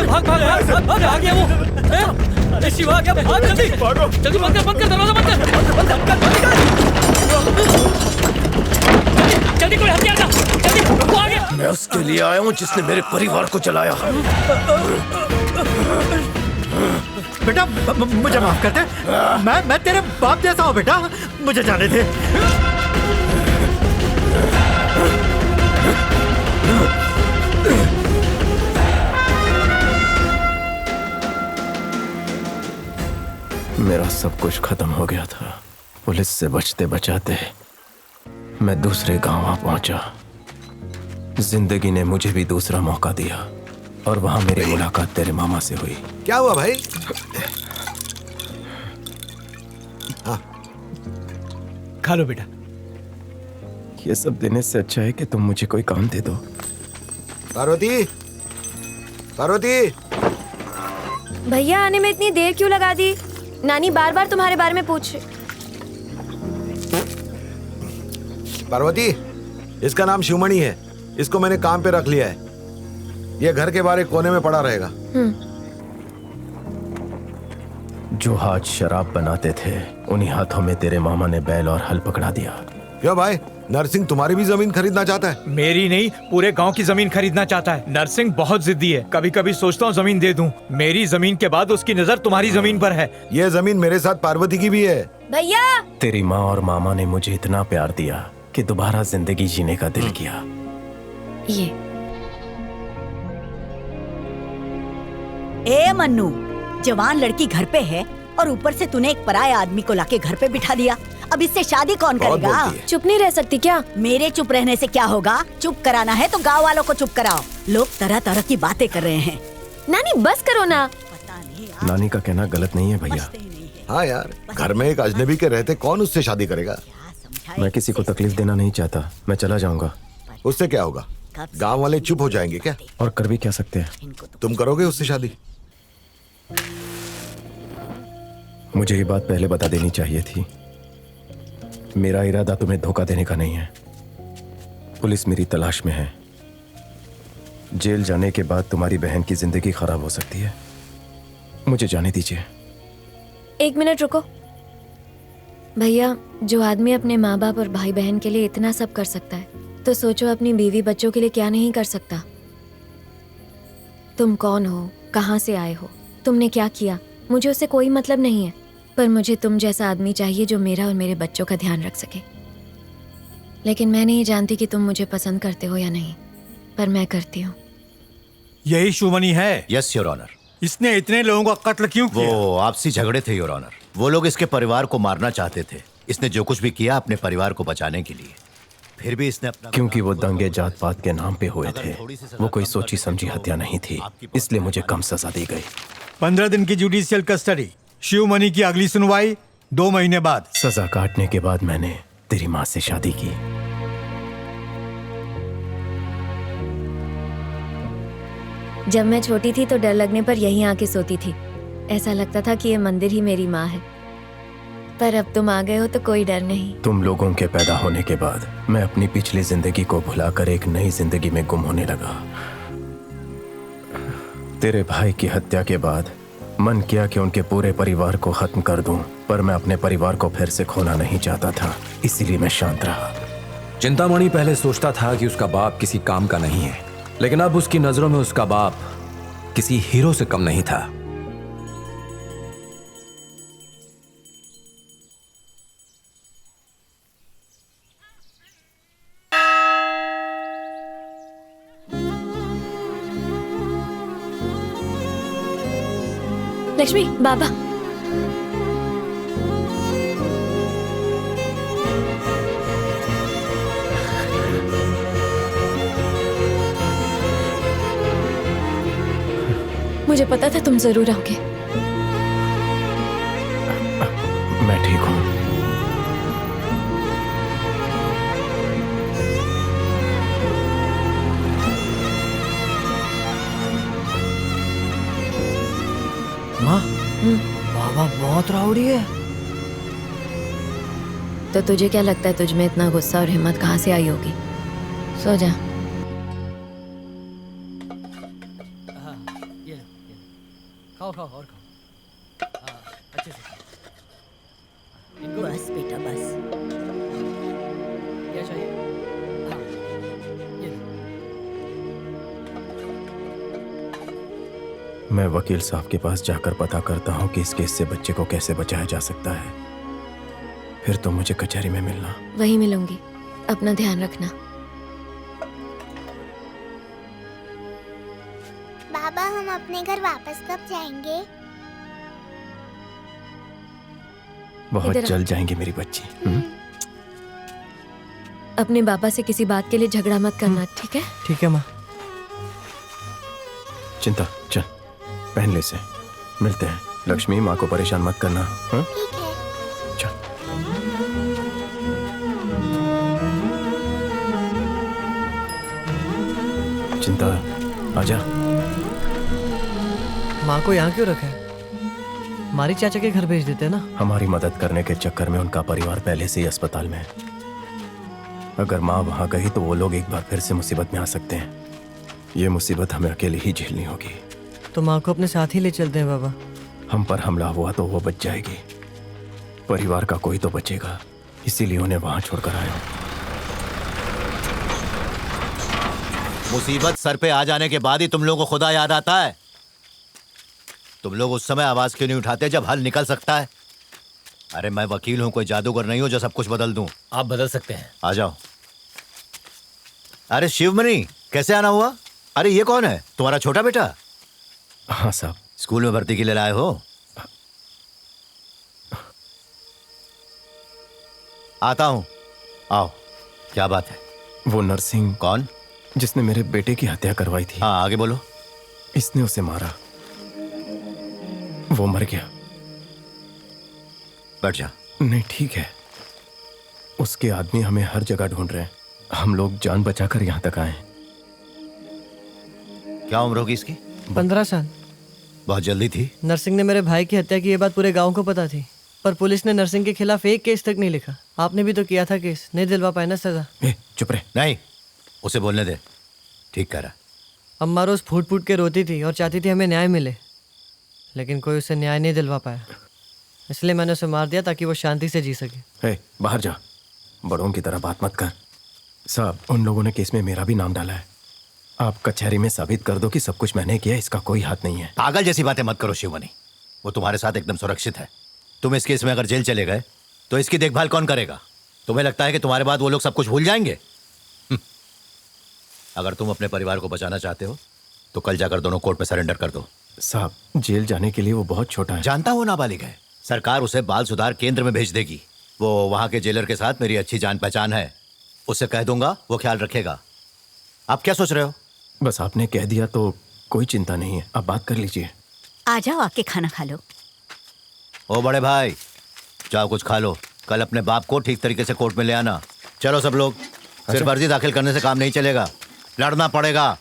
[SPEAKER 14] भाग भाग भाग भाग, आ गया वो। अरे शिवा, आ गया, भाग जल्दी, जल्दी बंद कर दरवाजा बंद कर। जल्दी कोई हथियार ला, जल्दी, वो आ गया।
[SPEAKER 21] मैं उसके लिए आया हूँ जिसने मेरे परिवार को चलाया।
[SPEAKER 5] बेटा मुझे माफ कर दे, मैं तेरे बाप जैसा हूँ बेटा, मुझे जाने दे।
[SPEAKER 1] मेरा सब कुछ खत्म हो गया था। पुलिस से बचते बचाते मैं दूसरे गांव आ पहुंचा। जिंदगी ने मुझे भी दूसरा मौका दिया और वहां मेरी मुलाकात तेरे मामा से हुई।
[SPEAKER 12] क्या हुआ भाई?
[SPEAKER 9] खा लो बेटा।
[SPEAKER 1] ये सब देने से अच्छा है कि तुम मुझे कोई काम दे दो।
[SPEAKER 12] पार्वती, पार्वती,
[SPEAKER 6] भैया आने में इतनी देर क्यों लगा दी? नानी बार बार तुम्हारे बारे में पूछ।
[SPEAKER 12] पार्वती,
[SPEAKER 2] इसका नाम शिवमणि है। इसको मैंने काम पे रख लिया है। ये घर के बाहर एक कोने में पड़ा रहेगा।
[SPEAKER 1] जो हाथ शराब बनाते थे उन्हीं हाथों में तेरे मामा ने बैल और हल पकड़ा दिया।
[SPEAKER 2] क्यों भाई, नरसिंह तुम्हारी भी जमीन खरीदना चाहता है?
[SPEAKER 19] मेरी नहीं, पूरे गांव की जमीन खरीदना चाहता है। नरसिंह बहुत जिद्दी है। कभी कभी सोचता हूँ जमीन दे दूं। मेरी जमीन के बाद उसकी नजर तुम्हारी जमीन पर है।
[SPEAKER 2] ये जमीन मेरे साथ पार्वती की भी है।
[SPEAKER 6] भैया,
[SPEAKER 1] तेरी माँ और मामा ने मुझे इतना प्यार दिया कि दोबारा जिंदगी जीने का दिल किया।
[SPEAKER 6] ये
[SPEAKER 8] ए मन्नू, जवान लड़की घर पे है और ऊपर से तूने एक पराये आदमी को लाके घर पे बिठा दिया। अब इससे शादी कौन करेगा?
[SPEAKER 6] चुप नहीं रह सकती क्या?
[SPEAKER 8] मेरे चुप रहने से क्या होगा? चुप कराना है तो गांव वालों को चुप कराओ। लोग तरह तरह की बातें कर रहे हैं।
[SPEAKER 6] नानी बस करो ना।
[SPEAKER 1] नानी का कहना गलत नहीं है भैया।
[SPEAKER 2] हाँ यार, घर में एक अजनबी के रहते कौन उससे शादी करेगा?
[SPEAKER 1] मैं किसी को तकलीफ देना नहीं चाहता। मैं चला जाऊंगा।
[SPEAKER 2] उससे क्या होगा? गांव वाले चुप हो जाएंगे क्या?
[SPEAKER 1] और कर भी क्या सकते हैं?
[SPEAKER 2] तुम करोगे उससे शादी?
[SPEAKER 1] मुझे ये बात पहले बता देनी चाहिए थी। मेरा इरादा तुम्हें धोखा देने का नहीं है। पुलिस मेरी तलाश में है। जेल जाने के बाद तुम्हारी बहन की जिंदगी खराब हो सकती है। मुझे जाने दीजिए।
[SPEAKER 6] 1 मिनट रुको। भैया, जो आदमी अपने माँ बाप और भाई बहन के लिए इतना सब कर सकता है, तो सोचो अपनी बीवी बच्चों के लिए क्या नहीं कर सकता। तुम कौन हो, कहाँ से आए हो, तुमने क्या किया, मुझे उससे कोई मतलब नहीं है। पर मुझे तुम जैसा आदमी चाहिए जो मेरा और मेरे बच्चों का ध्यान रख सके। लेकिन मैं नहीं जानती कि तुम मुझे पसंद करते हो या नहीं, पर मैं करती हूँ।
[SPEAKER 5] यही शिवमणि है?
[SPEAKER 23] Yes your honour.
[SPEAKER 5] इसने इतने लोगों का कत्ल क्यों किया?
[SPEAKER 23] वो आपसी झगड़े थे योर ऑनर। वो लोग इसके परिवार को मारना चाहते थे। इसने जो कुछ भी किया अपने परिवार को बचाने के लिए। फिर भी इसने अपना,
[SPEAKER 1] क्योंकि वो दंगे जात पात के नाम पे हुए थे, वो कोई सोची समझी हत्या नहीं थी, इसलिए मुझे कम सजा दी गई।
[SPEAKER 5] 15 दिन की जुडिशियल कस्टडी। शिवमणि की अगली सुनवाई 2 महीने बाद।
[SPEAKER 1] सजा काटने के बाद मैंने तेरी माँ से शादी की।
[SPEAKER 6] जब मैं छोटी थी तो डर लगने पर यहीं आके सोती थी। ऐसा लगता था कि ये मंदिर ही मेरी माँ है। पर अब तुम आ गए हो तो कोई डर नहीं।
[SPEAKER 1] तुम लोगों के पैदा होने के बाद मैं अपनी पिछली जिंदगी को भुलाकर एक नई जिंदगी में गुम होने लगा। तेरे भाई की हत्या के बाद मन किया कि उनके पूरे परिवार को खत्म कर दूं, पर मैं अपने परिवार को फिर से खोना नहीं चाहता था, इसीलिए मैं शांत रहा।
[SPEAKER 11] चिंतामणि पहले सोचता था कि उसका बाप किसी काम का नहीं है, लेकिन अब उसकी नजरों में उसका बाप किसी हीरो से कम नहीं था।
[SPEAKER 6] लक्ष्मी, बाबा। मुझे पता था तुम जरूर आओगे।
[SPEAKER 1] मैं ठीक हूँ।
[SPEAKER 14] माँ, बाबा बहुत राउडी है।
[SPEAKER 6] तो तुझे क्या लगता है तुझ में इतना गुस्सा और हिम्मत कहाँ से आई होगी? सो जा।
[SPEAKER 14] खाओ खाओ और खाओ। अच्छे से।
[SPEAKER 8] बस बेटा बस।
[SPEAKER 14] क्या चाहिए? हाँ, ये
[SPEAKER 1] मैं वकील साहब के पास जाकर पता करता हूँ कि इस केस से बच्चे को कैसे बचाया जा सकता है। फिर तो मुझे कचहरी में मिलना।
[SPEAKER 6] वहीं मिलूंगी। अपना ध्यान रखना।
[SPEAKER 10] बाबा, हम अपने घर वापस कब जाएंगे?
[SPEAKER 1] बहुत
[SPEAKER 6] इधर आ।
[SPEAKER 1] जल्द जाएंगे मेरी बच्ची।
[SPEAKER 6] अपने बाबा से किसी बात के लिए झगड़ा मत करना, ठीक है?
[SPEAKER 14] ठीक है माँ।
[SPEAKER 1] चिंता, चल पहन ले से। मिलते हैं। लक्ष्मी, माँ को परेशान मत करना। हाँ? चल। चिंता, आजा।
[SPEAKER 14] माँ को यहाँ क्यों रखा है? मारी चाचा के घर भेज देते हैं ना।
[SPEAKER 1] हमारी मदद करने के चक्कर में उनका परिवार पहले से ही अस्पताल में है। अगर माँ वहां गई तो वो लोग एक बार फिर से मुसीबत में आ सकते हैं। ये मुसीबत हमें अकेले ही झेलनी होगी।
[SPEAKER 13] तो माँ को अपने साथ ही ले चलते हैं बाबा।
[SPEAKER 1] हम पर हमला हुआ तो वो बच जाएगी, परिवार का कोई तो बचेगा, इसीलिए उन्हें वहां छोड़कर आया।
[SPEAKER 23] मुसीबत सर पे आ जाने के बाद ही तुम लोगों को खुदा याद आता है। तुम लोग उस समय आवाज क्यों नहीं उठाते जब हल निकल सकता है? अरे मैं वकील हूं, कोई जादूगर नहीं हूं जो सब कुछ बदल दूं।
[SPEAKER 14] आप बदल सकते हैं।
[SPEAKER 23] आ जाओ। अरे शिवमणि, कैसे आना हुआ? अरे ये कौन है? तुम्हारा छोटा बेटा?
[SPEAKER 1] हाँ साहब।
[SPEAKER 23] स्कूल में भर्ती के लिए लाए हो? आता हूं, आओ। क्या बात है?
[SPEAKER 1] वो नरसिंह।
[SPEAKER 23] कौन?
[SPEAKER 1] जिसने मेरे बेटे की हत्या करवाई थी।
[SPEAKER 23] हाँ, आगे बोलो।
[SPEAKER 1] इसने उसे मारा, वो मर गया।
[SPEAKER 23] बैठ जा।
[SPEAKER 1] नहीं ठीक है, उसके आदमी हमें हर जगह ढूंढ रहे हैं। हम लोग जान बचाकर यहाँ तक आए।
[SPEAKER 23] क्या उम्र होगी इसकी?
[SPEAKER 13] 15 साल।
[SPEAKER 23] बहुत जल्दी थी।
[SPEAKER 13] नरसिंह ने मेरे भाई की हत्या की ये बात पूरे गांव को पता थी, पर पुलिस ने नरसिंह के खिलाफ एक केस तक नहीं लिखा। आपने भी तो किया था केस, नहीं दिलवा पाए ना सजा।
[SPEAKER 1] चुप रहे।
[SPEAKER 23] नहीं, उसे बोलने दे, ठीक कह रहा।
[SPEAKER 13] अम्मा रोज फूट फूट के रोती थी और चाहती थी हमें न्याय मिले, लेकिन कोई उसे न्याय नहीं दिलवा पाया। इसलिए मैंने उसे मार दिया ताकि वो शांति से जी सके।
[SPEAKER 1] बाहर जा, बड़ों की तरह बात मत कर। साहब, उन लोगों ने केस में मेरा भी नाम डाला है। आप कचहरी में साबित कर दो कि सब कुछ मैंने किया, इसका कोई हाथ नहीं है।
[SPEAKER 23] पागल जैसी बातें मत करो शिवमणि, वो तुम्हारे साथ एकदम सुरक्षित है। तुम इस केस में अगर जेल चले गए तो इसकी देखभाल कौन करेगा? तुम्हें लगता है कि तुम्हारे बाद वो लोग सब कुछ भूल जाएंगे? अगर तुम अपने परिवार को बचाना चाहते हो तो कल जाकर दोनों कोर्ट में सरेंडर कर दो।
[SPEAKER 1] साहब, जेल जाने के लिए वो बहुत छोटा है।
[SPEAKER 23] जानता हूँ नाबालिग है, सरकार उसे बाल सुधार केंद्र में भेज देगी। वो वहां के जेलर के साथ मेरी अच्छी जान पहचान है, उससे कह दूंगा, वो ख्याल रखेगा। आप क्या सोच रहे हो?
[SPEAKER 1] बस आपने कह दिया तो कोई चिंता नहीं है, आप बात कर लीजिए।
[SPEAKER 7] आ जाओ, आके खाना खा लो।
[SPEAKER 23] ओ बड़े भाई, जाओ कुछ खा लो, कल अपने बाप को ठीक तरीके से कोर्ट में ले आना। चलो सब लोग। सिर्फ अर्जी दाखिल करने से काम नहीं चलेगा, लड़ना पड़ेगा।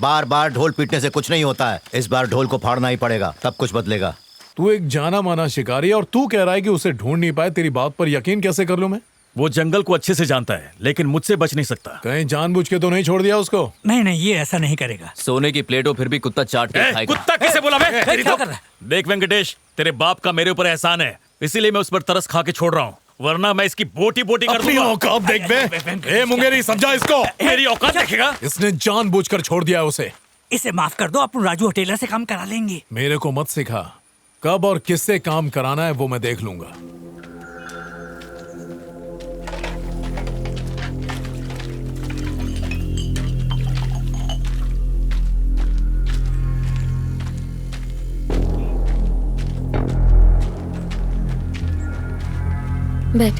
[SPEAKER 23] बार बार ढोल पीटने से कुछ नहीं होता है, इस बार ढोल को फाड़ना ही पड़ेगा, तब कुछ बदलेगा।
[SPEAKER 17] तू एक जाना माना शिकारी है और तू कह रहा है कि उसे ढूंढ नहीं पाए। तेरी बात पर यकीन कैसे कर लूं मैं?
[SPEAKER 20] वो जंगल को अच्छे से जानता है, लेकिन मुझसे बच नहीं सकता।
[SPEAKER 17] कहीं जानबूझ के तो नहीं छोड़ दिया उसको?
[SPEAKER 3] नहीं नहीं, ये ऐसा नहीं करेगा।
[SPEAKER 18] सोने की प्लेट हो फिर भी कुत्ता चाट के खाएगा।
[SPEAKER 20] कुत्ता किसे बोला मैं?
[SPEAKER 3] क्या कर रहा है?
[SPEAKER 20] देख वेंकटेश, तेरे बाप का मेरे ऊपर एहसान है, इसीलिए मैं उस पर तरस खा के छोड़ रहा हूँ, वरना मैं इसकी बोटी बोटी कर दूंगा।
[SPEAKER 17] औकात देख बे। मुंगेरी, समझा इसको?
[SPEAKER 20] मेरी औकात देखेगा?
[SPEAKER 17] इसने जानबूझकर छोड़ दिया उसे।
[SPEAKER 3] इसे माफ कर दो, अपन राजू टेलर से काम करा लेंगे।
[SPEAKER 17] मेरे को मत सिखा, कब और किससे काम कराना है वो मैं देख लूंगा।
[SPEAKER 6] बैठ।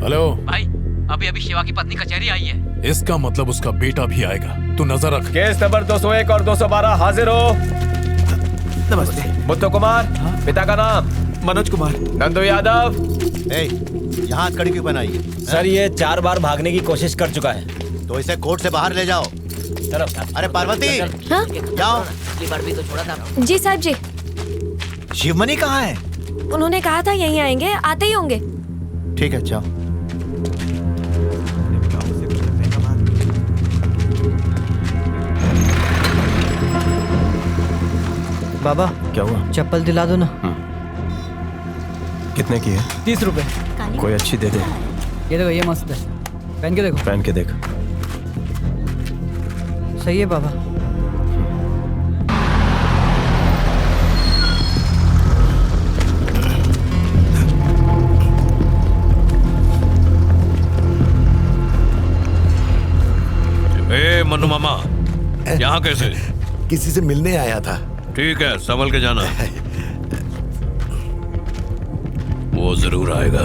[SPEAKER 17] हेलो
[SPEAKER 18] भाई, अभी अभी शिवा की पत्नी कचहरी आई है।
[SPEAKER 17] इसका मतलब उसका बेटा भी आएगा, तू नजर रख।
[SPEAKER 18] केस नंबर 201 और 212 हाजिर हो।
[SPEAKER 21] नमस्ते।
[SPEAKER 18] मुत्तु कुमार। पिता का नाम?
[SPEAKER 21] मनोज कुमार।
[SPEAKER 18] नंदू यादव।
[SPEAKER 23] यहाँ कड़ी क्यों बनाई है?
[SPEAKER 14] सर, ये 4 बार भागने की कोशिश कर चुका है।
[SPEAKER 23] तो इसे कोर्ट से बाहर ले जाओ। अरे पार्वती, जाओ।
[SPEAKER 6] जी साहब जी।
[SPEAKER 23] शिवमणि कहाँ है?
[SPEAKER 6] उन्होंने कहा था यहीं आएंगे, आते ही होंगे।
[SPEAKER 23] ठीक है, जाओ।
[SPEAKER 13] बाबा,
[SPEAKER 1] क्या हुआ?
[SPEAKER 13] चप्पल दिला दो ना।
[SPEAKER 1] कितने की है?
[SPEAKER 13] 30 रुपए।
[SPEAKER 1] कोई अच्छी दे दे।
[SPEAKER 13] ये देखो, ये मस्त है, पहन के देखो।
[SPEAKER 1] पहन के देख।
[SPEAKER 13] सही है बाबा।
[SPEAKER 24] मन्नू मामा, यहाँ कैसे?
[SPEAKER 2] किसी से मिलने आया था।
[SPEAKER 24] ठीक है, संभल के जाना। वो जरूर आएगा।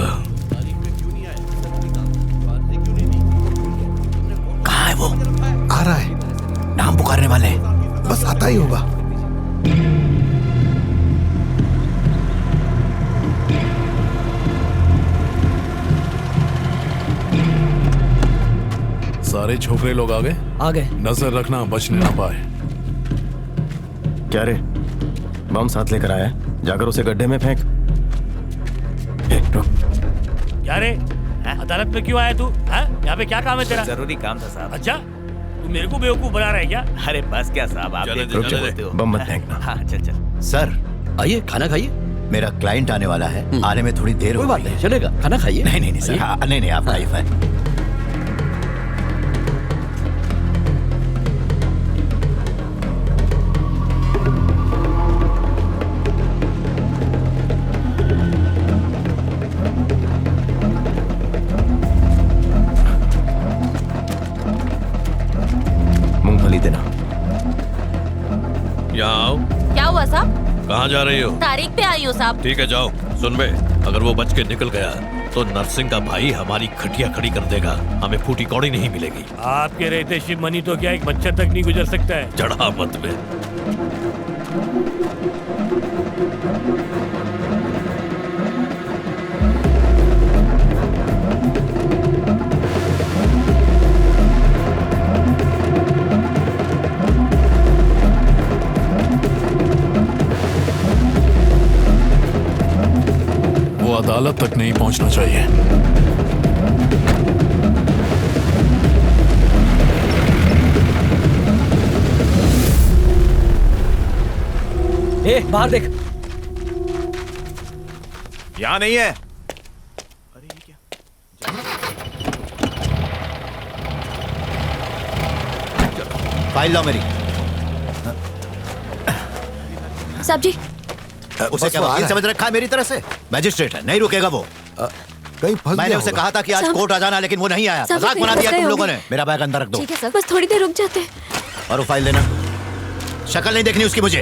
[SPEAKER 2] कहाँ है वो? आ रहा है।
[SPEAKER 23] नाम पुकारने वाले हैं।
[SPEAKER 2] बस आता ही होगा।
[SPEAKER 17] सारे छोकरे लोग आ गए। नजर रखना, बचने ना पाए।
[SPEAKER 1] क्या रे, बम साथ लेकर आया है? जाकर उसे गड्ढे में फेंक। रुक।
[SPEAKER 4] क्या रे, अदालत में क्यों आया तू? यहाँ पे क्या काम है तेरा?
[SPEAKER 15] जरूरी काम था साहब।
[SPEAKER 4] अच्छा, तू मेरे को बेवकूफ बना रहा है क्या?
[SPEAKER 15] अरे बस क्या साहब, आप
[SPEAKER 23] रुक जाओ,
[SPEAKER 1] बम मत फेंकना।
[SPEAKER 15] हाँ चल।
[SPEAKER 23] सर आइए, खाना खाइए। मेरा क्लाइंट आने वाला है, आने में थोड़ी देर हो गई है। चलेगा, खाना खाइए। नहीं सर, नहीं आप खाइए।
[SPEAKER 1] मूंगफली देना।
[SPEAKER 24] यहाँ आओ।
[SPEAKER 7] क्या हुआ साहब?
[SPEAKER 24] कहाँ जा रही हो?
[SPEAKER 7] तारीख पे आई हूँ साहब।
[SPEAKER 24] ठीक है जाओ। सुन बे, अगर वो बच के निकल गया तो नरसिंह का भाई हमारी खटिया खड़ी कर देगा, हमें फूटी कौड़ी नहीं मिलेगी।
[SPEAKER 4] आपके रहते शिव मनी तो क्या एक बच्चा तक नहीं गुजर सकता है?
[SPEAKER 24] चढ़ा मत बे।
[SPEAKER 17] वो अदालत तक नहीं पहुंचना चाहिए।
[SPEAKER 14] बाहर देख।
[SPEAKER 23] यहाँ नहीं है। फाइल लाओ मेरी।
[SPEAKER 6] साहब जी,
[SPEAKER 23] उसे क्या वकील समझ रखा है मेरी तरह से? मैजिस्ट्रेट है, नहीं रुकेगा वो।
[SPEAKER 2] कहीं फंस
[SPEAKER 23] मैंने
[SPEAKER 2] गया
[SPEAKER 23] उसे
[SPEAKER 2] होगा।
[SPEAKER 23] कहा था कि आज
[SPEAKER 6] साहब-
[SPEAKER 23] कोर्ट आ जाना, लेकिन वो नहीं आया।
[SPEAKER 6] साहब,
[SPEAKER 23] मजाक
[SPEAKER 6] फिर
[SPEAKER 23] बना दिया
[SPEAKER 6] फंस
[SPEAKER 23] तुम
[SPEAKER 6] गए
[SPEAKER 23] लोगों ने।
[SPEAKER 6] होंगे।
[SPEAKER 23] मेरा बैग अंदर रख दो।
[SPEAKER 6] ठीक है सर, बस थोड़ी देर रुक जाते हैं।
[SPEAKER 23] और वो फाइल देना। शक्ल नहीं देखनी उसकी मुझे।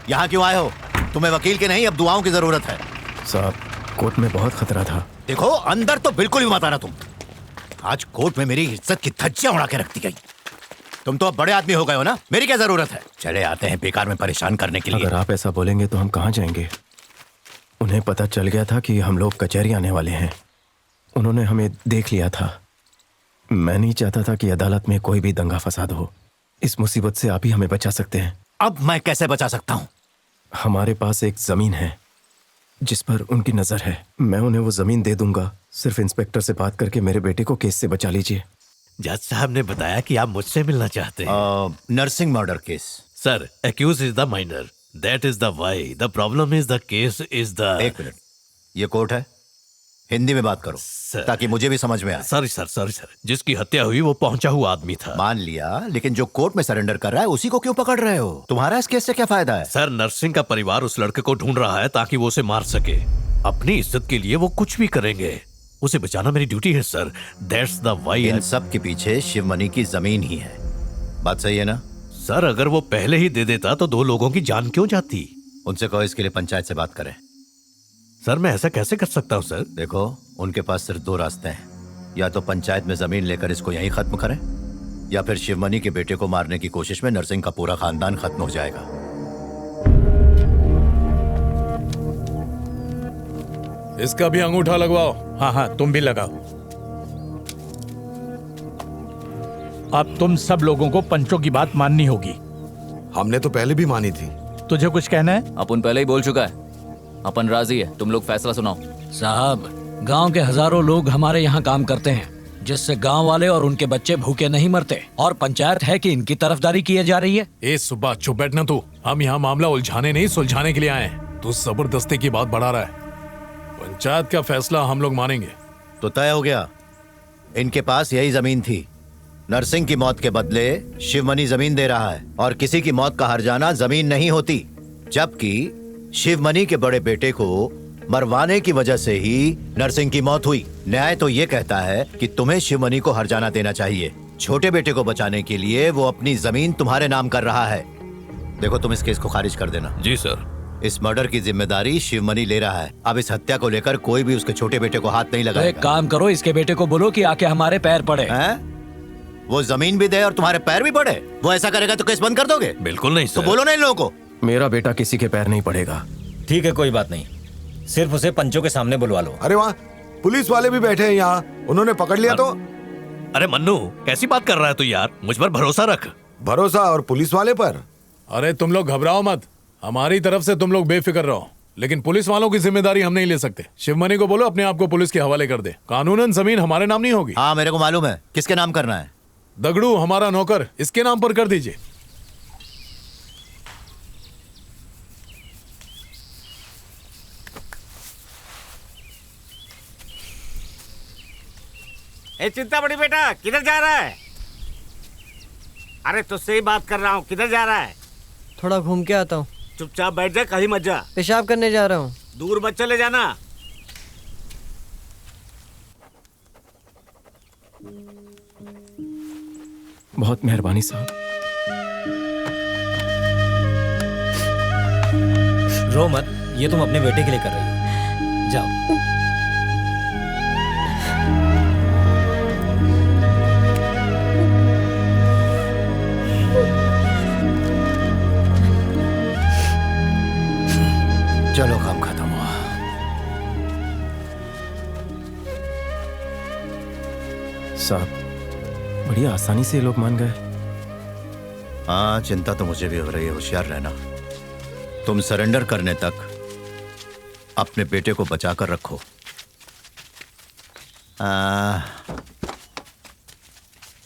[SPEAKER 23] यहाँ क्यों आए हो? तुम्हें वकील के नहीं, अब दुआओं की जरूरत है।
[SPEAKER 1] साहब, कोर्ट में बहुत खतरा था।
[SPEAKER 23] देखो, अंदर तो बिल्कुल भी मत आना तुम। आज कोर्ट में मेरी इज्जत की धज्जियां उड़ा के रख दी गई। तुम तो अब बड़े आदमी हो गए हो ना, मेरी क्या जरूरत है? चले आते हैं बेकार में परेशान करने के लिए।
[SPEAKER 1] अगर आप ऐसा बोलेंगे तो हम कहाँ जाएंगे? उन्हें पता चल गया था कि हम लोग कचहरी आने वाले हैं। उन्होंने हमें देख लिया था। मैं नहीं चाहता था कि अदालत में कोई भी दंगा फसाद हो। इस मुसीबत से आप ही हमें बचा सकते हैं।
[SPEAKER 23] अब मैं कैसे बचा सकता हूँ?
[SPEAKER 1] हमारे पास एक जमीन है जिस पर उनकी नजर है। मैं उन्हें वो जमीन दे दूंगा। सिर्फ इंस्पेक्टर से बात करके मेरे बेटे को केस से बचा लीजिए।
[SPEAKER 24] जज साहब ने बताया कि आप मुझसे मिलना चाहते हैं।
[SPEAKER 23] Nursing murder case.
[SPEAKER 24] Sir, accuse is the minor, that is the why, the problem is the case is the.
[SPEAKER 23] एक मिनट, ये कोर्ट है, हिंदी में बात करो ताकि मुझे भी समझ में आए।
[SPEAKER 24] सॉरी सर, जिसकी हत्या हुई वो पहुंचा हुआ आदमी था।
[SPEAKER 23] मान लिया, लेकिन जो कोर्ट में सरेंडर कर रहा है उसी को क्यों पकड़ रहे हो? तुम्हारा इस केस से क्या फायदा है?
[SPEAKER 24] सर, नरसिंह का परिवार उस लड़के को ढूंढ रहा है ताकि वो उसे मार सके। अपनी इज्जत के लिए वो कुछ भी करेंगे। उसे बचाना मेरी ड्यूटी है सर, दैट्स द वाई।
[SPEAKER 23] इन सब के पीछे शिवमणि की जमीन ही है। बात सही है ना?
[SPEAKER 24] सर, अगर वो पहले ही दे देता तो 2 लोगों की जान क्यों जाती?
[SPEAKER 23] उनसे कहो इसके लिए पंचायत से बात करें।
[SPEAKER 24] सर, मैं ऐसा कैसे कर सकता हूँ सर?
[SPEAKER 23] देखो, उनके पास सिर्फ 2 रास्ते हैं। या तो पंचायत में जमीन लेकर इसको यहीं खत्म करें, या फिर शिवमणि के बेटे को मारने की कोशिश में नरसिंह का पूरा खानदान खत्म हो जाएगा।
[SPEAKER 17] इसका भी अंगूठा लगवाओ।
[SPEAKER 19] हाँ, तुम भी लगाओ। अब तुम सब लोगों को पंचों की बात माननी होगी।
[SPEAKER 2] हमने तो पहले भी मानी थी।
[SPEAKER 19] तुझे कुछ कहना है?
[SPEAKER 18] अपन पहले ही बोल चुका है, अपन राजी है। तुम लोग फैसला सुनाओ।
[SPEAKER 14] साहब, गांव के हजारों लोग हमारे यहाँ काम करते हैं, जिससे गांव वाले और उनके बच्चे भूखे नहीं मरते। और पंचायत है कि इनकी तरफदारी की जा रही है।
[SPEAKER 17] ए सुबह, चुप बैठना तू। हम यहाँ मामला उलझाने नहीं सुलझाने के लिए आए हैं। तू जबरदस्ती की बात बढ़ा रहा है। पंचायत का फैसला हम लोग मानेंगे।
[SPEAKER 23] तो तय हो गया, इनके पास यही जमीन थी। नरसिंह की मौत के बदले शिवमणि जमीन दे रहा है, और किसी की मौत का हर्जाना जमीन नहीं होती। जबकि शिवमणि के बड़े बेटे को मरवाने की वजह से ही नरसिंह की मौत हुई। न्याय तो ये कहता है कि तुम्हें शिवमणि को हर्जाना देना चाहिए। छोटे बेटे को बचाने के लिए वो अपनी जमीन तुम्हारे नाम कर रहा है। देखो तुम इस केस को खारिज कर देना।
[SPEAKER 24] जी सर।
[SPEAKER 23] इस मर्डर की जिम्मेदारी शिवमणि ले रहा है। अब इस हत्या को लेकर कोई भी उसके छोटे बेटे को हाथ नहीं
[SPEAKER 14] तो
[SPEAKER 23] लगाएगा।
[SPEAKER 14] एक काम करो, इसके बेटे को बोलो कि आके हमारे पैर पड़े।
[SPEAKER 23] वो जमीन भी दे और तुम्हारे पैर भी पड़े। वो ऐसा करेगा तो केस बंद कर दोगे?
[SPEAKER 24] बिल्कुल नहीं
[SPEAKER 23] तो बोलो ना इन लोगों को।
[SPEAKER 1] मेरा बेटा किसी के पैर नहीं पड़ेगा।
[SPEAKER 9] ठीक है, कोई बात नहीं, सिर्फ उसे पंचों के सामने बुलवा लो।
[SPEAKER 2] अरे वहाँ पुलिस वाले भी बैठे हैं, यहाँ उन्होंने पकड़ लिया तो।
[SPEAKER 24] अरे मन्नू, कैसी बात कर रहा है तू यार? मुझ पर भरोसा रख।
[SPEAKER 2] भरोसा और पुलिस वाले पर?
[SPEAKER 17] अरे तुम लोग घबराओ मत, हमारी तरफ से तुम लोग बेफिक्र रहो, लेकिन पुलिस वालों की जिम्मेदारी हम नहीं ले सकते। शिवमणि को बोलो अपने आप को पुलिस के हवाले कर दे। कानूनन जमीन हमारे नाम नहीं होगी।
[SPEAKER 23] हाँ मेरे को मालूम है। किसके नाम करना है?
[SPEAKER 17] दगड़ू हमारा नौकर, इसके नाम पर कर दीजिए।
[SPEAKER 15] ए चिंतामणि बेटा, किधर जा रहा है? अरे तुझसे ही बात कर रहा हूँ, किधर जा रहा है?
[SPEAKER 13] थोड़ा घूम के आता हूँ।
[SPEAKER 15] चुपचाप बैठ जा, कहीं मत जा।
[SPEAKER 13] पेशाब करने जा रहा हूँ।
[SPEAKER 15] दूर मत चले जाना।
[SPEAKER 1] बहुत मेहरबानी साहब।
[SPEAKER 9] रो मत, ये तुम अपने बेटे के लिए कर रही हो। जाओ।
[SPEAKER 23] चलो काम खत्म हुआ।
[SPEAKER 1] साहब बड़ी आसानी से ये लोग मान गए।
[SPEAKER 23] हाँ चिंता तो मुझे भी हो रही है, होशियार रहना। तुम सरेंडर करने तक अपने बेटे को बचा कर रखो।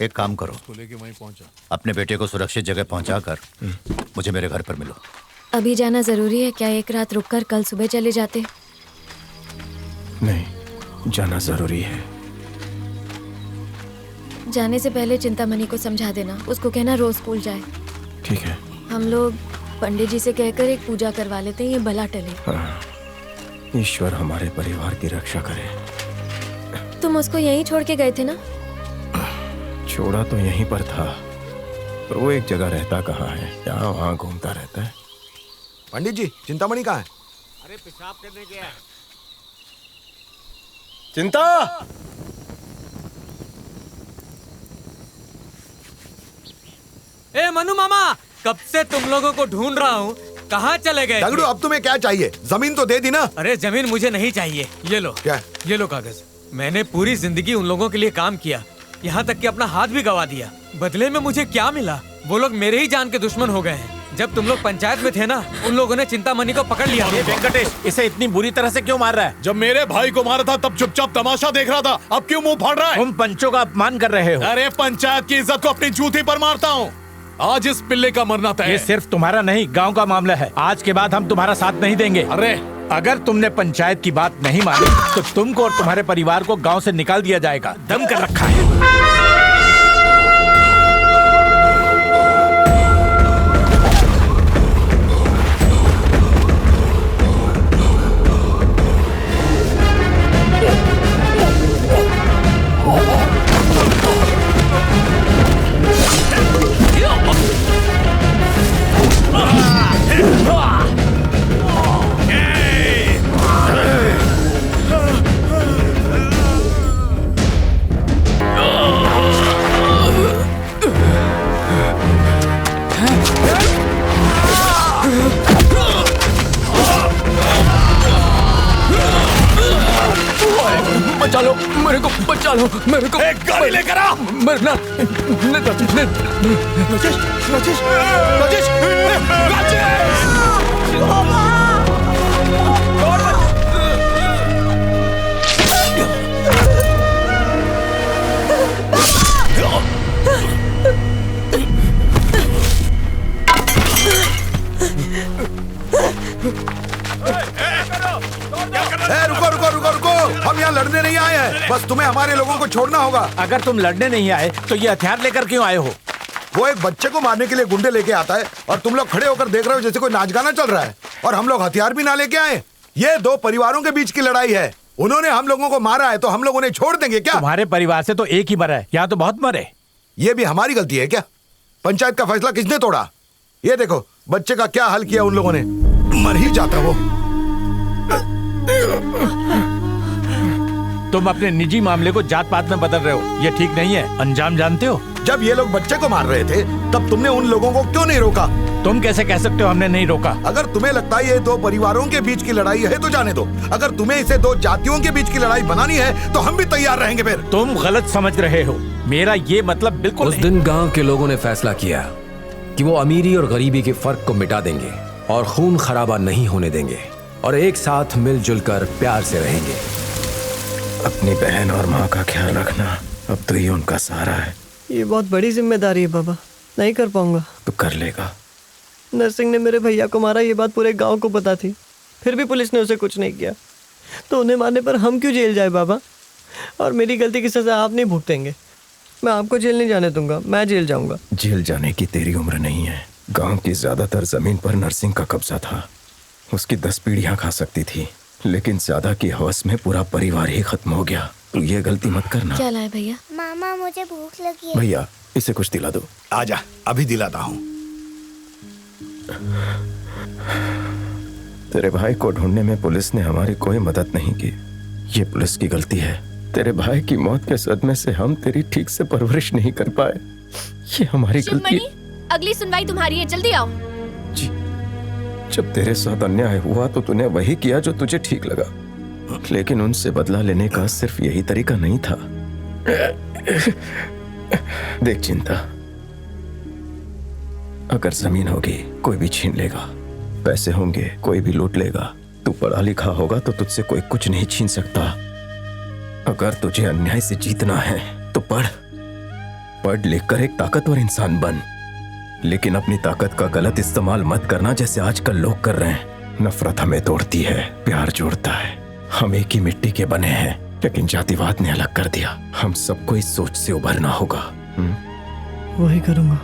[SPEAKER 23] एक काम करो, अपने बेटे को सुरक्षित जगह पहुंचाकर मुझे मेरे घर पर मिलो।
[SPEAKER 6] अभी जाना जरूरी है क्या? एक रात रुककर कल सुबह चले जाते।
[SPEAKER 1] नहीं, जाना जरूरी है।
[SPEAKER 6] जाने से पहले चिंतामणि को समझा देना, उसको कहना रोज स्कूल जाए।
[SPEAKER 1] ठीक है।
[SPEAKER 6] हम लोग पंडित जी से कहकर एक पूजा करवा लेते हैं, ये भला टले।
[SPEAKER 1] हाँ, ईश्वर हमारे परिवार की रक्षा करे।
[SPEAKER 6] तुम उसको यहीं छोड़ के गए थे ना?
[SPEAKER 1] छोड़ा तो यहीं पर था, पर वो एक जगह रहता कहाँ है, यहाँ वहाँ घूमता रहता है।
[SPEAKER 2] पंडित जी, चिंतामणि कहाँ है?
[SPEAKER 15] अरे पेशाब करने गया है।
[SPEAKER 21] चिंता!
[SPEAKER 18] ए मनु मामा, कब से तुम लोगों को ढूंढ रहा हूँ, कहाँ चले गए?
[SPEAKER 2] दगड़ू अब तुम्हें क्या चाहिए? जमीन तो दे दी ना।
[SPEAKER 18] अरे जमीन मुझे नहीं चाहिए, ये लो।
[SPEAKER 2] क्या?
[SPEAKER 18] ये लो कागज। मैंने पूरी जिंदगी उन लोगों के लिए काम किया, यहाँ तक कि अपना हाथ भी गवा दिया। बदले में मुझे क्या मिला? वो लोग मेरे ही जान के दुश्मन हो गए हैं। जब तुम लोग पंचायत में थे ना, उन लोगों ने चिंतामणि को पकड़ लिया।
[SPEAKER 24] ये वेंकटेश, इसे इतनी बुरी तरह से क्यों मार रहा है?
[SPEAKER 17] जब मेरे भाई को मारा था तब चुपचाप तमाशा देख रहा था, अब क्यों मुंह फाड़ रहा है?
[SPEAKER 24] तुम पंचों का अपमान कर रहे हो।
[SPEAKER 17] अरे पंचायत की इज्जत को अपनी जूती पर मारता हूँ। आज इस पिल्ले का मरना तय है।
[SPEAKER 19] ये सिर्फ तुम्हारा नहीं, गांव का मामला है। आज के बाद हम तुम्हारा साथ नहीं देंगे।
[SPEAKER 17] अरे
[SPEAKER 19] अगर तुमने पंचायत की बात नहीं मानी तो तुमको और तुम्हारे परिवार को गांव से निकाल दिया जाएगा। दम कर रखा है।
[SPEAKER 21] बचा लो मेरे को, बचा लो मेरे को।
[SPEAKER 17] एक गाड़ी लेकर आ।
[SPEAKER 21] मरना। राजेश, राजेश, राजेश,
[SPEAKER 2] रुको रुको रुको रुको, हम यहाँ लड़ने नहीं आए हैं, बस तुम्हें हमारे लोगों को छोड़ना होगा।
[SPEAKER 19] अगर तुम लड़ने नहीं आए तो ये हथियार लेकर क्यों आए हो?
[SPEAKER 2] वो एक बच्चे को मारने के लिए गुंडे लेके आता है और तुम लोग खड़े होकर देख रहे हो जैसे कोई नाच गाना चल रहा है, और हम लोग हथियार भी ना लेके आए। ये दो परिवारों के बीच की लड़ाई है। उन्होंने हम लोगों को मारा है तो हम लोग उन्हें छोड़ देंगे क्या?
[SPEAKER 19] तुम्हारे परिवार से तो एक ही मरा है, यहाँ तो बहुत मरे।
[SPEAKER 2] ये भी हमारी गलती है क्या? पंचायत का फैसला किसने तोड़ा? ये देखो बच्चे का क्या हाल किया उन लोगों ने, मर ही जाता वो।
[SPEAKER 15] तुम अपने निजी मामले को जात पात में बदल रहे हो, ये ठीक नहीं है। अंजाम जानते हो?
[SPEAKER 2] जब ये लोग बच्चे को मार रहे थे तब तुमने उन लोगों को क्यों नहीं रोका?
[SPEAKER 15] तुम कैसे कह सकते हो हमने नहीं रोका?
[SPEAKER 2] अगर तुम्हें लगता है ये दो परिवारों के बीच की लड़ाई है तो जाने दो। अगर तुम्हें इसे दो जातियों के बीच की लड़ाई बनानी है तो हम भी तैयार रहेंगे। फिर
[SPEAKER 15] तुम गलत समझ रहे हो, मेरा ये मतलब बिल्कुल
[SPEAKER 11] उस दिन गांव के लोगों ने फैसला किया कि वो अमीरी और गरीबी के फर्क को मिटा देंगे और खून खराबा नहीं होने देंगे और एक साथ मिलजुल कर प्यार से रहेंगे।
[SPEAKER 1] अपनी बहन और माँ का ख्याल रखना अब तो ये उनका सहारा है।
[SPEAKER 13] ये बहुत बड़ी जिम्मेदारी है बाबा, नहीं कर पाऊंगा।
[SPEAKER 1] तो कर लेगा।
[SPEAKER 13] नरसिंह ने मेरे भैया को मारा, ये बात पूरे गांव को पता थी, फिर भी पुलिस ने उसे कुछ नहीं किया। तो उन्हें मारने पर हम क्यों जेल जाए बाबा? और मेरी गलती की सजा आप नहीं भुगतेंगे। मैं आपको जेल नहीं जाने दूंगा, मैं जेल जाऊंगा।
[SPEAKER 1] जेल जाने की तेरी उम्र नहीं है। गांव की ज्यादातर जमीन पर नरसिंह का कब्जा था, उसकी 10 पीढ़ियां खा सकती थी, लेकिन ज्यादा की हवस में पूरा परिवार ही खत्म हो गया। तू ये गलती मत करना।
[SPEAKER 6] क्या लाए भैया?
[SPEAKER 10] मामा मुझे भूख लगी है।
[SPEAKER 1] भैया इसे कुछ दिला दो।
[SPEAKER 2] आजा, अभी दिलाता हूँ।
[SPEAKER 1] तेरे भाई को ढूंढने में पुलिस ने हमारी कोई मदद नहीं की, ये पुलिस की गलती है। तेरे भाई की मौत के सदमे से हम तेरी ठीक से परवरिश नहीं कर पाए, ये हमारी गलती।
[SPEAKER 6] अगली सुनवाई तुम्हारी है, जल्दी आओ।
[SPEAKER 1] जी, जब तेरे साथ अन्याय हुआ तो तूने वही किया जो तुझे ठीक लगा, लेकिन उनसे बदला लेने का सिर्फ यही तरीका नहीं था। देख चिंता, अगर जमीन होगी कोई भी छीन लेगा, पैसे होंगे कोई भी लूट लेगा, तू पढ़ा लिखा होगा तो तुझसे कोई कुछ नहीं छीन सकता। अगर तुझे अन्याय से जीतना है तो पढ़ लिख कर एक ताकतवर इंसान बन, लेकिन अपनी ताकत का गलत इस्तेमाल मत करना जैसे आजकल लोग कर रहे हैं। नफरत हमें तोड़ती है, प्यार जोड़ता है। हम एक ही मिट्टी के बने हैं, लेकिन जातिवाद ने अलग कर दिया। हम सबको इस सोच से उभरना होगा।
[SPEAKER 13] वही करूंगा।